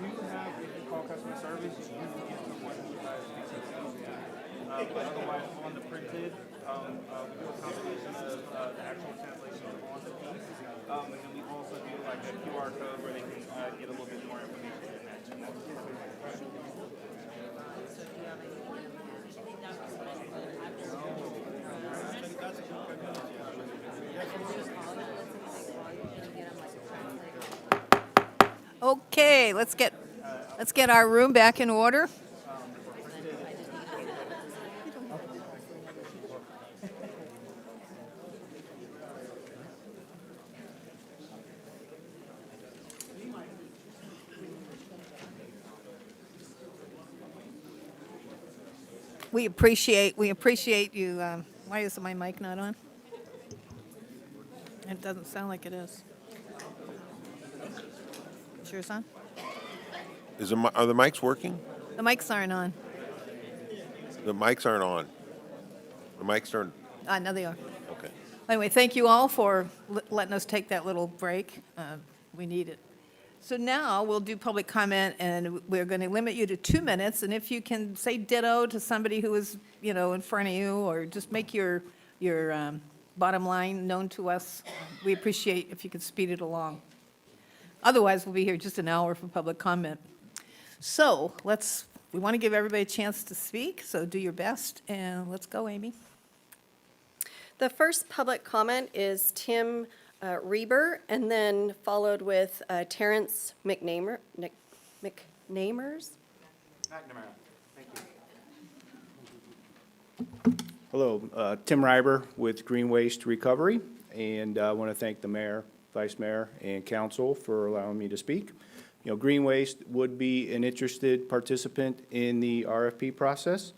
do have, if you call customer service, you usually get someone who has but otherwise on the printed, we do a combination of the actual translation on the piece, and then we also do like a QR code where they can get a little bit more information in that. Okay, let's get our room back in order. We appreciate you, why is my mic not on? It doesn't sound like it is. Sure it's on? Are the mics working? The mics aren't on. The mics aren't on. The mics aren't, Now they are. okay. Anyway, thank you all for letting us take that little break. We need it. So now we'll do public comment, and we're going to limit you to 2 minutes. And if you can say ditto to somebody who is, in front of you, or just make your bottom line known to us, we appreciate if you could speed it along. Otherwise, we'll be here just an hour for public comment. So we want to give everybody a chance to speak, so do your best, and let's go, Amy. The first public comment is Tim Reber, and then followed with Terrence McNamers. Hello, Tim Reiber with Green Waste Recovery, and I want to thank the mayor Vice Mayor, and Council for allowing me to speak. You know, Green Waste would be an interested participant in the RFP process.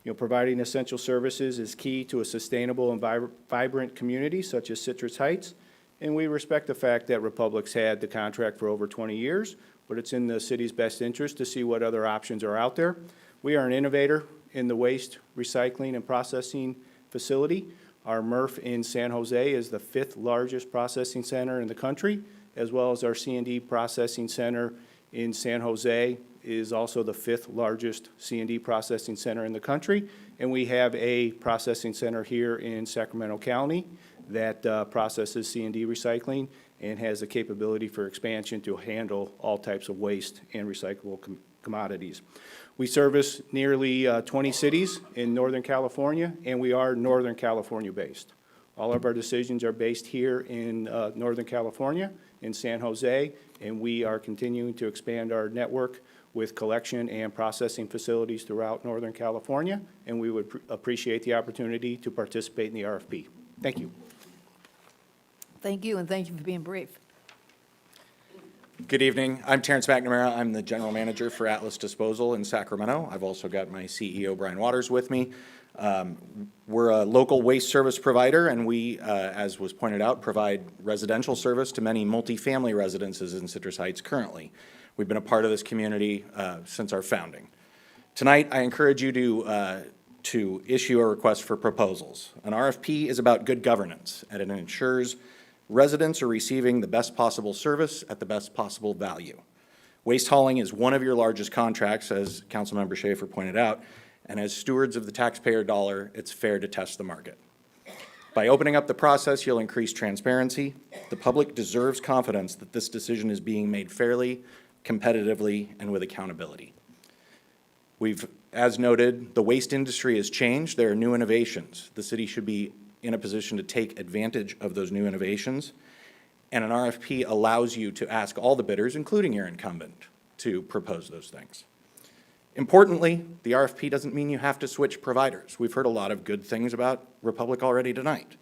You know, providing essential services is key to a sustainable and vibrant community such as Citrus Heights, and we respect the fact that Republic's had the contract for over 20 years, but it's in the city's best interest to see what other options are out there. We are an innovator in the waste recycling and processing facility. Our MRF in San Jose is the 5th largest processing center in the country, as well as our C&D processing center in San Jose is also the 5th largest C&D processing center in the country. And we have a processing center here in Sacramento County that processes C&D recycling and has the capability for expansion to handle all types of waste and recyclable commodities. We service nearly 20 cities in Northern California, and we are Northern California-based. All of our decisions are based here in Northern California, in San Jose, and we are continuing to expand our network with collection and processing facilities throughout Northern California, and we would appreciate the opportunity to participate in the RFP. Thank you. Thank you, and thank you for being brief. Good evening. I'm Terrence McNamara. I'm the General Manager for Atlas Disposal in Sacramento. I've also got my CEO, Brian Waters, with me. We're a local waste service provider, and we, as was pointed out, provide residential service to many multifamily residences in Citrus Heights currently. We've been a part of this community since our founding. Tonight, I encourage you to issue a request for proposals. An RFP is about good governance, and it ensures residents are receiving the best possible service at the best possible value. Waste hauling is one of your largest contracts, as Councilmember Schaefer pointed out, and as stewards of the taxpayer dollar, it's fair to test the market. By opening up the process, you'll increase transparency. The public deserves confidence that this decision is being made fairly, competitively, and with accountability. As noted, the waste industry has changed. There are new innovations. The city should be in a position to take advantage of those new innovations. And an RFP allows you to ask all the bidders, including your incumbent, to propose those things. Importantly, the RFP doesn't mean you have to switch providers. We've heard a lot of good things about Republic already tonight.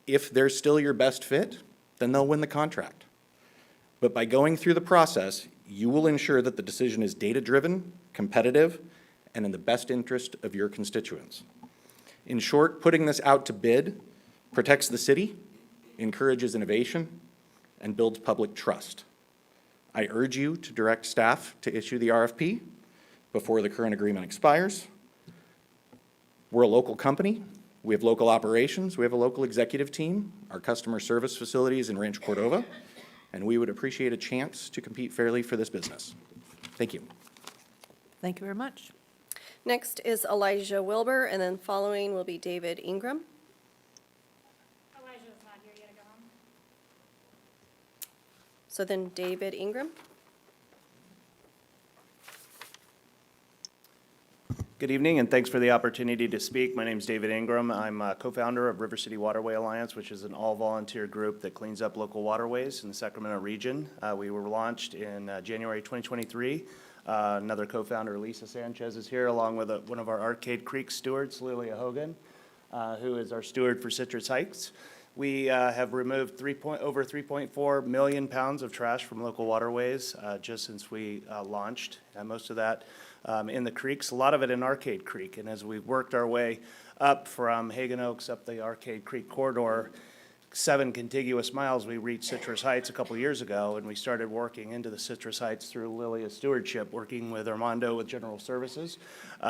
If they're still your best fit, then they'll win the contract. But by going through the process, you will ensure that the decision is data-driven, competitive, and in the best interest of your constituents. In short, putting this out to bid protects the city, encourages innovation, and builds public trust. I urge you to direct staff to issue the RFP before the current agreement expires. We're a local company. We have local operations. We have a local executive team. Our customer service facility is in Rancho Cordova, and we would appreciate a chance to compete fairly for this business. Thank you. Thank you very much. Next is Elijah Wilbur, and then following will be David Ingram. Elijah's not here yet, go home. So then David Ingram. Good evening, and thanks for the opportunity to speak. My name is David Ingram. I'm a co-founder of River City Waterway Alliance, which is an all-volunteer group that cleans up local waterways in the Sacramento region. We were launched in January 2023. Another co-founder, Lisa Sanchez, is here, along with one of our Arcade Creek stewards, Lilia Hogan, who is our steward for Citrus Heights. We have removed over 3.4 million pounds of trash from local waterways just since we launched, and most of that in the creeks, a lot of it in Arcade Creek. And as we've worked our way up from Hagen Oaks up the Arcade Creek corridor, 7 contiguous miles, we reached Citrus Heights a couple years ago, and we started working into the Citrus Heights through Lilia's stewardship, working with Armando with General Services. We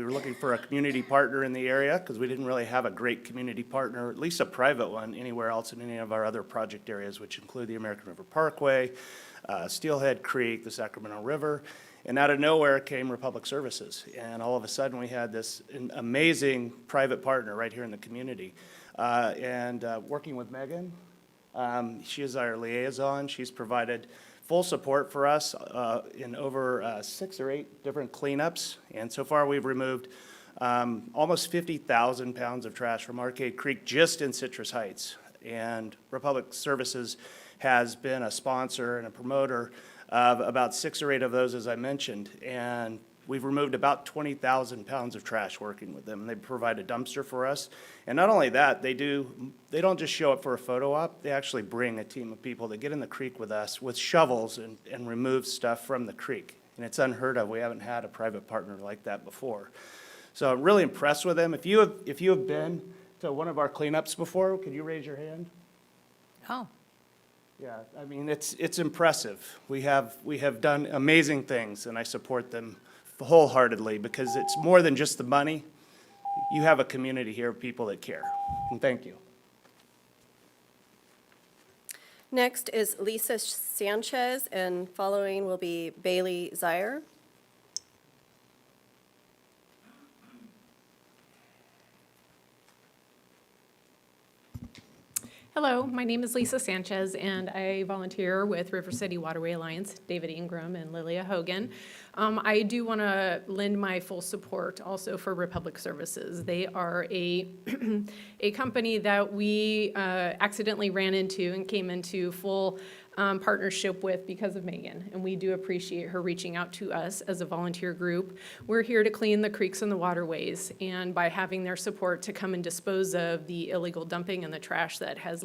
were looking for a community partner in the area because we didn't really have a great community partner, at least a private one, anywhere else in any of our other project areas, which include the American River Parkway, Steelhead Creek, the Sacramento River. And out of nowhere came Republic Services. And all of a sudden, we had this amazing private partner right here in the community. Working with Megan, she is our liaison. She's provided full support for us in over 6 or 8 different cleanups. And so far, we've removed almost 50,000 pounds of trash from Arcade Creek just in Citrus Heights. And Republic Services has been a sponsor and a promoter of about 6 or 8 of those, as I mentioned. And we've removed about 20,000 pounds of trash working with them. They provide a dumpster for us. And not only that, they don't just show up for a photo op, they actually bring a team of people that get in the creek with us with shovels and remove stuff from the creek. And it's unheard of. We haven't had a private partner like that before. So I'm really impressed with them. If you have been to one of our cleanups before, could you raise your hand? Oh. Yeah, I mean, it's impressive. We have done amazing things, and I support them wholeheartedly because it's more than just the money. You have a community here of people that care, and thank you. Next is Lisa Sanchez, and following will be Bailey Zier. Hello, my name is Lisa Sanchez, and I volunteer with River City Waterway Alliance, David Ingram and Lilia Hogan. I do want to lend my full support also for Republic Services. They are a company that we accidentally ran into and came into full partnership with because of Megan, and we do appreciate her reaching out to us as a volunteer group. We're here to clean the creeks and the waterways, and by having their support to come and dispose of the illegal dumping and the trash that has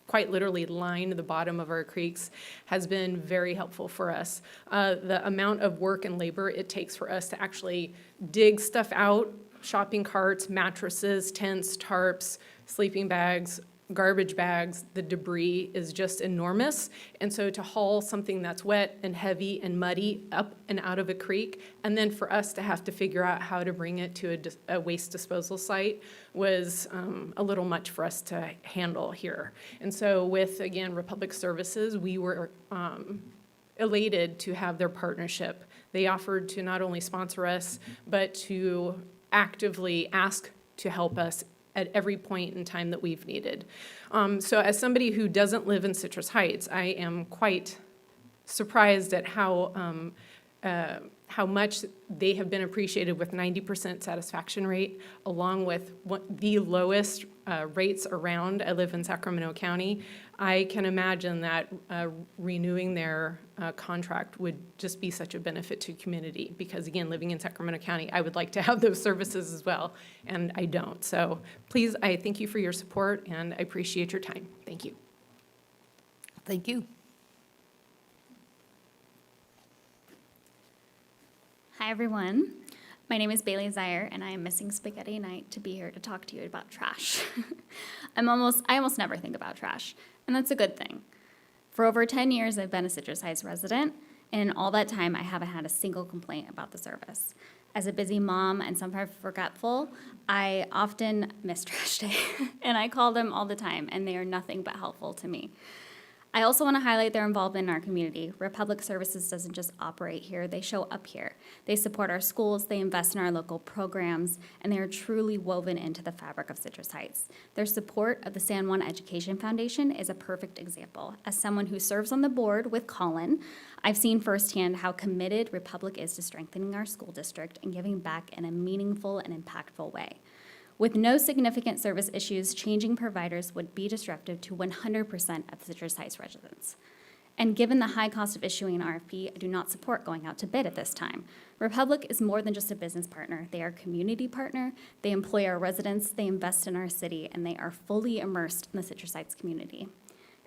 quite literally lined the bottom of our creeks has been very helpful for us. The amount of work and labor it takes for us to actually dig stuff out, shopping carts, mattresses, tents, tarps, sleeping bags, garbage bags, the debris is just enormous. And so to haul something that's wet and heavy and muddy up and out of a creek, and then for us to have to figure out how to bring it to a waste disposal site was a little much for us to handle here. And so with, again, Republic Services, we were elated to have their partnership. They offered to not only sponsor us, but to actively ask to help us at every point in time that we've needed. So as somebody who doesn't live in Citrus Heights, I am quite surprised at how much they have been appreciated with 90% satisfaction rate, along with the lowest rates around. I live in Sacramento County. I can imagine that renewing their contract would just be such a benefit to community because, again, living in Sacramento County, I would like to have those services as well, and I don't. So please, I thank you for your support, and I appreciate your time. Thank you. Thank you. Hi, everyone. My name is Bailey Zier, and I am missing spaghetti night to be here to talk to you about trash. I almost never think about trash, and that's a good thing. For over 10 years, I've been a Citrus Heights resident, and in all that time, I haven't had a single complaint about the service. As a busy mom and sometimes forgetful, I often miss trash day, and I call them all the time, and they are nothing but helpful to me. I also want to highlight their involvement in our community. Republic Services doesn't just operate here, they show up here. They support our schools, they invest in our local programs, and they are truly woven into the fabric of Citrus Heights. Their support of the San Juan Education Foundation is a perfect example. As someone who serves on the board with Colin, I've seen firsthand how committed Republic is to strengthening our school district and giving back in a meaningful and impactful way. With no significant service issues, changing providers would be disruptive to 100% of Citrus Heights residents. And given the high cost of issuing an RFP, I do not support going out to bid at this time. Republic is more than just a business partner. They are a community partner, they employ our residents, they invest in our city, and they are fully immersed in the Citrus Heights community.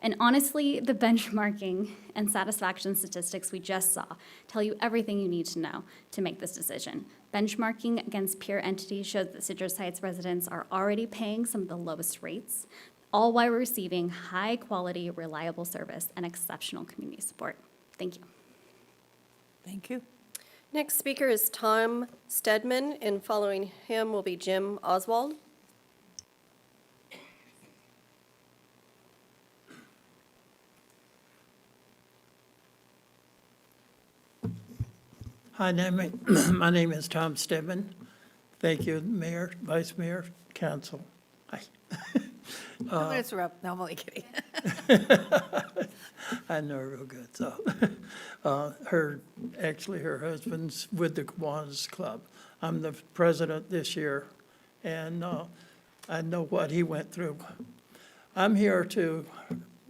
And honestly, the benchmarking and satisfaction statistics we just saw tell you everything you need to know to make this decision. Benchmarking against peer entities shows that Citrus Heights residents are already paying some of the lowest rates, all while receiving high-quality, reliable service and exceptional community support. Thank you. Thank you. Next speaker is Tom Stedman, and following him will be Jim Oswald. Hi, my name is Tom Stedman. Thank you, Mayor, Vice Mayor, Council. Hi. Don't interrupt. No, I'm only kidding. I know her real good, so. Her husband's with the Kiwanis Club. I'm the president this year, and I know what he went through. I'm here to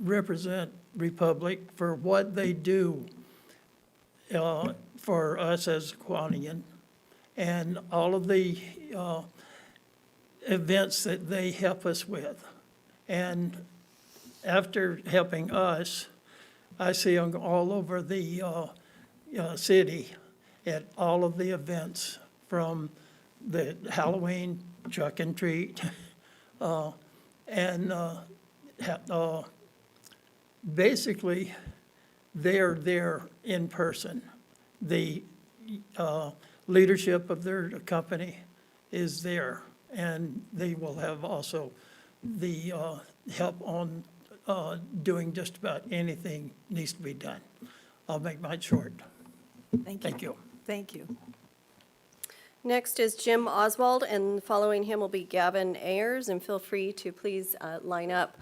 represent Republic for what they do for us as Kiwanian and all of the events that they help us with. And after helping us, I see them all over the city at all of the events, from the Halloween truck and treat, basically, they're there in person. The leadership of their company is there, and they will have also the help on doing just about anything needs to be done. I'll make mine short. Thank you. Thank you. Next is Jim Oswald, and following him will be Gavin Ayers, and feel free to please line up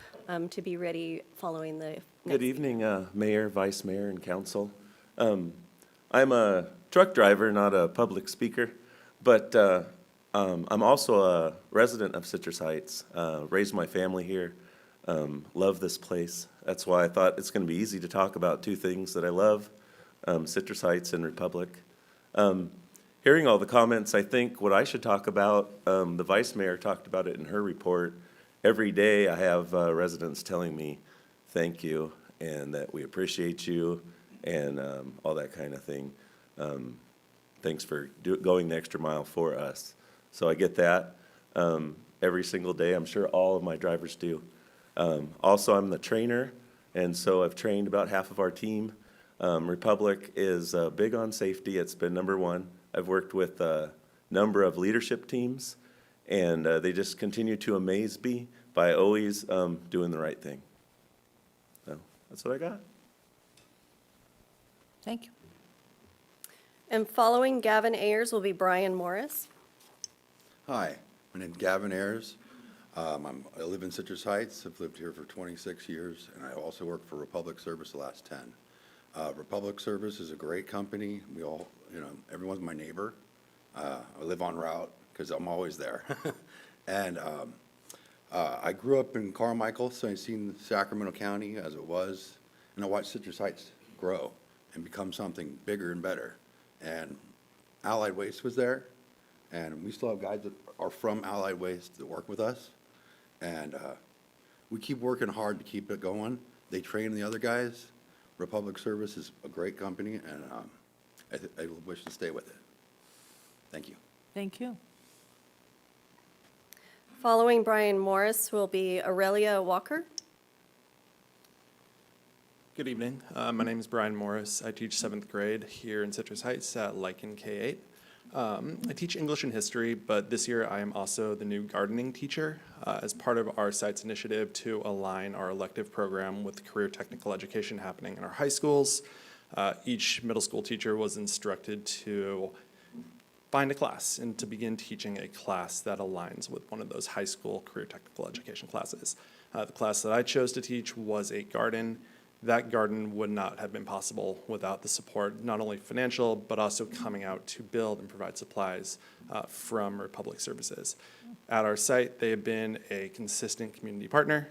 to be ready following the Good evening, Mayor, Vice Mayor, and Council. I'm a truck driver, not a public speaker, but I'm also a resident of Citrus Heights, raised my family here, love this place. That's why I thought it's going to be easy to talk about two things that I love, Citrus Heights and Republic. Hearing all the comments, I think what I should talk about, the Vice Mayor talked about it in her report. Every day I have residents telling me, thank you, and that we appreciate you, and all that kind of thing. Thanks for going the extra mile for us. So I get that every single day. I'm sure all of my drivers do. Also, I'm the trainer, and so I've trained about half of our team. Republic is big on safety. It's been #1. I've worked with a number of leadership teams, and they just continue to amaze me by always doing the right thing. So that's what I got. Thank you. And following Gavin Ayers will be Brian Morris. Hi, my name's Gavin Ayers. I live in Citrus Heights. I've lived here for 26 years, and I also worked for Republic Service the last 10. Republic Service is a great company. We all, everyone's my neighbor. I live en route because I'm always there. And I grew up in Carmichael, so I've seen Sacramento County as it was, and I watched Citrus Heights grow and become something bigger and better. And Allied Waste was there, and we still have guys that are from Allied Waste that work with us. And we keep working hard to keep it going. They train the other guys. Republic Service is a great company, and I wish to stay with it. Thank you. Thank you. Following Brian Morris will be Aurelia Walker. Good evening. My name is Brian Morris. I teach 7th grade here in Citrus Heights at Lycan K-8. I teach English and history, but this year I am also the new gardening teacher as part of our site's initiative to align our elective program with career technical education happening in our high schools. Each middle school teacher was instructed to find a class and to begin teaching a class that aligns with one of those high school career technical education classes. The class that I chose to teach was a garden. That garden would not have been possible without the support, not only financial, but also coming out to build and provide supplies from Republic Services. At our site, they have been a consistent community partner.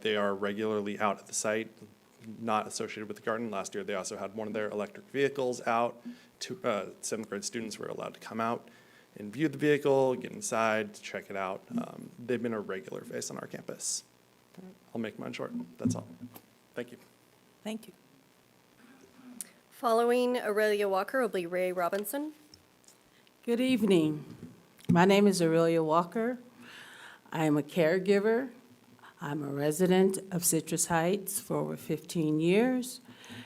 They are regularly out at the site, not associated with the garden. Last year, they also had one of their electric vehicles out. 7th grade students were allowed to come out and view the vehicle, get inside, check it out. They've been a regular face on our campus. I'll make mine short. That's all. Thank you. Thank you. Following Aurelia Walker will be Ray Robinson. Good evening. My name is Aurelia Walker. I am a caregiver. I'm a resident of Citrus Heights for over 15 years.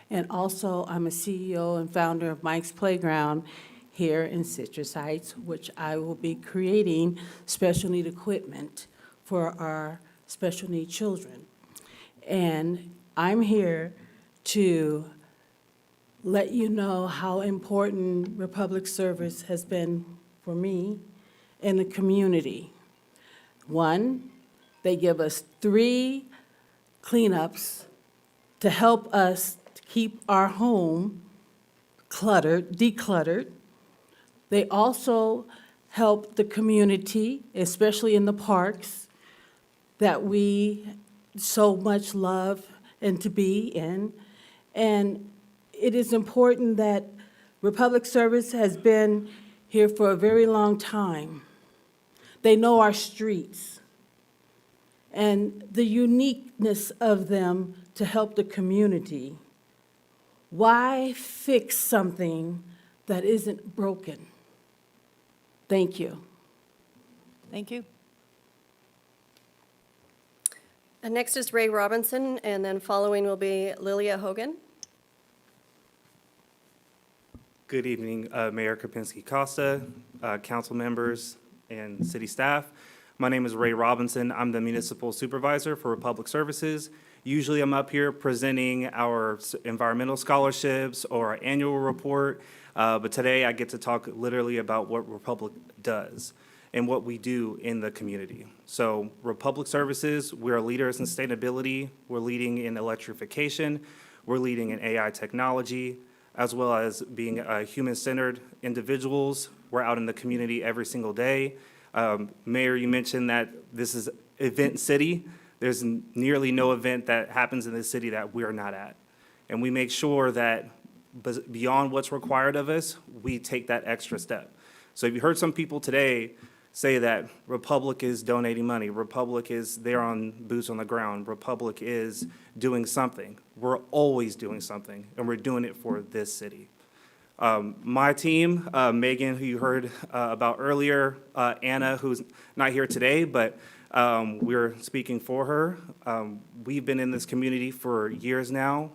And also, I'm a CEO and founder of Mike's Playground here in Citrus Heights, which I will be creating special need equipment for our special need children. And I'm here to let you know how important Republic Service has been for me in the community. One, they give us 3 cleanups to help us to keep our home decluttered. They also help the community, especially in the parks that we so much love and to be in. And it is important that Republic Service has been here for a very long time. They know our streets and the uniqueness of them to help the community. Why fix something that isn't broken? Thank you. Thank you. And next is Ray Robinson, and then following will be Lilia Hogan. Good evening, Mayor Kropinski-Costa, council members, and city staff. My name is Ray Robinson. I'm the municipal supervisor for Republic Services. Usually I'm up here presenting our environmental scholarships or our annual report, but today I get to talk literally about what Republic does and what we do in the community. So Republic Services, we're leaders in sustainability, we're leading in electrification, we're leading in AI technology, as well as being human-centered individuals. We're out in the community every single day. Mayor, you mentioned that this is event city. There's nearly no event that happens in this city that we're not at. And we make sure that beyond what's required of us, we take that extra step. So if you heard some people today say that Republic is donating money, Republic is there on boots on the ground, Republic is doing something. We're always doing something, and we're doing it for this city. My team, Megan, who you heard about earlier, Anna, who's not here today, but we're speaking for her. We've been in this community for years now.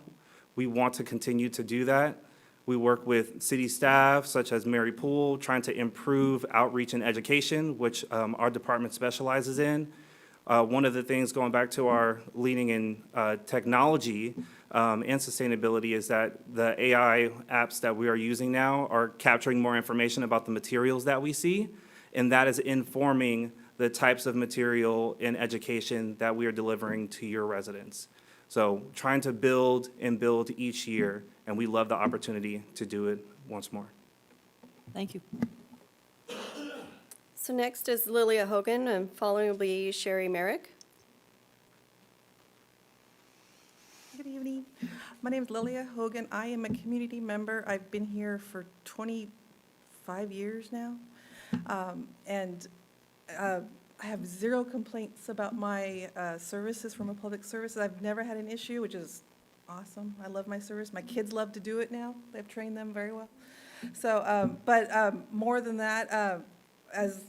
We want to continue to do that. We work with city staff, such as Mary Poole, trying to improve outreach and education, which our department specializes in. One of the things, going back to our leading in technology and sustainability, is that the AI apps that we are using now are capturing more information about the materials that we see, and that is informing the types of material and education that we are delivering to your residents. So trying to build and build each year, and we love the opportunity to do it once more. Thank you. So next is Lilia Hogan, and following will be Sherry Merrick. Good evening. My name is Lilia Hogan. I am a community member. I've been here for 25 years now. I have zero complaints about my services from a public service. I've never had an issue, which is awesome. I love my service. My kids love to do it now. They've trained them very well. So, more than that, as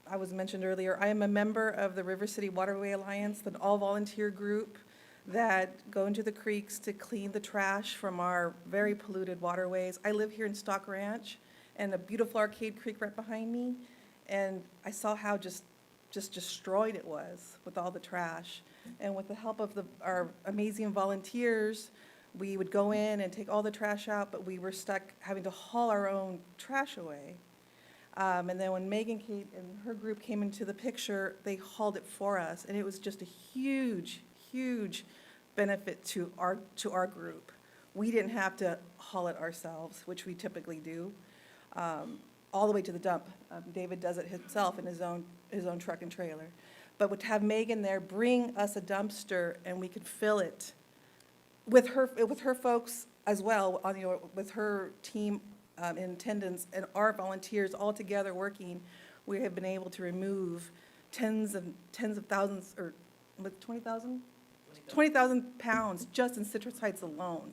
I was mentioned earlier, I am a member of the River City Waterway Alliance, an all-volunteer group that go into the creeks to clean the trash from our very polluted waterways. I live here in Stock Ranch, and a beautiful Arcade Creek right behind me, and I saw how just destroyed it was with all the trash. And with the help of our amazing volunteers, we would go in and take all the trash out, but we were stuck having to haul our own trash away. And then when Megan Kate and her group came into the picture, they hauled it for us, and it was just a huge, huge benefit to our group. We didn't have to haul it ourselves, which we typically do, all the way to the dump. David does it himself in his own truck and trailer. But to have Megan there bring us a dumpster, and we could fill it with her folks as well, with her team in attendance and our volunteers all together working, we have been able to remove tens of thousands, or 20,000? 20,000 pounds just in Citrus Heights alone.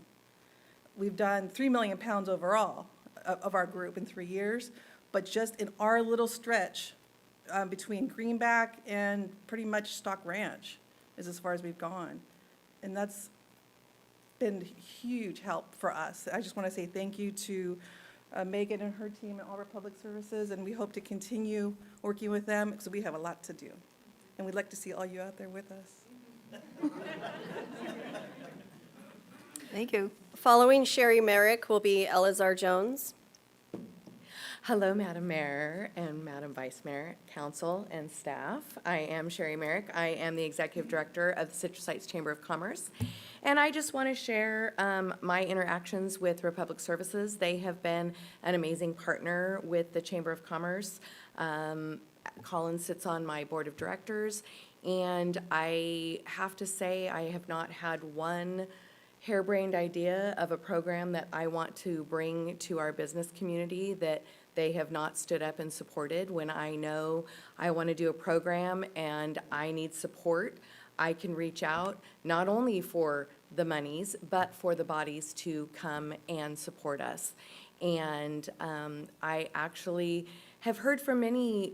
We've done 3 million pounds overall of our group in 3 years, but just in our little stretch between Greenback and pretty much Stock Ranch is as far as we've gone. And that's been huge help for us. I just want to say thank you to Megan and her team at All Republic Services, and we hope to continue working with them because we have a lot to do. And we'd like to see all you out there with us. Thank you. Following Sherry Merrick will be Elazar Jones. Hello, Madam Mayor and Madam Vice Mayor, Council, and staff. I am Sherry Merrick. I am the Executive Director of the Citrus Heights Chamber of Commerce. And I just want to share my interactions with Republic Services. They have been an amazing partner with the Chamber of Commerce. Colin sits on my board of directors, and I have to say I have not had one harebrained idea of a program that I want to bring to our business community that They have not stood up and supported. When I know I want to do a program and I need support, I can reach out, not only for the monies, but for the bodies to come and support us. And I actually have heard from many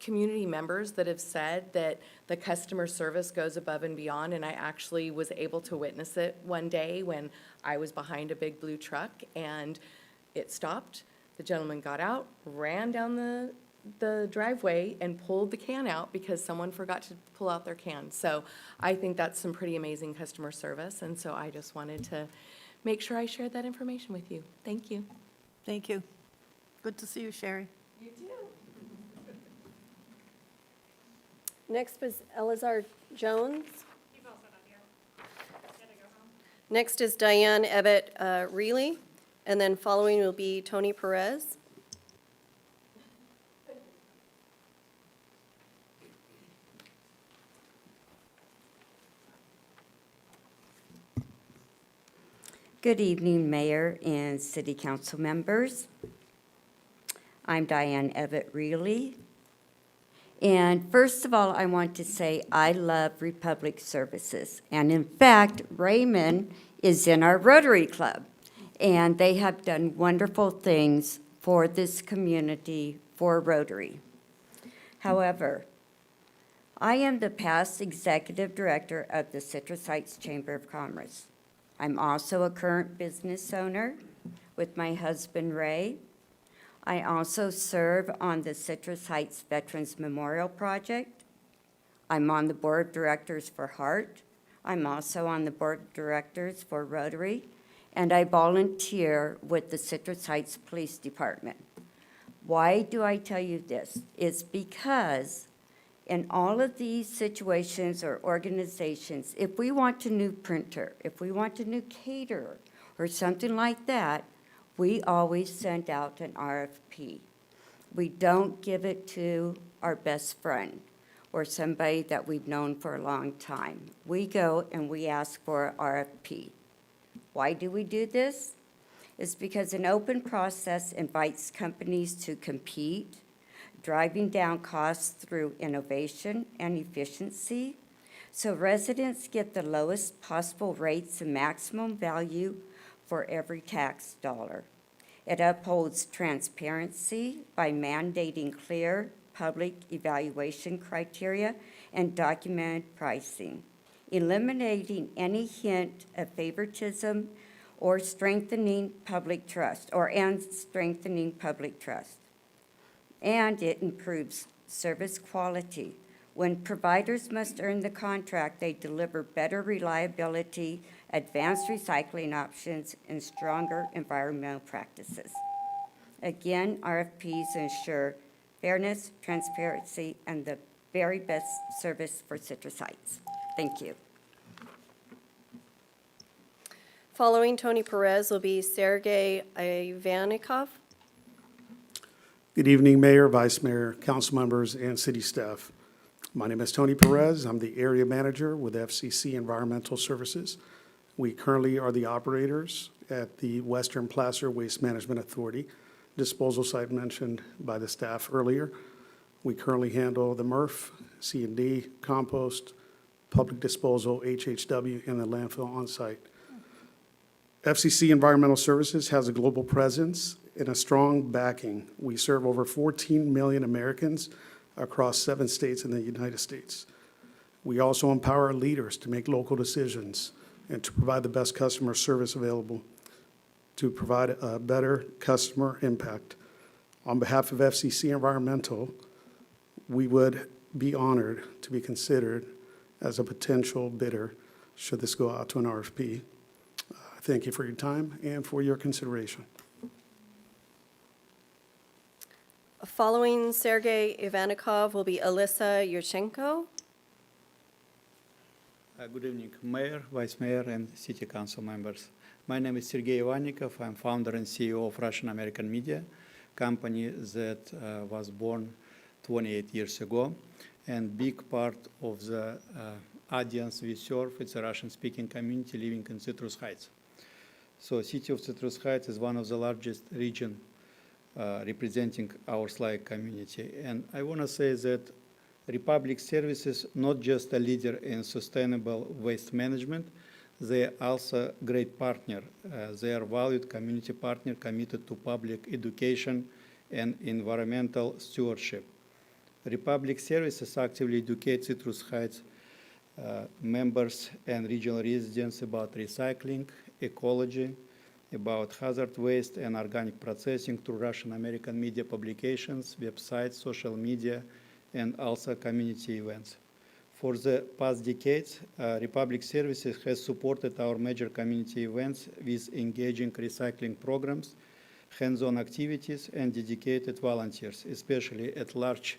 community members that have said that the customer service goes above and beyond, and I actually was able to witness it one day when I was behind a big blue truck, and it stopped. The gentleman got out, ran down the driveway, and pulled the can out because someone forgot to pull out their can. So I think that's some pretty amazing customer service, and so I just wanted to make sure I shared that information with you. Thank you. Thank you. Good to see you, Sherry. You too. Next was Elizar Jones. Next is Diane Ebbett Reilly, and then following will be Tony Perez. Good evening, Mayor and City Council members. I'm Diane Ebbett Reilly. And first of all, I want to say I love Republic Services. And in fact, Raymond is in our Rotary Club. And they have done wonderful things for this community, for Rotary. However, I am the past executive director of the Citrus Heights Chamber of Commerce. I'm also a current business owner with my husband, Ray. I also serve on the Citrus Heights Veterans Memorial Project. I'm on the board of directors for HEART. I'm also on the board of directors for Rotary, and I volunteer with the Citrus Heights Police Department. Why do I tell you this? It's because in all of these situations or organizations, if we want a new printer, if we want a new caterer, or something like that, we always send out an RFP. We don't give it to our best friend or somebody that we've known for a long time. We go and we ask for an RFP. Why do we do this? It's because an open process invites companies to compete, driving down costs through innovation and efficiency, so residents get the lowest possible rates and maximum value for every tax dollar. It upholds transparency by mandating clear public evaluation criteria and documented pricing, eliminating any hint of favoritism or strengthening public trust, strengthening public trust. And it improves service quality. When providers must earn the contract, they deliver better reliability, advanced recycling options, and stronger environmental practices. Again, RFPs ensure fairness, transparency, and the very best service for Citrus Heights. Thank you. Following Tony Perez will be Sergey Ivanikov. Good evening, Mayor, Vice Mayor, council members, and city staff. My name is Tony Perez. I'm the area manager with FCC Environmental Services. We currently are the operators at the Western Placer Waste Management Authority disposal site mentioned by the staff earlier. We currently handle the MRF, C&D, compost, public disposal, HHW, and the landfill on-site. FCC Environmental Services has a global presence and a strong backing. We serve over 14 million Americans across 7 states in the United States. We also empower leaders to make local decisions and to provide the best customer service available to provide a better customer impact. On behalf of FCC Environmental, we would be honored to be considered as a potential bidder should this go out to an RFP. Thank you for your time and for your consideration. Following Sergey Ivanikov will be Alyssa Yurchenko. Good evening, Mayor, Vice Mayor, and City Council members. My name is Sergey Ivanikov. I'm founder and CEO of Russian American Media, company that was born 28 years ago. And big part of the audience we serve, it's a Russian-speaking community living in Citrus Heights. So city of Citrus Heights is one of the largest region representing our Slavic community. And I want to say that Republic Services not just a leader in sustainable waste management, they are also a great partner. They are valued community partner committed to public education and environmental stewardship. Republic Services actively educates Citrus Heights members and regional residents about recycling, ecology, about hazard waste and organic processing through Russian-American media publications, websites, social media, and also community events. For the past decades, Republic Services has supported our major community events with engaging recycling programs, hands-on activities, and dedicated volunteers, especially at large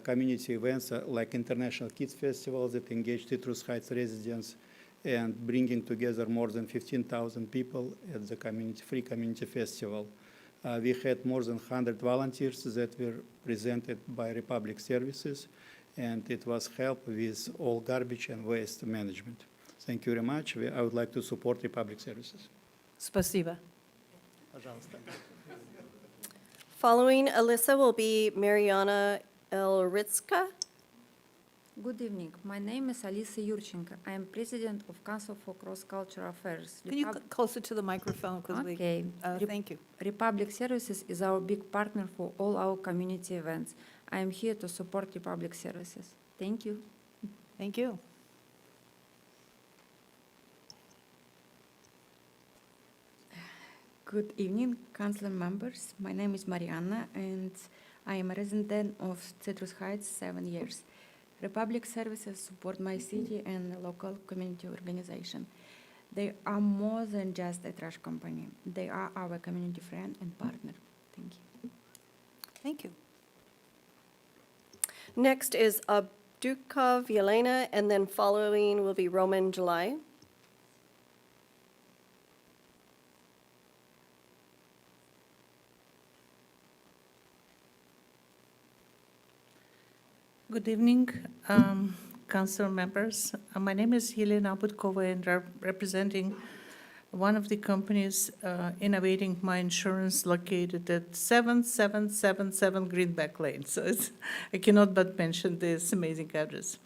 community events like International Kids Festival that engage Citrus Heights residents and bringing together more than 15,000 people at the free community festival. We had more than 100 volunteers that were presented by Republic Services, and it was help with all garbage and waste management. Thank you very much. I would like to support Republic Services. Спасибо. Пожалуйста. Following Alyssa will be Mariana Elritska. Good evening. My name is Alisa Yurchenko. I am President of Council for Cross-Cultural Affairs. Can you come closer to the microphone? 'Cause Okay. Thank you. Republic Services is our big partner for all our community events. I am here to support Republic Services. Thank you. Thank you. Good evening, council members. My name is Mariana, and I am a resident of Citrus Heights 7 years. Republic Services support my city and the local community organization. They are more than just a trash company. They are our community friend and partner. Thank you. Thank you. Next is Abdukov Yelena, and then following will be Roman July. Good evening, council members. My name is Yelena Budkova, and representing one of the companies innovating my insurance located at 7777 Greenback Lane. So I cannot but mention this amazing address.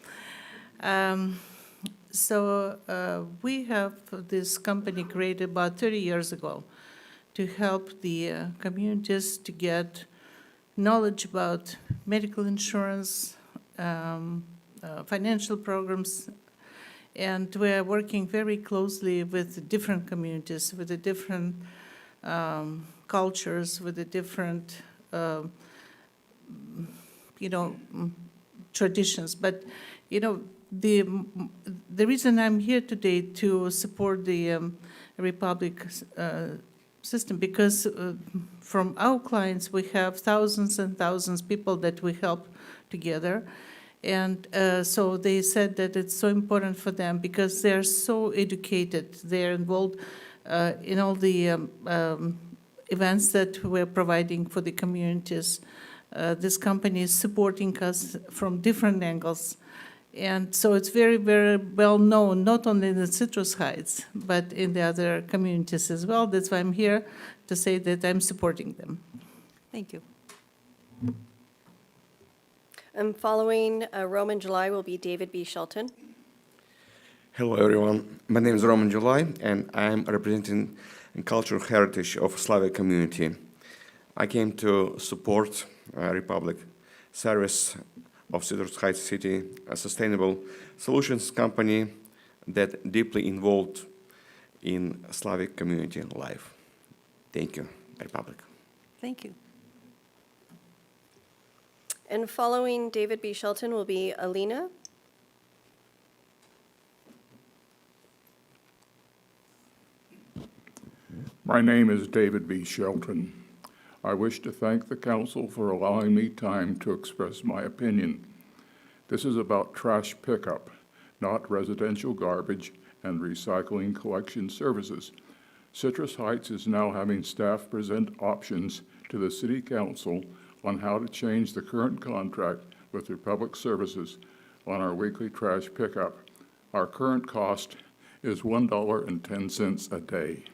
We have this company created about 30 years ago to help the communities to get knowledge about medical insurance, financial programs, and we're working very closely with different communities, with the different cultures, with the different, traditions. But, the reason I'm here today to support the Republic system, because from our clients, we have thousands and thousands of people that we help together. And so they said that it's so important for them because they're so educated. They're involved in all the events that we're providing for the communities. This company is supporting us from different angles. And so it's very, very well known, not only in the Citrus Heights, but in the other communities as well. That's why I'm here to say that I'm supporting them. Thank you. And following Roman July will be David B. Shelton. Hello, everyone. My name is Roman July, and I'm representing the cultural heritage of Slavic community. I came to support Republic Service of Citrus Heights City, a sustainable solutions company that deeply involved in Slavic community life. Thank you, Republic. Thank you. And following David B. Shelton will be Alina. My name is David B. Shelton. I wish to thank the council for allowing me time to express my opinion. This is about trash pickup, not residential garbage and recycling collection services. Citrus Heights is now having staff present options to the City Council on how to change the current contract with Republic Services on our weekly trash pickup. Our current cost is $1.10 a day.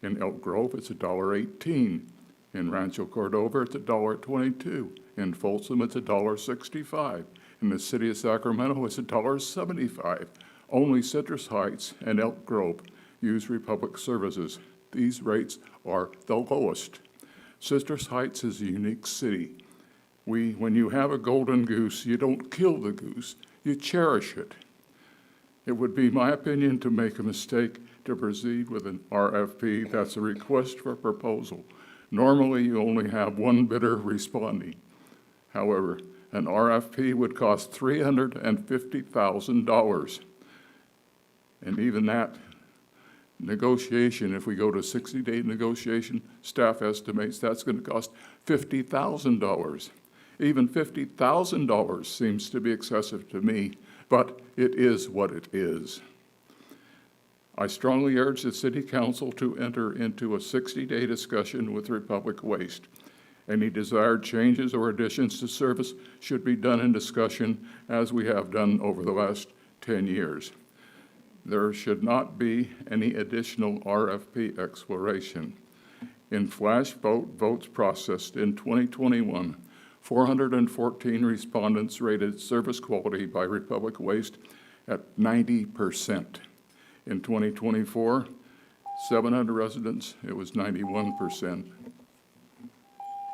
In Elk Grove, it's $1.18. In Rancho Cordova, it's $1.22. In Folsom, it's $1.65. In the city of Sacramento, it's $1.75. Only Citrus Heights and Elk Grove use Republic Services. These rates are the lowest. Citrus Heights is a unique city. When you have a golden goose, you don't kill the goose, you cherish it. It would be my opinion to make a mistake to proceed with an RFP. That's a request for proposal. Normally, you only have one bidder responding. However, an RFP would cost $350,000. And even that negotiation, if we go to 60-day negotiation, staff estimates that's going to cost $50,000. Even $50,000 seems to be excessive to me, but it is what it is. I strongly urge the City Council to enter into a 60-day discussion with Republic Waste. Any desired changes or additions to service should be done in discussion as we have done over the last 10 years. There should not be any additional RFP exploration. In flash votes processed in 2021, 414 respondents rated service quality by Republic Waste at 90%. In 2024, 700 residents, it was 91%.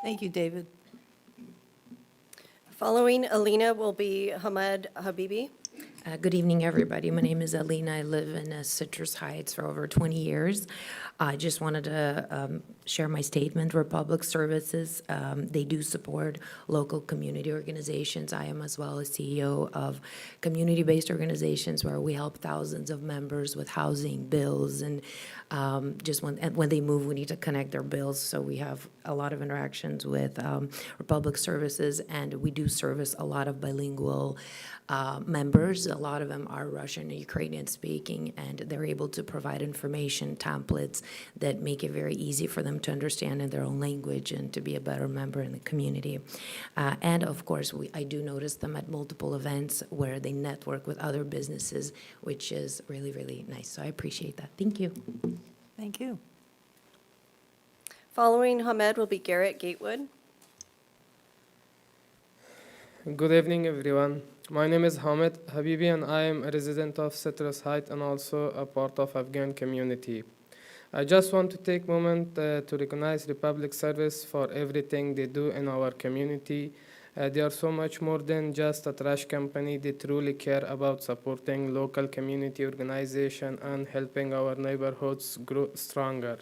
Thank you, David. Following Alina will be Hamed Habibi. Good evening, everybody. My name is Alina. I live in Citrus Heights for over 20 years. I just wanted to share my statement. Republic Services, they do support local community organizations. I am as well a CEO of community-based organizations where we help thousands of members with housing, bills, and just when they move, we need to connect their bills. So we have a lot of interactions with Republic Services, and we do service a lot of bilingual members. A lot of them are Russian and Ukrainian speaking, and they're able to provide information templates that make it very easy for them to understand in their own language and to be a better member in the community. And of course, I do notice them at multiple events where they network with other businesses, which is really, really nice. So I appreciate that. Thank you. Thank you. Following Hamed will be Garrett Gatewood. Good evening, everyone. My name is Hamid Habibi, and I am a resident of Citrus Heights and also a part of Afghan community. I just want to take a moment to recognize Republic Service for everything they do in our community. They are so much more than just a trash company. They truly care about supporting local community organization and helping our neighborhoods grow stronger.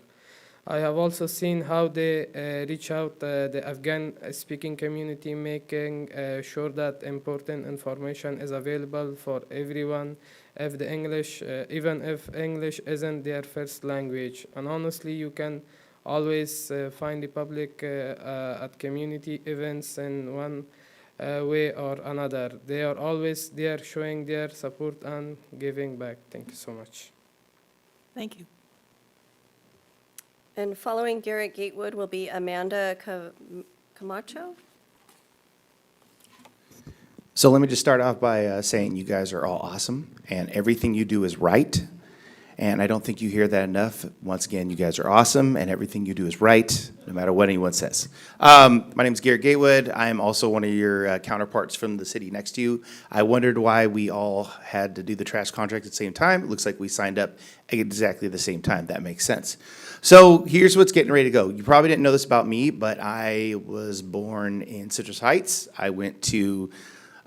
I have also seen how they reach out the Afghan-speaking community, making sure that important information is available for everyone, if the English, even if English isn't their first language. And honestly, you can always find the public at community events in one way or another. They are always there showing their support and giving back. Thank you so much. Thank you. And following Garrett Gatewood will be Amanda Camacho. So let me just start off by saying you guys are all awesome, and everything you do is right. And I don't think you hear that enough. Once again, you guys are awesome, and everything you do is right, no matter what anyone says. My name is Garrett Gatewood. I am also one of your counterparts from the city next to you. I wondered why we all had to do the trash contract at the same time. It looks like we signed up at exactly the same time. That makes sense. So here's what's getting ready to go. You probably didn't know this about me, but I was born in Citrus Heights. I went to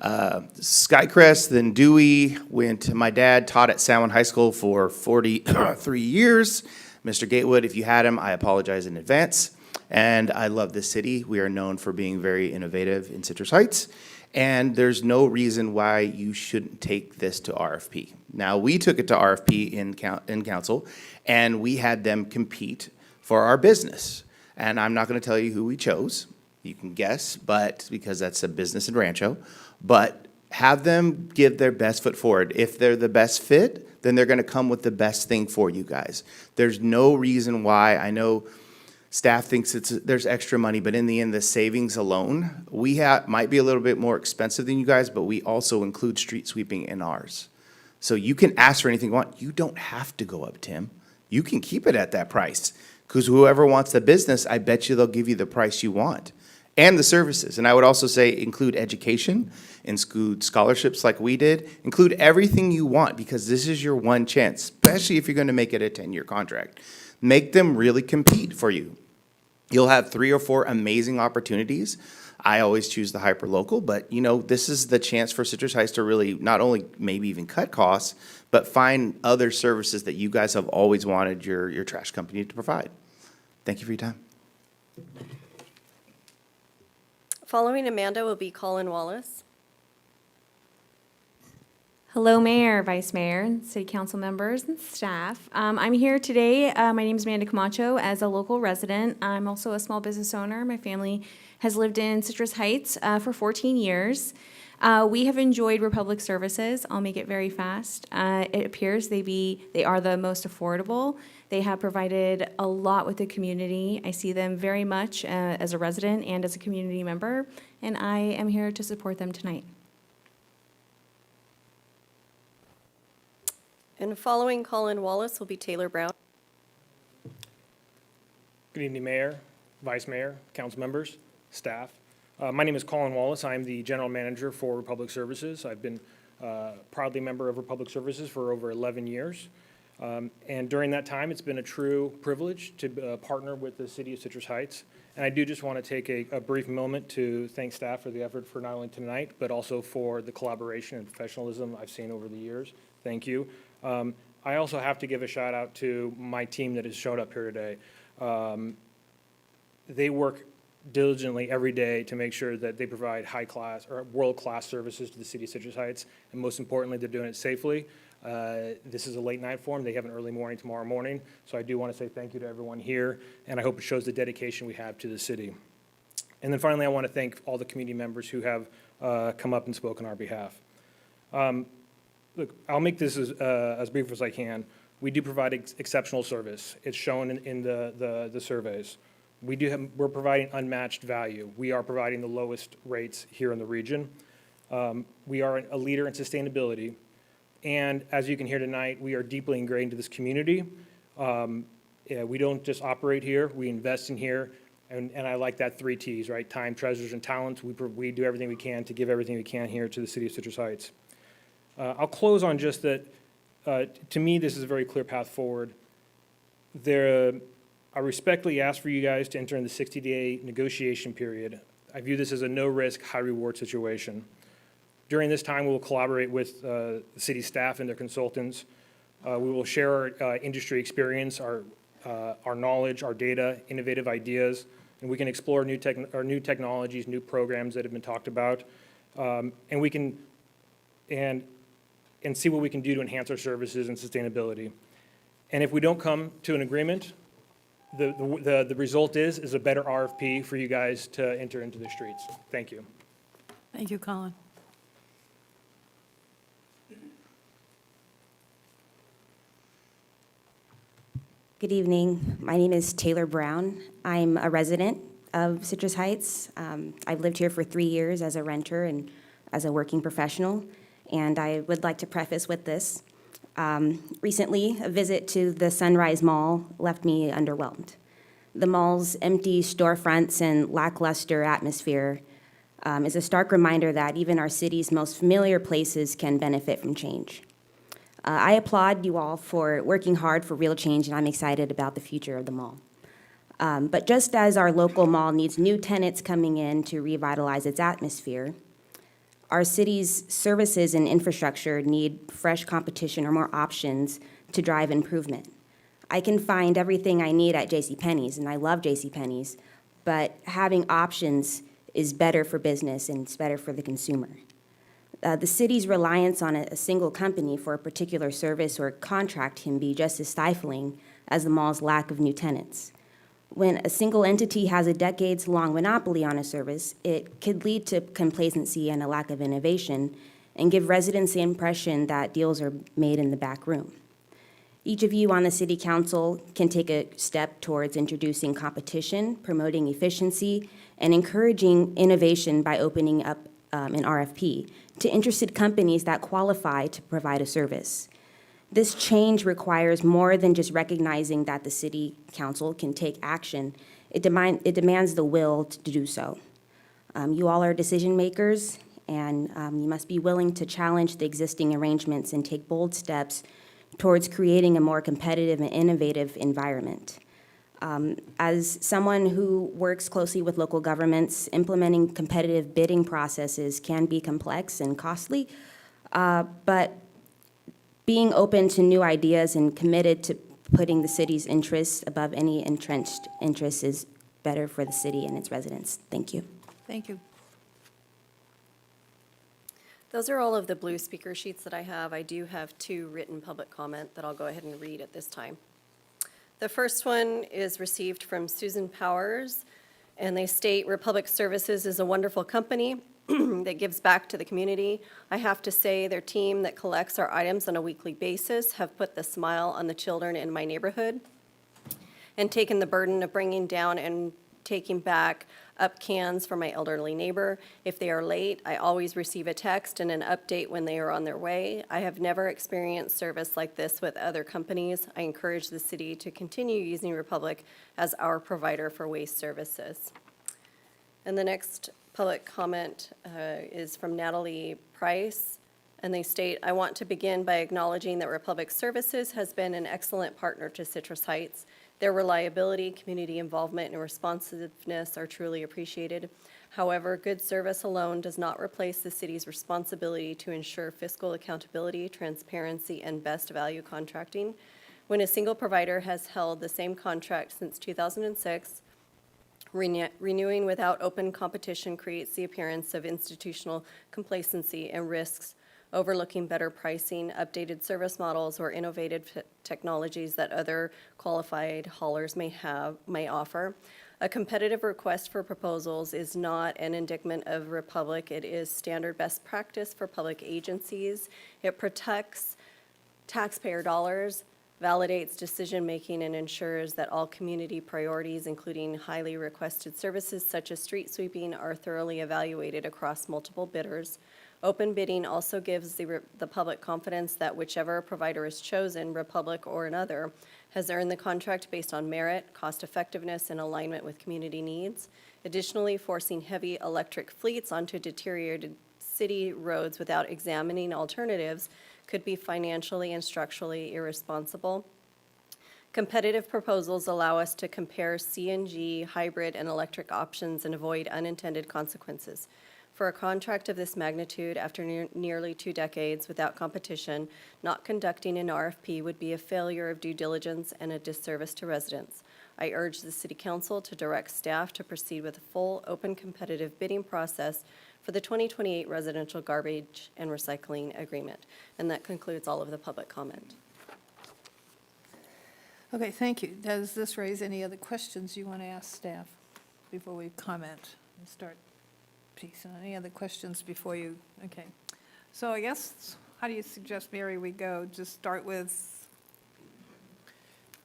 Skycrest, then Dewey, my dad taught at Salmon High School for 43 years. Mr. Gatewood, if you had him, I apologize in advance. And I love this city. We are known for being very innovative in Citrus Heights. And there's no reason why you shouldn't take this to RFP. Now, we took it to RFP in council, and we had them compete for our business. And I'm not going to tell you who we chose. You can guess, but because that's a business in Rancho. But have them give their best foot forward. If they're the best fit, then they're going to come with the best thing for you guys. There's no reason why. I know staff thinks there's extra money, but in the end, the savings alone, might be a little bit more expensive than you guys, but we also include street sweeping in ours. So you can ask for anything you want. You don't have to go up, Tim. You can keep it at that price. Because whoever wants the business, I bet you they'll give you the price you want and the services. And I would also say include education, include scholarships like we did, include everything you want, because this is your one chance, especially if you're going to make it a 10-year contract. Make them really compete for you. You'll have 3 or 4 amazing opportunities. I always choose the hyperlocal, but this is the chance for Citrus Heights to really not only maybe even cut costs, but find other services that you guys have always wanted your trash company to provide. Thank you for your time. Following Amanda will be Colin Wallace. Hello, Mayor, Vice Mayor, City Council members, and staff. I'm here today. My name is Amanda Camacho as a local resident. I'm also a small business owner. My family has lived in Citrus Heights for 14 years. We have enjoyed Republic Services. I'll make it very fast. It appears they are the most affordable. They have provided a lot with the community. I see them very much as a resident and as a community member, and I am here to support them tonight. And following Colin Wallace will be Taylor Brown. Good evening, Mayor, Vice Mayor, council members, staff. My name is Colin Wallace. I'm the General Manager for Republic Services. I've been proudly a member of Republic Services for over 11 years. And during that time, it's been a true privilege to partner with the City of Citrus Heights. And I do just want to take a brief moment to thank staff for the effort for not only tonight, but also for the collaboration and professionalism I've seen over the years. Thank you. I also have to give a shout out to my team that has showed up here today. They work diligently every day to make sure that they provide high-class or world-class services to the City of Citrus Heights, and most importantly, they're doing it safely. This is a late night for them. They have an early morning tomorrow morning, so I do want to say thank you to everyone here, and I hope it shows the dedication we have to the city. And then finally, I want to thank all the community members who have come up and spoken on our behalf. Look, I'll make this as brief as I can. We do provide exceptional service. It's shown in the surveys. We're providing unmatched value. We are providing the lowest rates here in the region. We are a leader in sustainability. And as you can hear tonight, we are deeply ingrained into this community. We don't just operate here, we invest in here. And I like that 3 T's, right? Time, treasures, and talent. We do everything we can to give everything we can here to the City of Citrus Heights. I'll close on just that, to me, this is a very clear path forward. I respectfully ask for you guys to enter in the 60-day negotiation period. I view this as a no-risk, high-reward situation. During this time, we will collaborate with the city staff and their consultants. We will share our industry experience, our knowledge, our data, innovative ideas, and we can explore new technologies, new programs that have been talked about, and we can and see what we can do to enhance our services and sustainability. And if we don't come to an agreement, the result is a better RFP for you guys to enter into the streets. Thank you. Thank you, Colin. Good evening. My name is Taylor Brown. I'm a resident of Citrus Heights. I've lived here for 3 years as a renter and as a working professional, and I would like to preface with this. Recently, a visit to the Sunrise Mall left me underwhelmed. The mall's empty storefronts and lackluster atmosphere is a stark reminder that even our city's most familiar places can benefit from change. I applaud you all for working hard for real change, and I'm excited about the future of the mall. But just as our local mall needs new tenants coming in to revitalize its atmosphere, our city's services and infrastructure need fresh competition or more options to drive improvement. I can find everything I need at JCPenney's, and I love JCPenney's, but having options is better for business and it's better for the consumer. The city's reliance on a single company for a particular service or contract can be just as stifling as the mall's lack of new tenants. When a single entity has a decades-long monopoly on a service, it could lead to complacency and a lack of innovation and give residents the impression that deals are made in the back room. Each of you on the City Council can take a step towards introducing competition, promoting efficiency, and encouraging innovation by opening up an RFP to interested companies that qualify to provide a service. This change requires more than just recognizing that the city council can take action. It demands the will to do so. You all are decision makers, and you must be willing to challenge the existing arrangements and take bold steps towards creating a more competitive and innovative environment. As someone who works closely with local governments, implementing competitive bidding processes can be complex and costly, but being open to new ideas and committed to putting the city's interests above any entrenched interests is better for the city and its residents. Thank you. Thank you. Those are all of the blue speaker sheets that I have. I do have 2 written public comment that I'll go ahead and read at this time. The first one is received from Susan Powers, and they state, Republic Services is a wonderful company that gives back to the community. I have to say their team that collects our items on a weekly basis have put the smile on the children in my neighborhood and taken the burden of bringing down and taking back up cans for my elderly neighbor. If they are late, I always receive a text and an update when they are on their way. I have never experienced service like this with other companies. I encourage the city to continue using Republic as our provider for waste services. And the next public comment is from Natalie Price, and they state, I want to begin by acknowledging that Republic Services has been an excellent partner to Citrus Heights. Their reliability, community involvement, and responsiveness are truly appreciated. However, good service alone does not replace the city's responsibility to ensure fiscal accountability, transparency, and best value contracting. When a single provider has held the same contract since 2006, renewing without open competition creates the appearance of institutional complacency and risks overlooking better pricing, updated service models, or innovative technologies that other qualified haulers may offer. A competitive request for proposals is not an indictment of Republic. It is standard best practice for public agencies. It protects taxpayer dollars, validates decision-making, and ensures that all community priorities, including highly requested services such as street sweeping, are thoroughly evaluated across multiple bidders. Open bidding also gives the public confidence that whichever provider is chosen, Republic or another, has earned the contract based on merit, cost-effectiveness, and alignment with community needs. Additionally, forcing heavy electric fleets onto deteriorated city roads without examining alternatives could be financially and structurally irresponsible. Competitive proposals allow us to compare CNG, hybrid, and electric options and avoid unintended consequences. For a contract of this magnitude, after nearly 2 decades without competition, not conducting an RFP would be a failure of due diligence and a disservice to residents. I urge the City Council to direct staff to proceed with a full, open, competitive bidding process for the 2028 Residential Garbage and Recycling Agreement. And that concludes all of the public comment. Okay, thank you. Does this raise any other questions you want to ask staff before we comment and start? Piece. Any other questions before you? Okay. So I guess, how do you suggest, Mary, we go? Just start with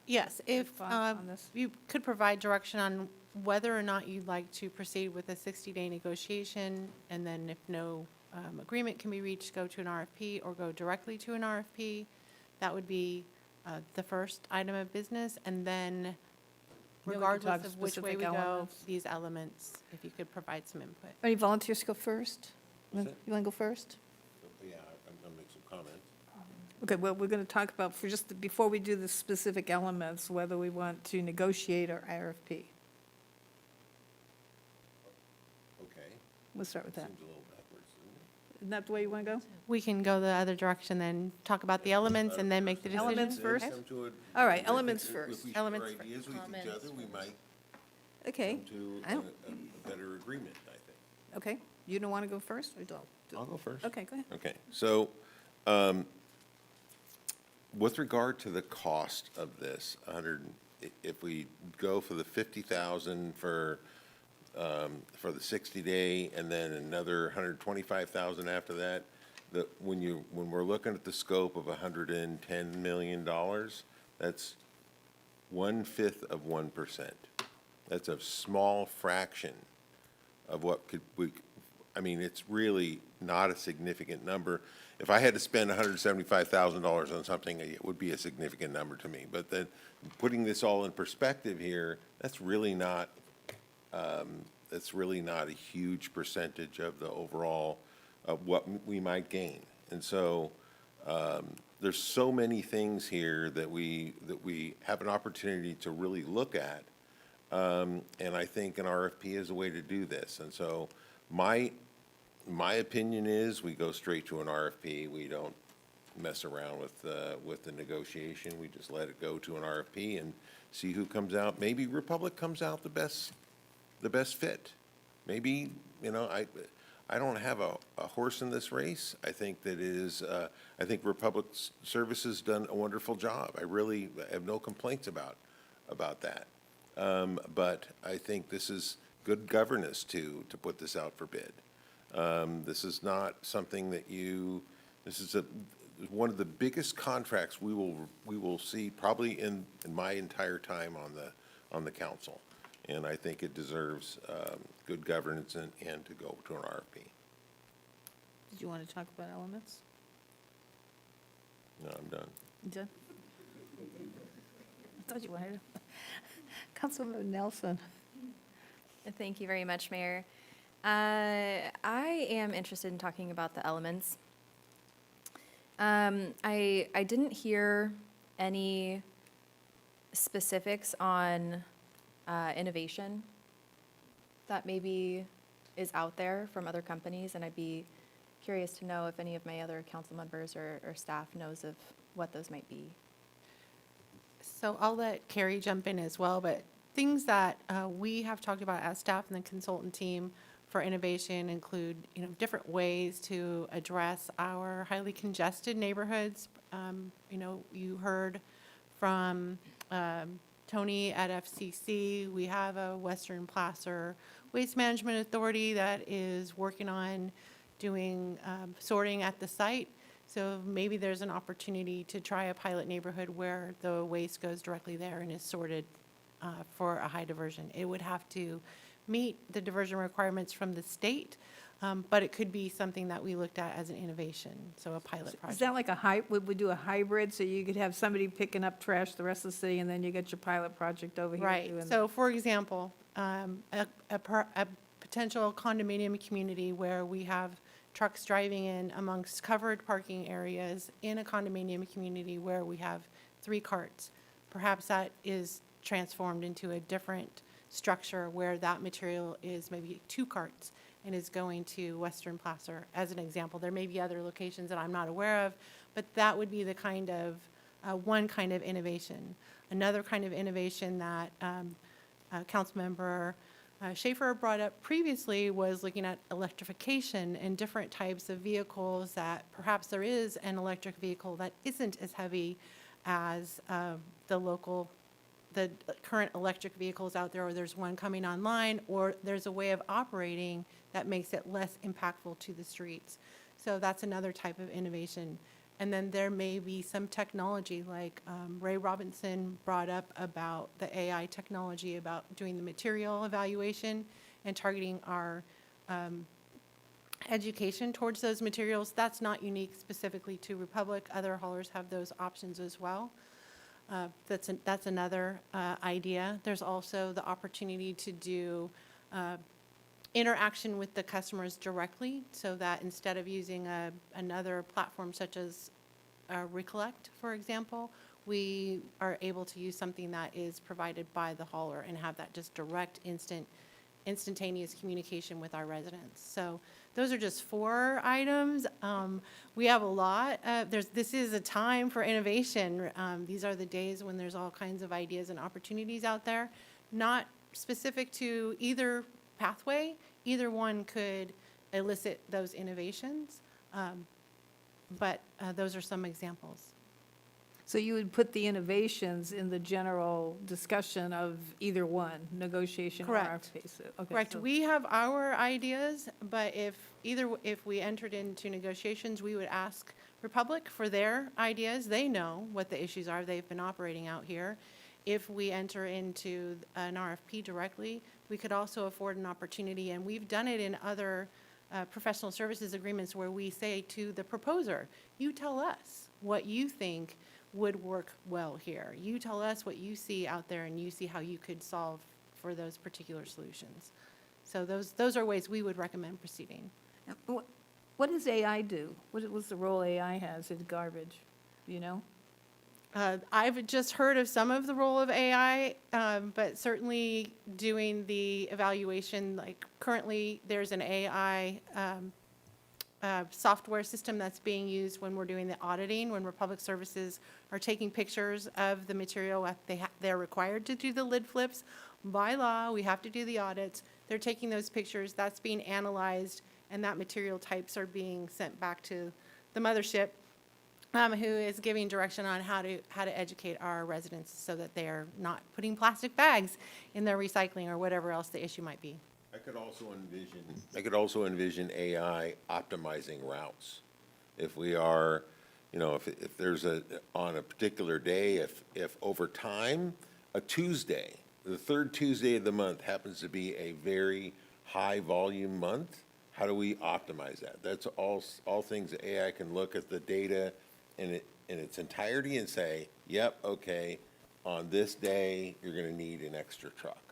Yes, if thoughts on this? you could provide direction on whether or not you'd like to proceed with a 60-day negotiation, and then if no agreement can be reached, go to an RFP or go directly to an RFP. That would be the first item of business, and then we can regardless talk of which way we specific go, elements. these elements, if you could provide some input. Any volunteers to go first? You want to go first? Yeah, I'm going to make some comments. Okay, well, we're going to talk about, for just, before we do the specific elements, whether we want to negotiate or RFP. Okay. We'll start with that. Seems a little backwards, isn't it? Isn't that the way you want to go? We can go the other direction, then talk about the elements and then make the decision. Elements first? Come to a- All right, if- elements if- first. If we share Elements first. ideas with each other, we might Okay. come to I don't- a better agreement, I think. Okay. You don't want to go first, or don't? I'll go first. Okay, go ahead. Okay, so, with regard to the cost of this, if we go for the 50,000 for the 60-day, and then another 125,000 after that, when we're looking at the scope of $110 million, that's 1/5 of 1%. That's a small fraction of what I mean, it's really not a significant number. if I had to spend $175,000 on something, it would be a significant number to me. But then, putting this all in perspective here, that's really not a huge percentage of the overall of what we might gain. And so, there's so many things here that we have an opportunity to really look at. And I think an RFP is a way to do this. And so my opinion is we go straight to an RFP. We don't mess around with the negotiation. We just let it go to an RFP and see who comes out. Maybe Republic comes out the best fit. Maybe, I don't have a horse in this race. I think that I think Republic Services done a wonderful job. I really have no complaints about that. But I think this is good governance to put this out for bid. This is not something that this is one of the biggest contracts we will see probably in my entire time on the council. And I think it deserves good governance and to go to an RFP. Did you want to talk about elements? No, I'm done. You done? I thought you wanted to. Councilmember Nelson. Thank you very much, Mayor. I am interested in talking about the elements. I didn't hear any specifics on innovation that maybe is out there from other companies, and I'd be curious to know if any of my other council members or staff knows of what those might be. So I'll let Carrie jump in as well, but things that we have talked about as staff and the consultant team for innovation include, different ways to address our highly congested neighborhoods. You heard from Tony at FCC. We have a Western Placer Waste Management Authority that is working on doing sorting at the site. So maybe there's an opportunity to try a pilot neighborhood where the waste goes directly there and is sorted for a high diversion. It would have to meet the diversion requirements from the state, but it could be something that we looked at as an innovation, so a pilot Is project. that like would we do a hybrid, so you could have somebody picking up trash the rest of the city, and then you get your pilot project over here? Right, doing- so for example, a potential condominium community where we have trucks driving in amongst covered parking areas in a condominium community where we have 3 carts. Perhaps that is transformed into a different structure where that material is maybe 2 carts and is going to Western Placer, as an example. There may be other locations that I'm not aware of, but that would be the kind of, one kind of innovation. Another kind of innovation that Councilmember Schaefer brought up previously was looking at electrification and different types of vehicles that perhaps there is an electric vehicle that isn't as heavy as the current electric vehicles out there, or there's one coming online, or there's a way of operating that makes it less impactful to the streets. So that's another type of innovation. And then there may be some technology, like Ray Robinson brought up about the AI technology, about doing the material evaluation and targeting our education towards those materials. That's not unique specifically to Republic. Other haulers have those options as well. That's another idea. There's also the opportunity to do interaction with the customers directly, so that instead of using another platform such as Recollect, for example, we are able to use something that is provided by the hauler and have that just direct, instantaneous communication with our residents. So those are just 4 items. We have a lot. This is a time for innovation. These are the days when there's all kinds of ideas and opportunities out there, not specific to either pathway. Either one could elicit those innovations, but those are some examples. So you would put the innovations in the general discussion of either one, negotiation or Correct. RFP? Okay, Correct. so- We have our ideas, but if we entered into negotiations, we would ask Republic for their ideas. They know what the issues are. They've been operating out here. If we enter into an RFP directly, we could also afford an opportunity, and we've done it in other professional services agreements where we say to the proposer, you tell us what you think would work well here. You tell us what you see out there and you see how you could solve for those particular solutions. So those are ways we would recommend proceeding. What does AI do? What was the role AI has in garbage? Do you know? I've just heard of some of the role of AI, but certainly doing the evaluation, like currently there's an AI software system that's being used when we're doing the auditing, when Republic Services are taking pictures of the material. They're required to do the lid flips. By law, we have to do the audits. They're taking those pictures, that's being analyzed, and that material types are being sent back to the mothership, who is giving direction on how to educate our residents so that they are not putting plastic bags in their recycling or whatever else the issue might be. I could also envision AI optimizing routes. If we are, if there's on a particular day, if over time, a Tuesday, the third Tuesday of the month happens to be a very high volume month, how do we optimize that? That's all things that AI can look at the data in its entirety and say, yep, okay, on this day, you're gonna need an extra truck.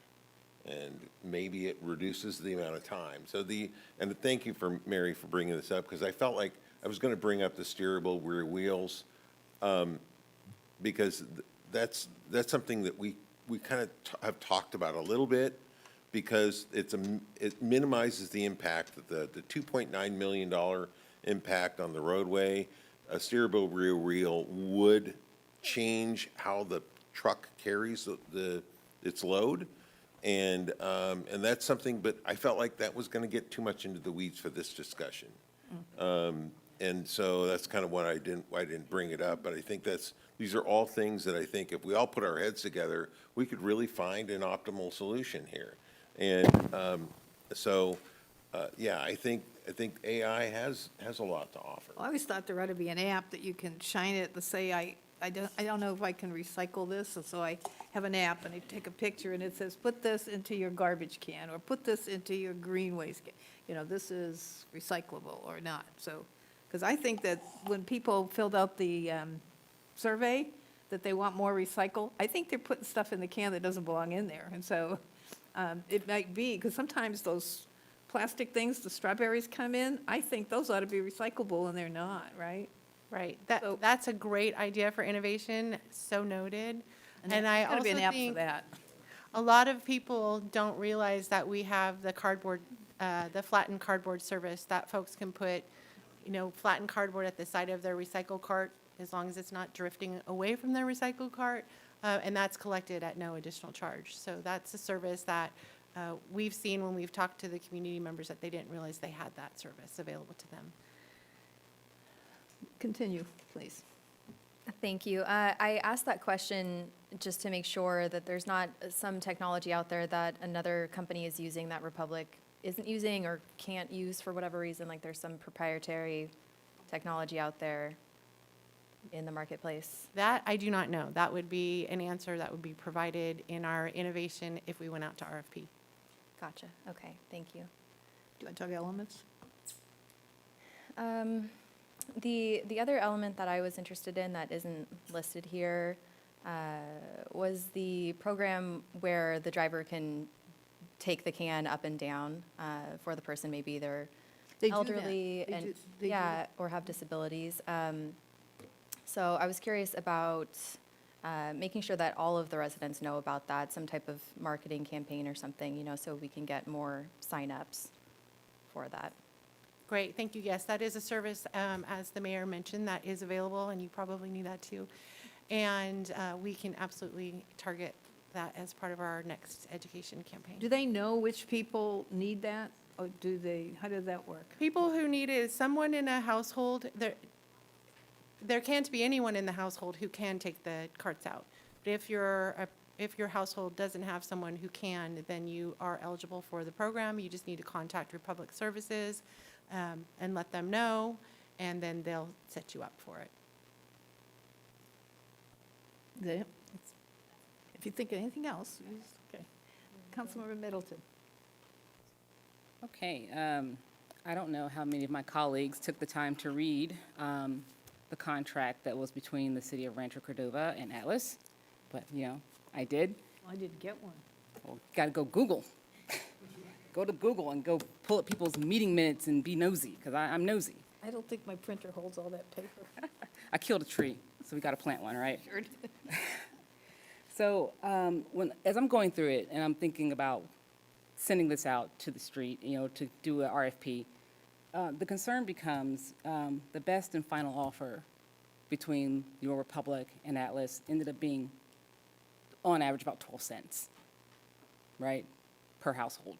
And maybe it reduces the amount of time. And thank you Mary, for bringing this up, because I felt like I was gonna bring up the steerable rear wheels, because that's something that we kind of have talked about a little bit, because it minimizes the impact, the $2.9 million impact on the roadway. A steerable rear wheel would change how the truck carries its load. And that's something, but I felt like that was gonna get too much into the weeds for this discussion. And so that's kind of why I didn't bring it up, but I think these are all things that I think if we all put our heads together, we could really find an optimal solution here. And yeah, I think AI has a lot to offer. Well, I always thought there ought to be an app that you can shine it to say, I don't know if I can recycle this, and so I have an app and I take a picture and it says, put this into your garbage can, or put this into your green waste can. This is recyclable or not, so. Because I think that when people filled out the survey, that they want more recycle, I think they're putting stuff in the can that doesn't belong in there. And so it might be, because sometimes those plastic things, the strawberries come in, I think those ought to be recyclable and they're not, right? Right, that's a great idea for innovation, so noted. And I there's gotta also be an app for think that. a lot of people don't realize that we have the cardboard, the flattened cardboard service that folks can put, flattened cardboard at the side of their recycle cart, as long as it's not drifting away from their recycle cart, and that's collected at no additional charge. So that's a service that we've seen when we've talked to the community members that they didn't realize they had that service available to them. Continue, please. Thank you. I asked that question just to make sure that there's not some technology out there that another company is using that Republic isn't using or can't use for whatever reason, like there's some proprietary technology out there in the marketplace. That I do not know. That would be an answer that would be provided in our innovation if we went out to RFP. Gotcha. Okay, thank you. Do you want to talk elements? The other element that I was interested in that isn't listed here was the program where the driver can take the can up and down for the person, maybe they're They do that. elderly They and do- they do yeah, that. or have disabilities. So I was curious about making sure that all of the residents know about that, some type of marketing campaign or something, so we can get more signups for that. Great, thank you. Yes, that is a service, as the mayor mentioned, that is available, and you probably knew that too. And we can absolutely target that as part of our next education campaign. Do they know which people need that, or how does that work? People who need it, someone in a household, there can't be anyone in the household who can take the carts out. But if your household doesn't have someone who can, then you are eligible for the program. You just need to contact Republic Services and let them know, and then they'll set you up for it. If you think of anything else, okay. Councilmember Middleton. Okay, I don't know how many of my colleagues took the time to read the contract that was between the city of Rancho Cordova and Atlas, but, I did. I didn't get one. Well, got to go Google. Go to Google and go pull up people's meeting minutes and be nosy, because I'm nosy. I don't think my printer holds all that paper. I killed a tree, so we got to plant one, right? Sure did. So as I'm going through it and I'm thinking about sending this out to the street, to do an RFP, the concern becomes the best and final offer between Your Republic and Atlas ended up being, on average, about 12 cents, right, per household.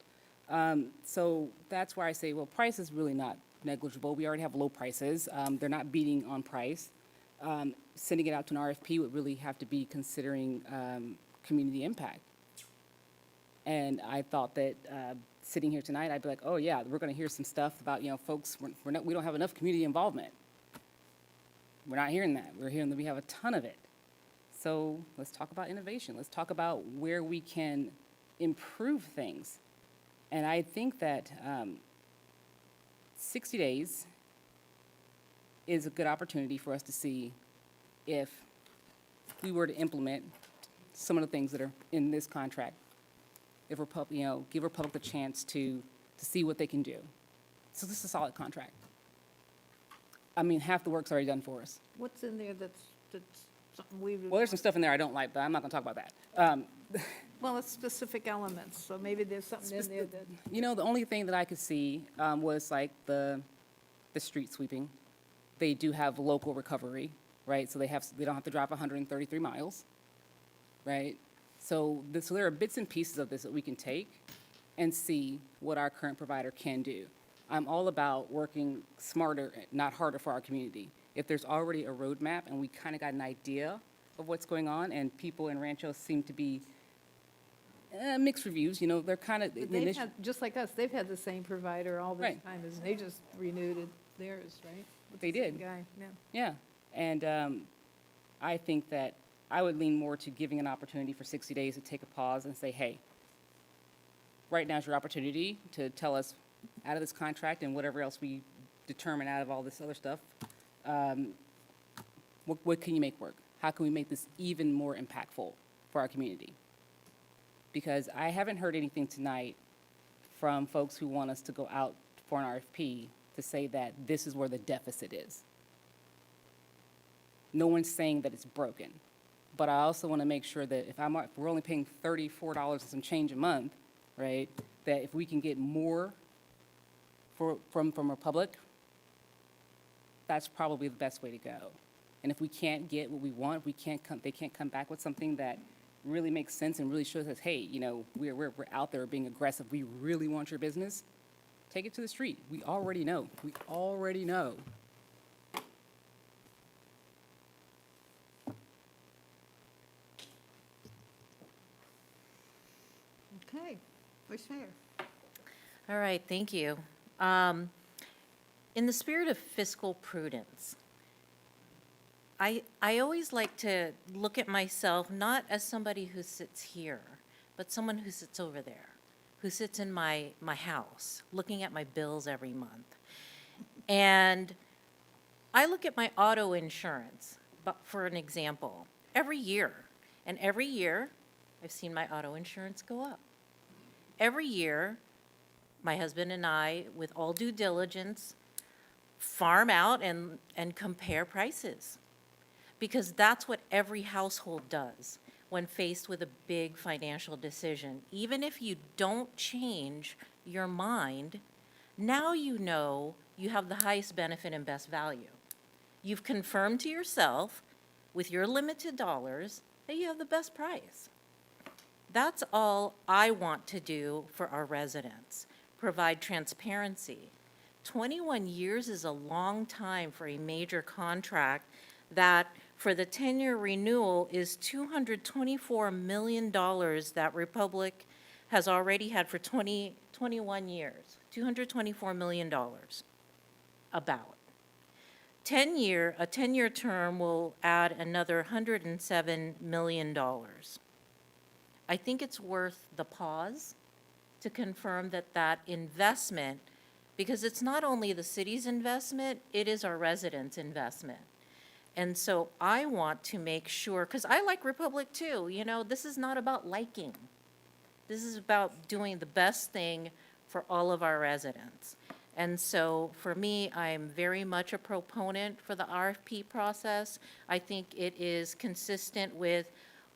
So that's where I say, well, price is really not negligible. We already have low prices. They're not beating on price. Sending it out to an RFP would really have to be considering community impact. And I thought that sitting here tonight, I'd be like, oh yeah, we're going to hear some stuff about, folks, we don't have enough community involvement. We're not hearing that. We're hearing that we have a ton of it. So let's talk about innovation. Let's talk about where we can improve things. And I think that 60 days is a good opportunity for us to see if we were to implement some of the things that are in this contract. If give Republic the chance to see what they can do. So this is a solid contract. I mean, half the work's already done for us. What's in there that's something we would? Well, there's some stuff in there I don't like, but I'm not going to talk about that. Well, it's specific elements, so maybe there's something in there that. The only thing that I could see was like the street sweeping. They do have local recovery, right? So they don't have to drive 133 miles, right? So there are bits and pieces of this that we can take and see what our current provider can do. I'm all about working smarter, not harder for our community. If there's already a roadmap and we kind of got an idea of what's going on, and people in Rancho seem to be mixed reviews, they're kind of. They've had, just like us, they've had the same provider all this Right. time, as they just renewed theirs, right? With They the same did. Guy, yeah. Yeah, and I think that I would lean more to giving an opportunity for 60 days to take a pause and say, hey, right now is your opportunity to tell us out of this contract and whatever else we determine out of all this other stuff, what can you make work? How can we make this even more impactful for our community? Because I haven't heard anything tonight from folks who want us to go out for an RFP to say that this is where the deficit is. No one's saying that it's broken. But I also want to make sure that if we're only paying $34 and some change a month, right, that if we can get more from Republic, that's probably the best way to go. And if we can't get what we want, they can't come back with something that really makes sense and really shows us, hey, we're out there being aggressive. We really want your business. Take it to the street. We already know. We already know. Okay, Vice Mayor. All right, thank you. In the spirit of fiscal prudence, I always like to look at myself not as somebody who sits here, but someone who sits over there, who sits in my house, looking at my bills every month. And I look at my auto insurance, but for an example, every year. And every year, I've seen my auto insurance go up. Every year, my husband and I, with all due diligence, farm out and compare prices. Because that's what every household does when faced with a big financial decision. Even if you don't change your mind, now you know you have the highest benefit and best value. You've confirmed to yourself, with your limited dollars, that you have the best price. That's all I want to do for our residents, provide transparency. 21 years is a long time for a major contract that, for the 10-year renewal, is $224 million that Republic has already had for 21 years. $224 million, about. A 10-year term will add another $107 million. I think it's worth the pause to confirm that that investment Because it's not only the city's investment, it is our residents' investment. And so I want to make sure, because I like Republic too, you know, this is not about liking. This is about doing the best thing for all of our residents. And so for me, I'm very much a proponent for the RFP process. I think it is consistent with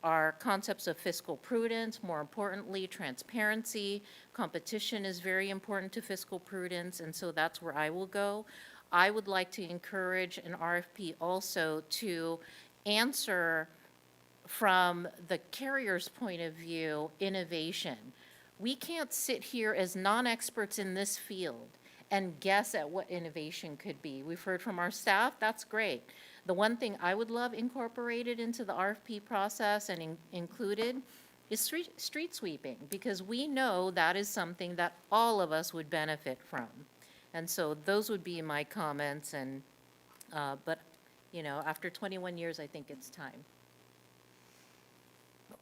our concepts of fiscal prudence, more importantly, transparency. Competition is very important to fiscal prudence, and so that's where I will go. I would like to encourage an RFP also to answer from the carrier's point of view, innovation. We can't sit here as non-experts in this field and guess at what innovation could be. We've heard from our staff, that's great. The one thing I would love incorporated into the RFP process and included is street sweeping, because we know that is something that all of us would benefit from. And so those would be my comments, and, but, you know, after 21 years, I think it's time.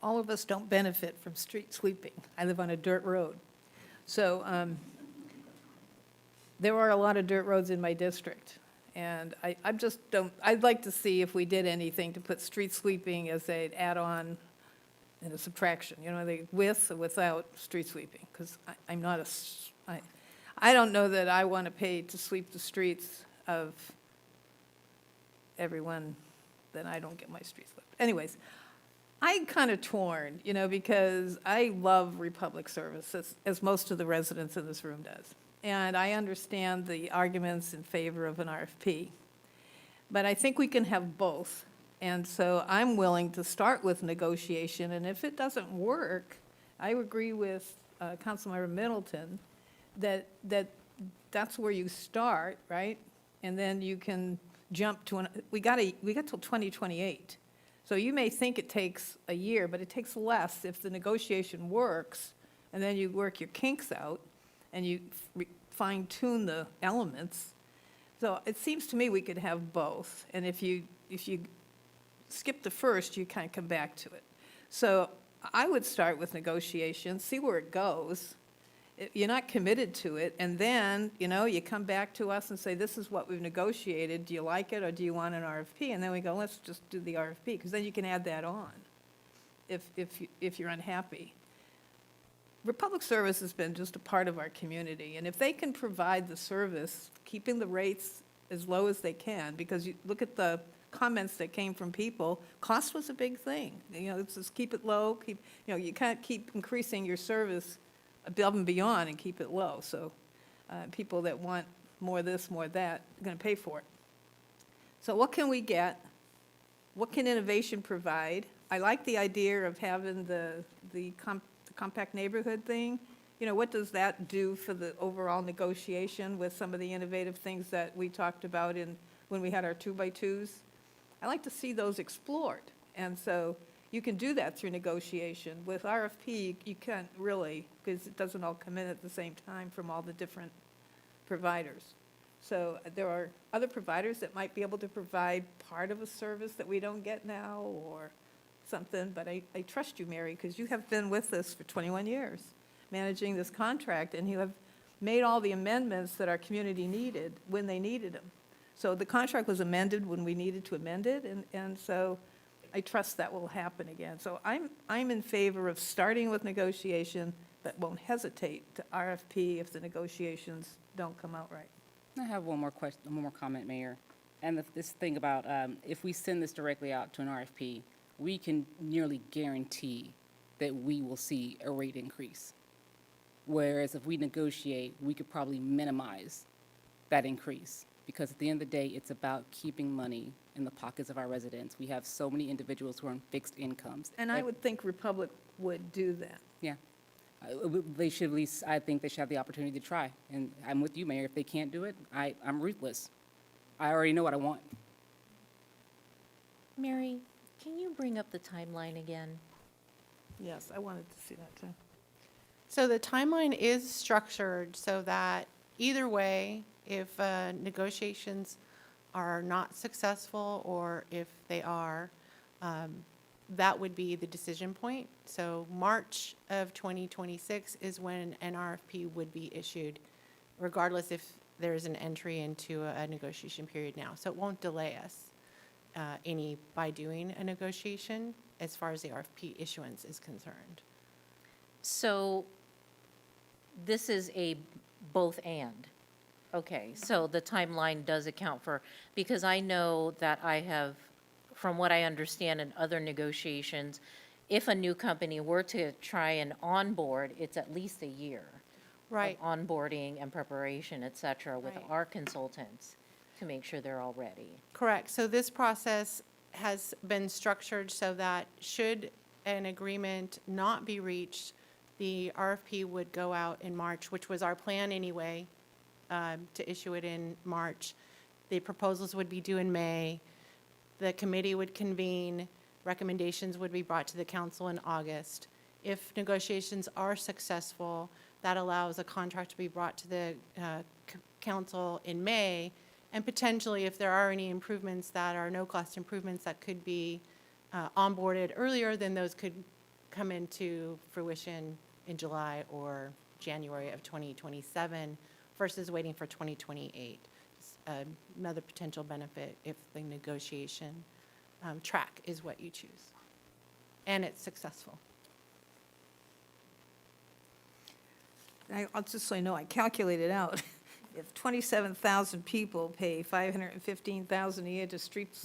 All of us don't benefit from street sweeping. I live on a dirt road. So there are a lot of dirt roads in my district. And I just don't, I'd like to see if we did anything to put street sweeping as an add-on and a subtraction, you know, with or without street sweeping. Because I'm not I don't know that I want to pay to sweep the streets of everyone, then I don't get my streets swept. Anyways, I'm kind of torn, you know, because I love Republic Services, as most of the residents in this room does. And I understand the arguments in favor of an RFP. But I think we can have both. And so I'm willing to start with negotiation, and if it doesn't work, I agree with Councilmember Middleton that that's where you start, right? And then you can jump to we got till 2028. So you may think it takes a year, but it takes less if the negotiation works, and then you work your kinks out, and you fine-tune the elements. So it seems to me we could have both, and if you skip the first, you kind of come back to it. So I would start with negotiations, see where it goes. You're not committed to it, and then, you know, you come back to us and say, this is what we've negotiated, do you like it, or do you want an RFP? And then we go, let's just do the RFP, because then you can add that on if you're unhappy. Republic Service has been just a part of our community, and if they can provide the service, keeping the rates as low as they can, because you look at the comments that came from people, cost was a big thing. You know, it's just keep it low, you know, you can't keep increasing your service above and beyond and keep it low. So people that want more this, more that, are going to pay for it. So what can we get? What can innovation provide? I like the idea of having the compact neighborhood thing. You know, what does that do for the overall negotiation with some of the innovative things that we talked about when we had our 2x2s? I like to see those explored. And so you can do that through negotiation. With RFP, you can't really, because it doesn't all come in at the same time from all the different providers. So there are other providers that might be able to provide part of a service that we don't get now or something, but I trust you, Mary, because you have been with us for 21 years, managing this contract, and you have made all the amendments that our community needed when they needed them. So the contract was amended when we needed to amend it, and so I trust that will happen again. So I'm in favor of starting with negotiation, but won't hesitate to RFP if the negotiations don't come out right. I have one more question, one more comment, Mayor. And this thing about if we send this directly out to an RFP, we can nearly guarantee that we will see a rate increase. Whereas if we negotiate, we could probably minimize that increase. Because at the end of the day, it's about keeping money in the pockets of our residents. We have so many individuals who are on fixed incomes. And I would think Republic would do that. Yeah. They should at least, I think they should have the opportunity to try. And I'm with you, Mayor. If they can't do it, I'm ruthless. I already know what I want. Mary, can you bring up the timeline again? Yes, I wanted to see that too. So the timeline is structured so that either way, if negotiations are not successful or if they are, that would be the decision point. So March of 2026 is when an RFP would be issued regardless if there's an entry into a negotiation period now. So it won't delay us any by doing a negotiation as far as the RFP issuance is concerned. So this is a both and. Okay, so the timeline does account for, because I know that I have, from what I understand in other negotiations, if a new company were to try and onboard, it's at least a year. Right. Of onboarding and preparation, et cetera, with Right. our consultants to make sure they're all ready. Correct. So this process has been structured so that should an agreement not be reached, the RFP would go out in March, which was our plan anyway, to issue it in March. The proposals would be due in May. The committee would convene. Recommendations would be brought to the council in August. If negotiations are successful, that allows a contract to be brought to the council in May. And potentially, if there are any improvements that are no-cost improvements that could be onboarded earlier, then those could come into fruition in July or January of 2027 versus waiting for 2028. It's another potential benefit if the negotiation track is what you choose and it's successful. I'll just so you know, I calculated out, if 27,000 people pay $515,000 a year to street,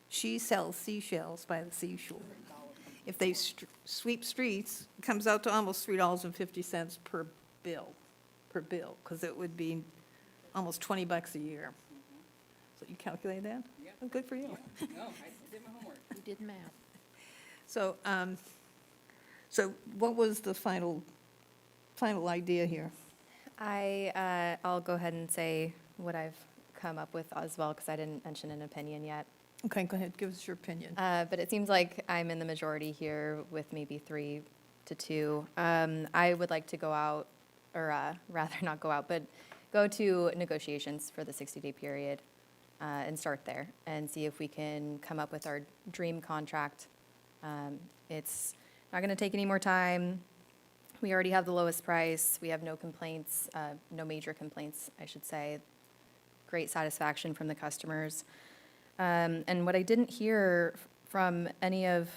she sells seashells by the seashore. If they sweep streets, it comes out to almost $3.50 per bill, because it would be almost $20 a year. So you calculate that? Yeah. Well, good for you. No, I did my homework. You did math. So, so what was the final idea here? I'll go ahead and say what I've come up with as well, because I didn't mention an opinion yet. Okay, go ahead, give us your opinion. But it seems like I'm in the majority here with maybe 3-2. I would like to go out, or rather not go out, but go to negotiations for the 60-day period and start there and see if we can come up with our dream contract. It's not going to take any more time. We already have the lowest price. We have no complaints, no major complaints, I should say. Great satisfaction from the customers. And what I didn't hear from any of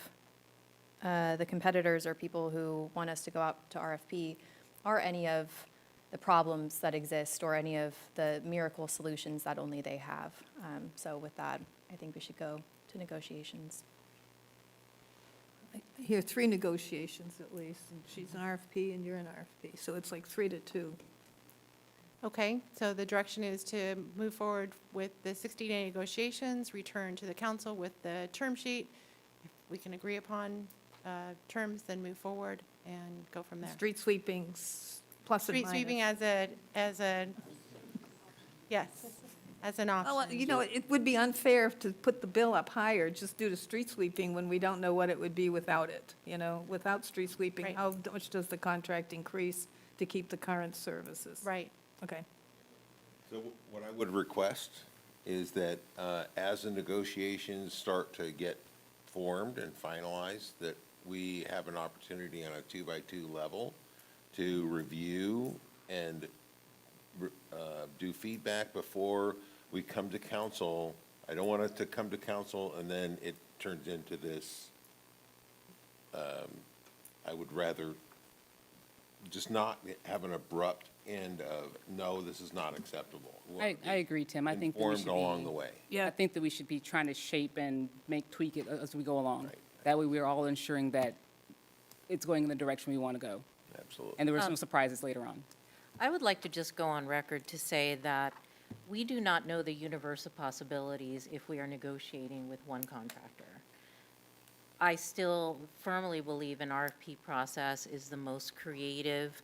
the competitors or people who want us to go out to RFP are any of the problems that exist or any of the miracle solutions that only they have. So with that, I think we should go to negotiations. I hear 3 negotiations at least, and she's an RFP and you're an RFP, so it's like 3-2. Okay, so the direction is to move forward with the 60-day negotiations, return to the council with the term sheet. If we can agree upon terms, then move forward and go from there. Street sweepings, plus and Street minus. sweeping as a, yes, as an Well, option. you know, it would be unfair to put the bill up higher just due to street sweeping when we don't know what it would be without it. You know, without street sweeping, Right. how much does the contract increase to keep the current services? Right. Okay. So what I would request is that as the negotiations start to get formed and finalized, that we have an opportunity on a 2-by-2 level to review and do feedback before we come to council. I don't want it to come to council and then it turns into this. I would rather just not have an abrupt end of, no, this is not acceptable. I agree, Tim. I think that we should Informed along be, the way. I think that we should be trying to shape and tweak it as we go along. That way we're all ensuring that it's going in the direction we want to go. Absolutely. And there were no surprises later on. I would like to just go on record to say that we do not know the universe of possibilities if we are negotiating with one contractor. I still firmly believe an RFP process is the most creative,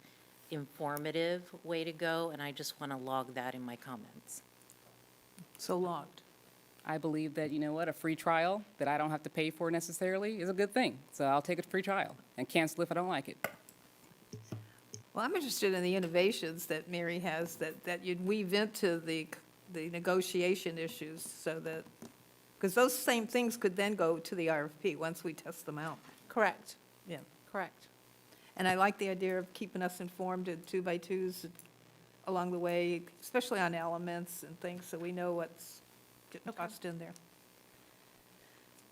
informative way to go, and I just want to log that in my comments. So logged. I believe that, you know what, a free trial that I don't have to pay for necessarily is a good thing. So I'll take a free trial and cancel if I don't like it. Well, I'm interested in the innovations that Mary has that you'd weave into the negotiation issues so that, because those same things could then go to the RFP once we test them out. Correct, Yeah. correct. And I like the idea of keeping us informed at 2x2s along the way, especially on elements and things, so we know what's getting tossed in there.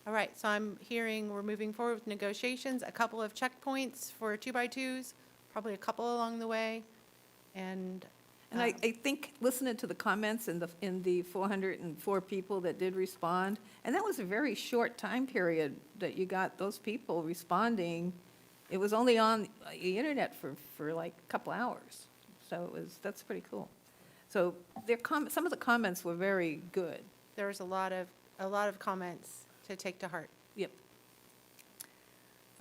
All right, so I'm hearing we're moving forward with negotiations, a couple of checkpoints for 2x2s, probably a couple along the way, and. And I think, listening to the comments in the 404 people that did respond, and that was a very short time period that you got those people responding. It was only on the internet for like a couple hours, so that's pretty cool. So some of the comments were very good. There was a lot of comments to take to heart. Yep.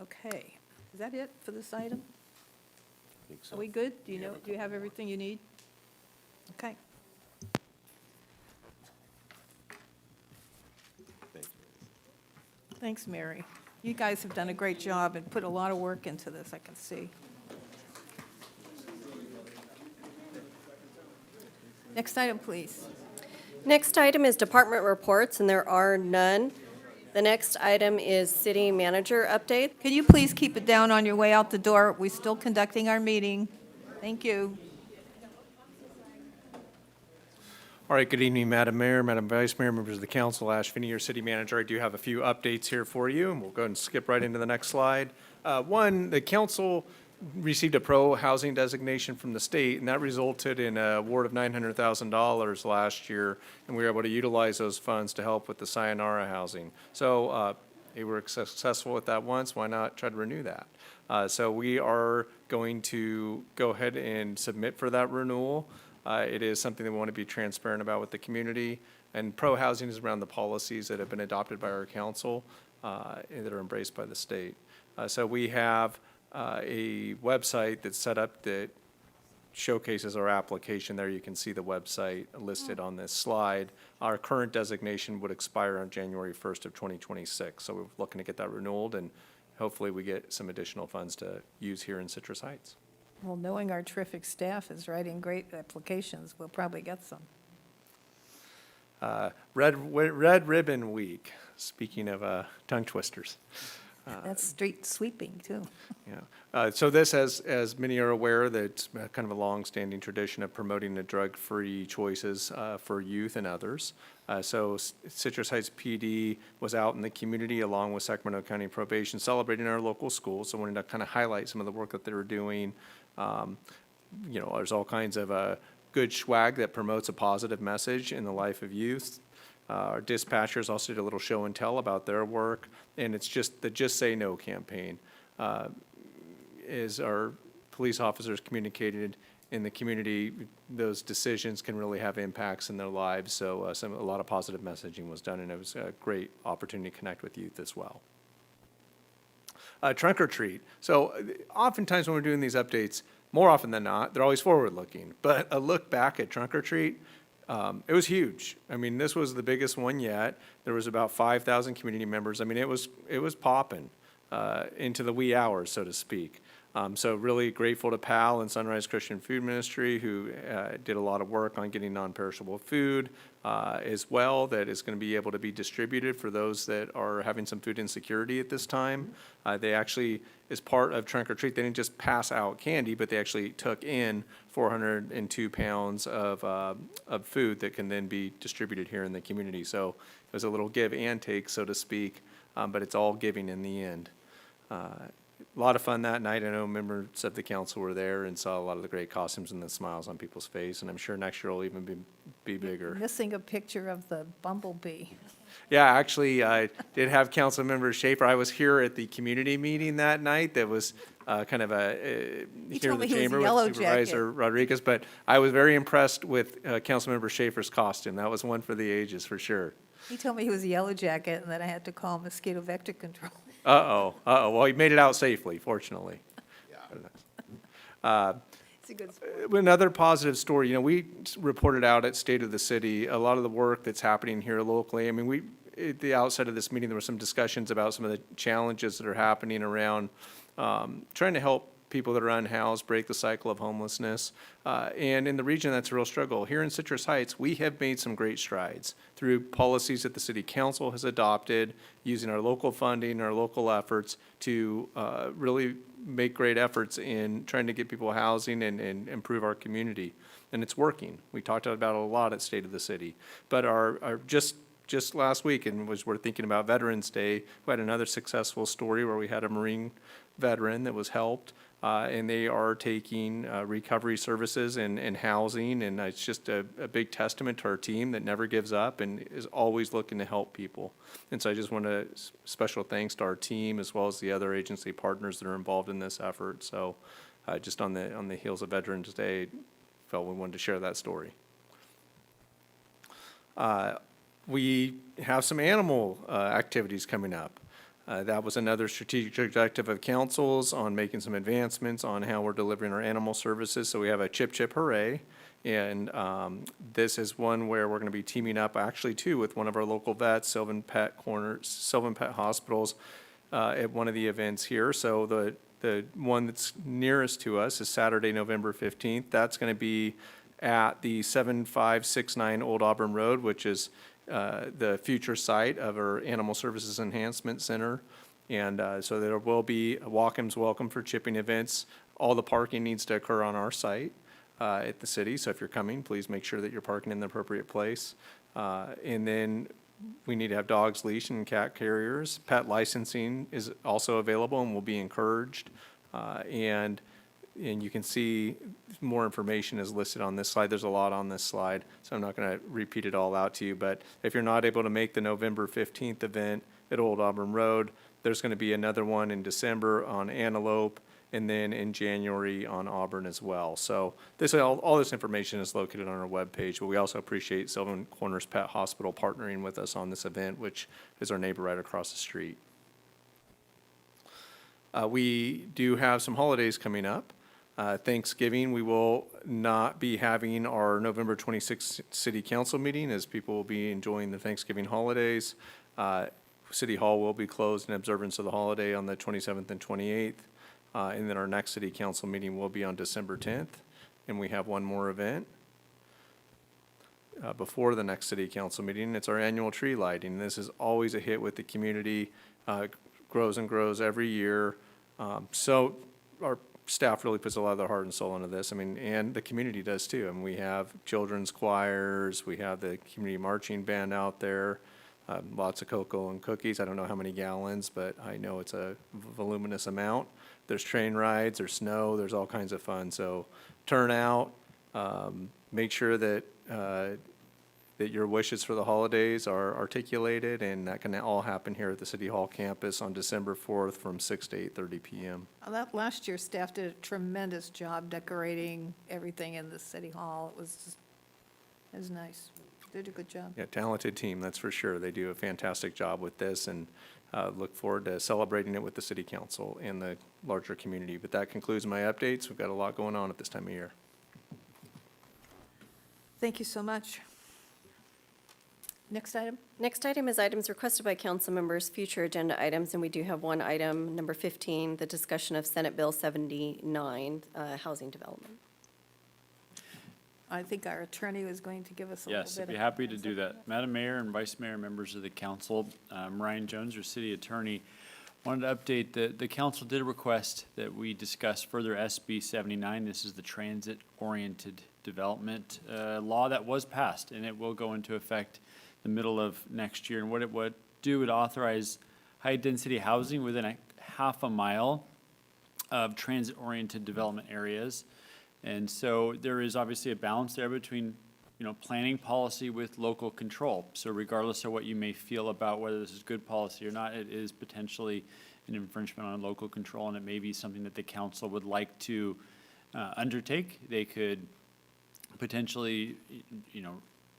Okay, is that it for this item? I think so. Are we good? Do you have everything you need? Okay. Thank you. Thanks, Mary. You guys have done a great job and put a lot of work into this, I can see. Next item, please. Next item is department reports, and there are none. The next item is city manager update. Can you please keep it down on your way out the door? We're still conducting our meeting. Thank you. All right, good evening, Madam Mayor, Madam Vice Mayor, members of the council, Ash Finney, your city manager. I do have a few updates here for you, and we'll go ahead and skip right into the next slide. One, the council received a pro-housing designation from the state, and that resulted in an award of $900,000 last year, and we were able to utilize those funds to help with the Sayonara housing. So they were successful with that once, why not try to renew that? So we are going to go ahead and submit for that renewal. It is something that we want to be transparent about with the community, and pro-housing is around the policies that have been adopted by our council and that are embraced by the state. So we have a website that's set up that showcases our application. There you can see the website listed on this slide. Our current designation would expire on January 1st of 2026. So we're looking to get that renewed, and hopefully we get some additional funds to use here in Citrus Heights. Well, knowing our terrific staff is writing great applications, we'll probably get some. Red Ribbon Week, speaking of tongue twisters. That's street sweeping, too. Yeah. So this, as many are aware, that's kind of a long-standing tradition of promoting the drug-free choices for youth and others. So Citrus Heights PD was out in the community along with Sacramento County Probation celebrating our local schools. So I wanted to kind of highlight some of the work that they were doing. There's all kinds of good swag that promotes a positive message in the life of youth. Our dispatchers also did a little show and tell about their work, and it's just the Just Say No campaign. Is our police officers communicated in the community, those decisions can really have impacts in their lives. So a lot of positive messaging was done, and it was a great opportunity to connect with youth as well. Trunk or treat. So oftentimes when we're doing these updates, more often than not, they're always forward-looking. But a look back at trunk or treat, it was huge. I mean, this was the biggest one yet. There was about 5,000 community members. I mean, it was popping into the wee hours, so to speak. So really grateful to PAL and Sunrise Christian Food Ministry, who did a lot of work on getting non-perishable food as well, that is going to be able to be distributed for those that are having some food insecurity at this time. They actually, as part of Trunk or Treat, they didn't just pass out candy, but they actually took in 402 pounds of food that can then be distributed here in the community. So it was a little give and take, so to speak, but it's all giving in the end. A lot of fun that night. I know members of the council were there and saw a lot of the great costumes and the smiles on people's face, and I'm sure next year will even be bigger. Missing a picture of the bumblebee. Yeah, actually, I did have Councilmember Schaefer. I was here at the community meeting that night. That was kind of a here in the chamber with Supervisor Rodriguez, but I was very impressed with Councilmember Schaefer's costume. That was one for the ages, for sure. He told me he was a Yellow Jacket and that I had to call mosquito vector control. Well, he made it out safely, fortunately. It's a good sport. Another positive story, we reported out at State of the City a lot of the work that's happening here locally. I mean, at the outset of this meeting, there were some discussions about some of the challenges that are happening around trying to help people that are unhoused, break the cycle of homelessness. And in the region, that's a real struggle. Here in Citrus Heights, we have made some great strides through policies that the city council has adopted, using our local funding, our local efforts to really make great efforts in trying to get people housing and improve our community. And it's working. We talked about it a lot at State of the City. But our just last week, and we're thinking about Veterans Day, we had another successful story where we had a Marine veteran that was helped, and they are taking recovery services and housing, and it's just a big testament to our team that never gives up and is always looking to help people. And so I just want to, special thanks to our team as well as the other agency partners that are involved in this effort. So just on the heels of Veterans Day, felt we wanted to share that story. We have some animal activities coming up. That was another strategic objective of councils on making some advancements on how we're delivering our animal services. So we have a Chip Chip Hooray. And this is one where we're going to be teaming up actually too with one of our local vets, Sylvan Pet Hospitals, at one of the events here. So the one that's nearest to us is Saturday, November 15th. That's going to be at the 7569 Old Auburn Road, which is the future site of our Animal Services Enhancement Center. And so there will be a walk-ins welcome for chipping events. All the parking needs to occur on our site at the city. So if you're coming, please make sure that you're parking in the appropriate place. And then we need to have dogs, leash, and cat carriers. Pet licensing is also available and will be encouraged. And you can see more information is listed on this slide. There's a lot on this slide, so I'm not going to repeat it all out to you. But if you're not able to make the November 15th event at Old Auburn Road, there's going to be another one in December on Antelope, and then in January on Auburn as well. So all this information is located on our webpage, but we also appreciate Sylvan Corners Pet Hospital partnering with us on this event, which is our neighbor right across the street. We do have some holidays coming up. Thanksgiving, we will not be having our November 26th City Council meeting as people will be enjoying the Thanksgiving holidays. City Hall will be closed in observance of the holiday on the 27th and 28th. And then our next City Council meeting will be on December 10th. And we have one more event before the next City Council meeting. It's our annual tree lighting. This is always a hit with the community, grows and grows every year. So our staff really puts a lot of their heart and soul into this. I mean, and the community does too. I mean, we have children's choirs, we have the community marching band out there, lots of cocoa and cookies. I don't know how many gallons, but I know it's a voluminous amount. There's train rides, there's snow, there's all kinds of fun. So turn out, make sure that that your wishes for the holidays are articulated, and that can all happen here at the City Hall campus on December 4th from 6 to 8:30 p.m. Last year, staff did a tremendous job decorating everything in the City Hall. It was nice. They did a good job. Yeah, talented team, that's for sure. They do a fantastic job with this, and look forward to celebrating it with the City Council and the larger community. But that concludes my updates. We've got a lot going on at this time of year. Thank you so much. Next item? Next item is items requested by council members, future agenda items, and we do have one item, number 15, the discussion of Senate Bill 79, housing development. I think our attorney was going to give us a little bit of. Yes, I'd be happy to do that. Madam Mayor and Vice Mayor, members of the council, Ryan Jones, your city attorney, wanted to update that the council did request that we discuss further SB 79. This is the transit-oriented development law that was passed, and it will go into effect the middle of next year. And what it would do, it authorize high-density housing within a half a mile of transit-oriented development areas. And so there is obviously a balance there between, planning policy with local control. So regardless of what you may feel about whether this is good policy or not, it is potentially an infringement on local control, and it may be something that the council would like to undertake. They could potentially,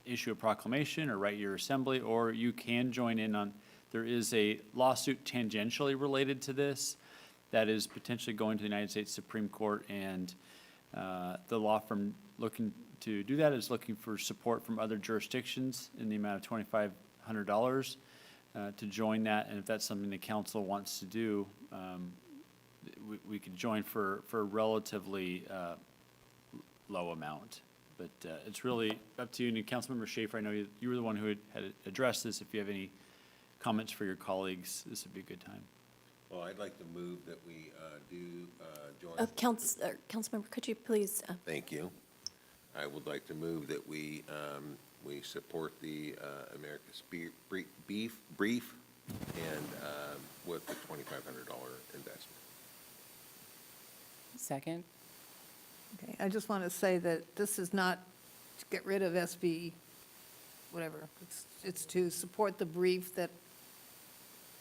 issue a proclamation or write your assembly, or you can join in on, there is a lawsuit tangentially related to this that is potentially going to the United States Supreme Court, and the law firm looking to do that is looking for support from other jurisdictions in the amount of $2,500 to join that. And if that's something the council wants to do, we could join for a relatively low amount. But it's really up to you. And Councilmember Schaefer, I know you were the one who had addressed this. If you have any comments for your colleagues, this would be a good time. Well, I'd like to move that we join. Councilmember, could you please, Thank you. I would like to move that we support the America's Beef Brief and with the $2,500 investment. Second? Okay, I just want to say that this is not to get rid of SB, whatever. It's to support the brief that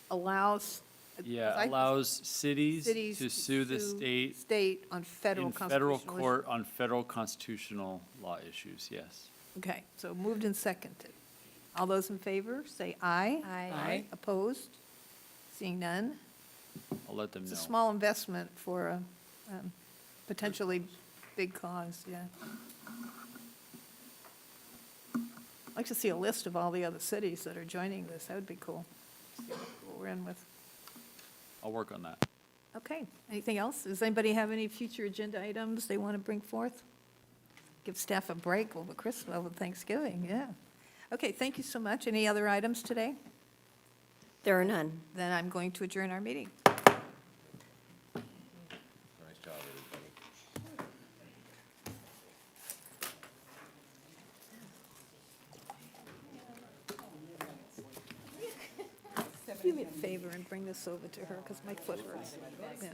allows. Allows cities cities to sue the state State on federal in constitutional federal court on federal constitutional law issues, yes. Okay, so moved and seconded. All those in favor, say aye. Aye. Opposed? Seeing none? I'll let them know. It's a small investment for a potentially big cause, yeah. I'd like to see a list of all the other cities that are joining this. That would be cool. See what we're in with. I'll work on that. Okay, anything else? Does anybody have any future agenda items they want to bring forth? Give staff a break over Christmas, over Thanksgiving, yeah. Okay, thank you so much. Any other items today? there are none. Then I'm going to adjourn our meeting. Nice job, everybody. Do me a favor and bring this over to her, because my foot hurts. Yeah.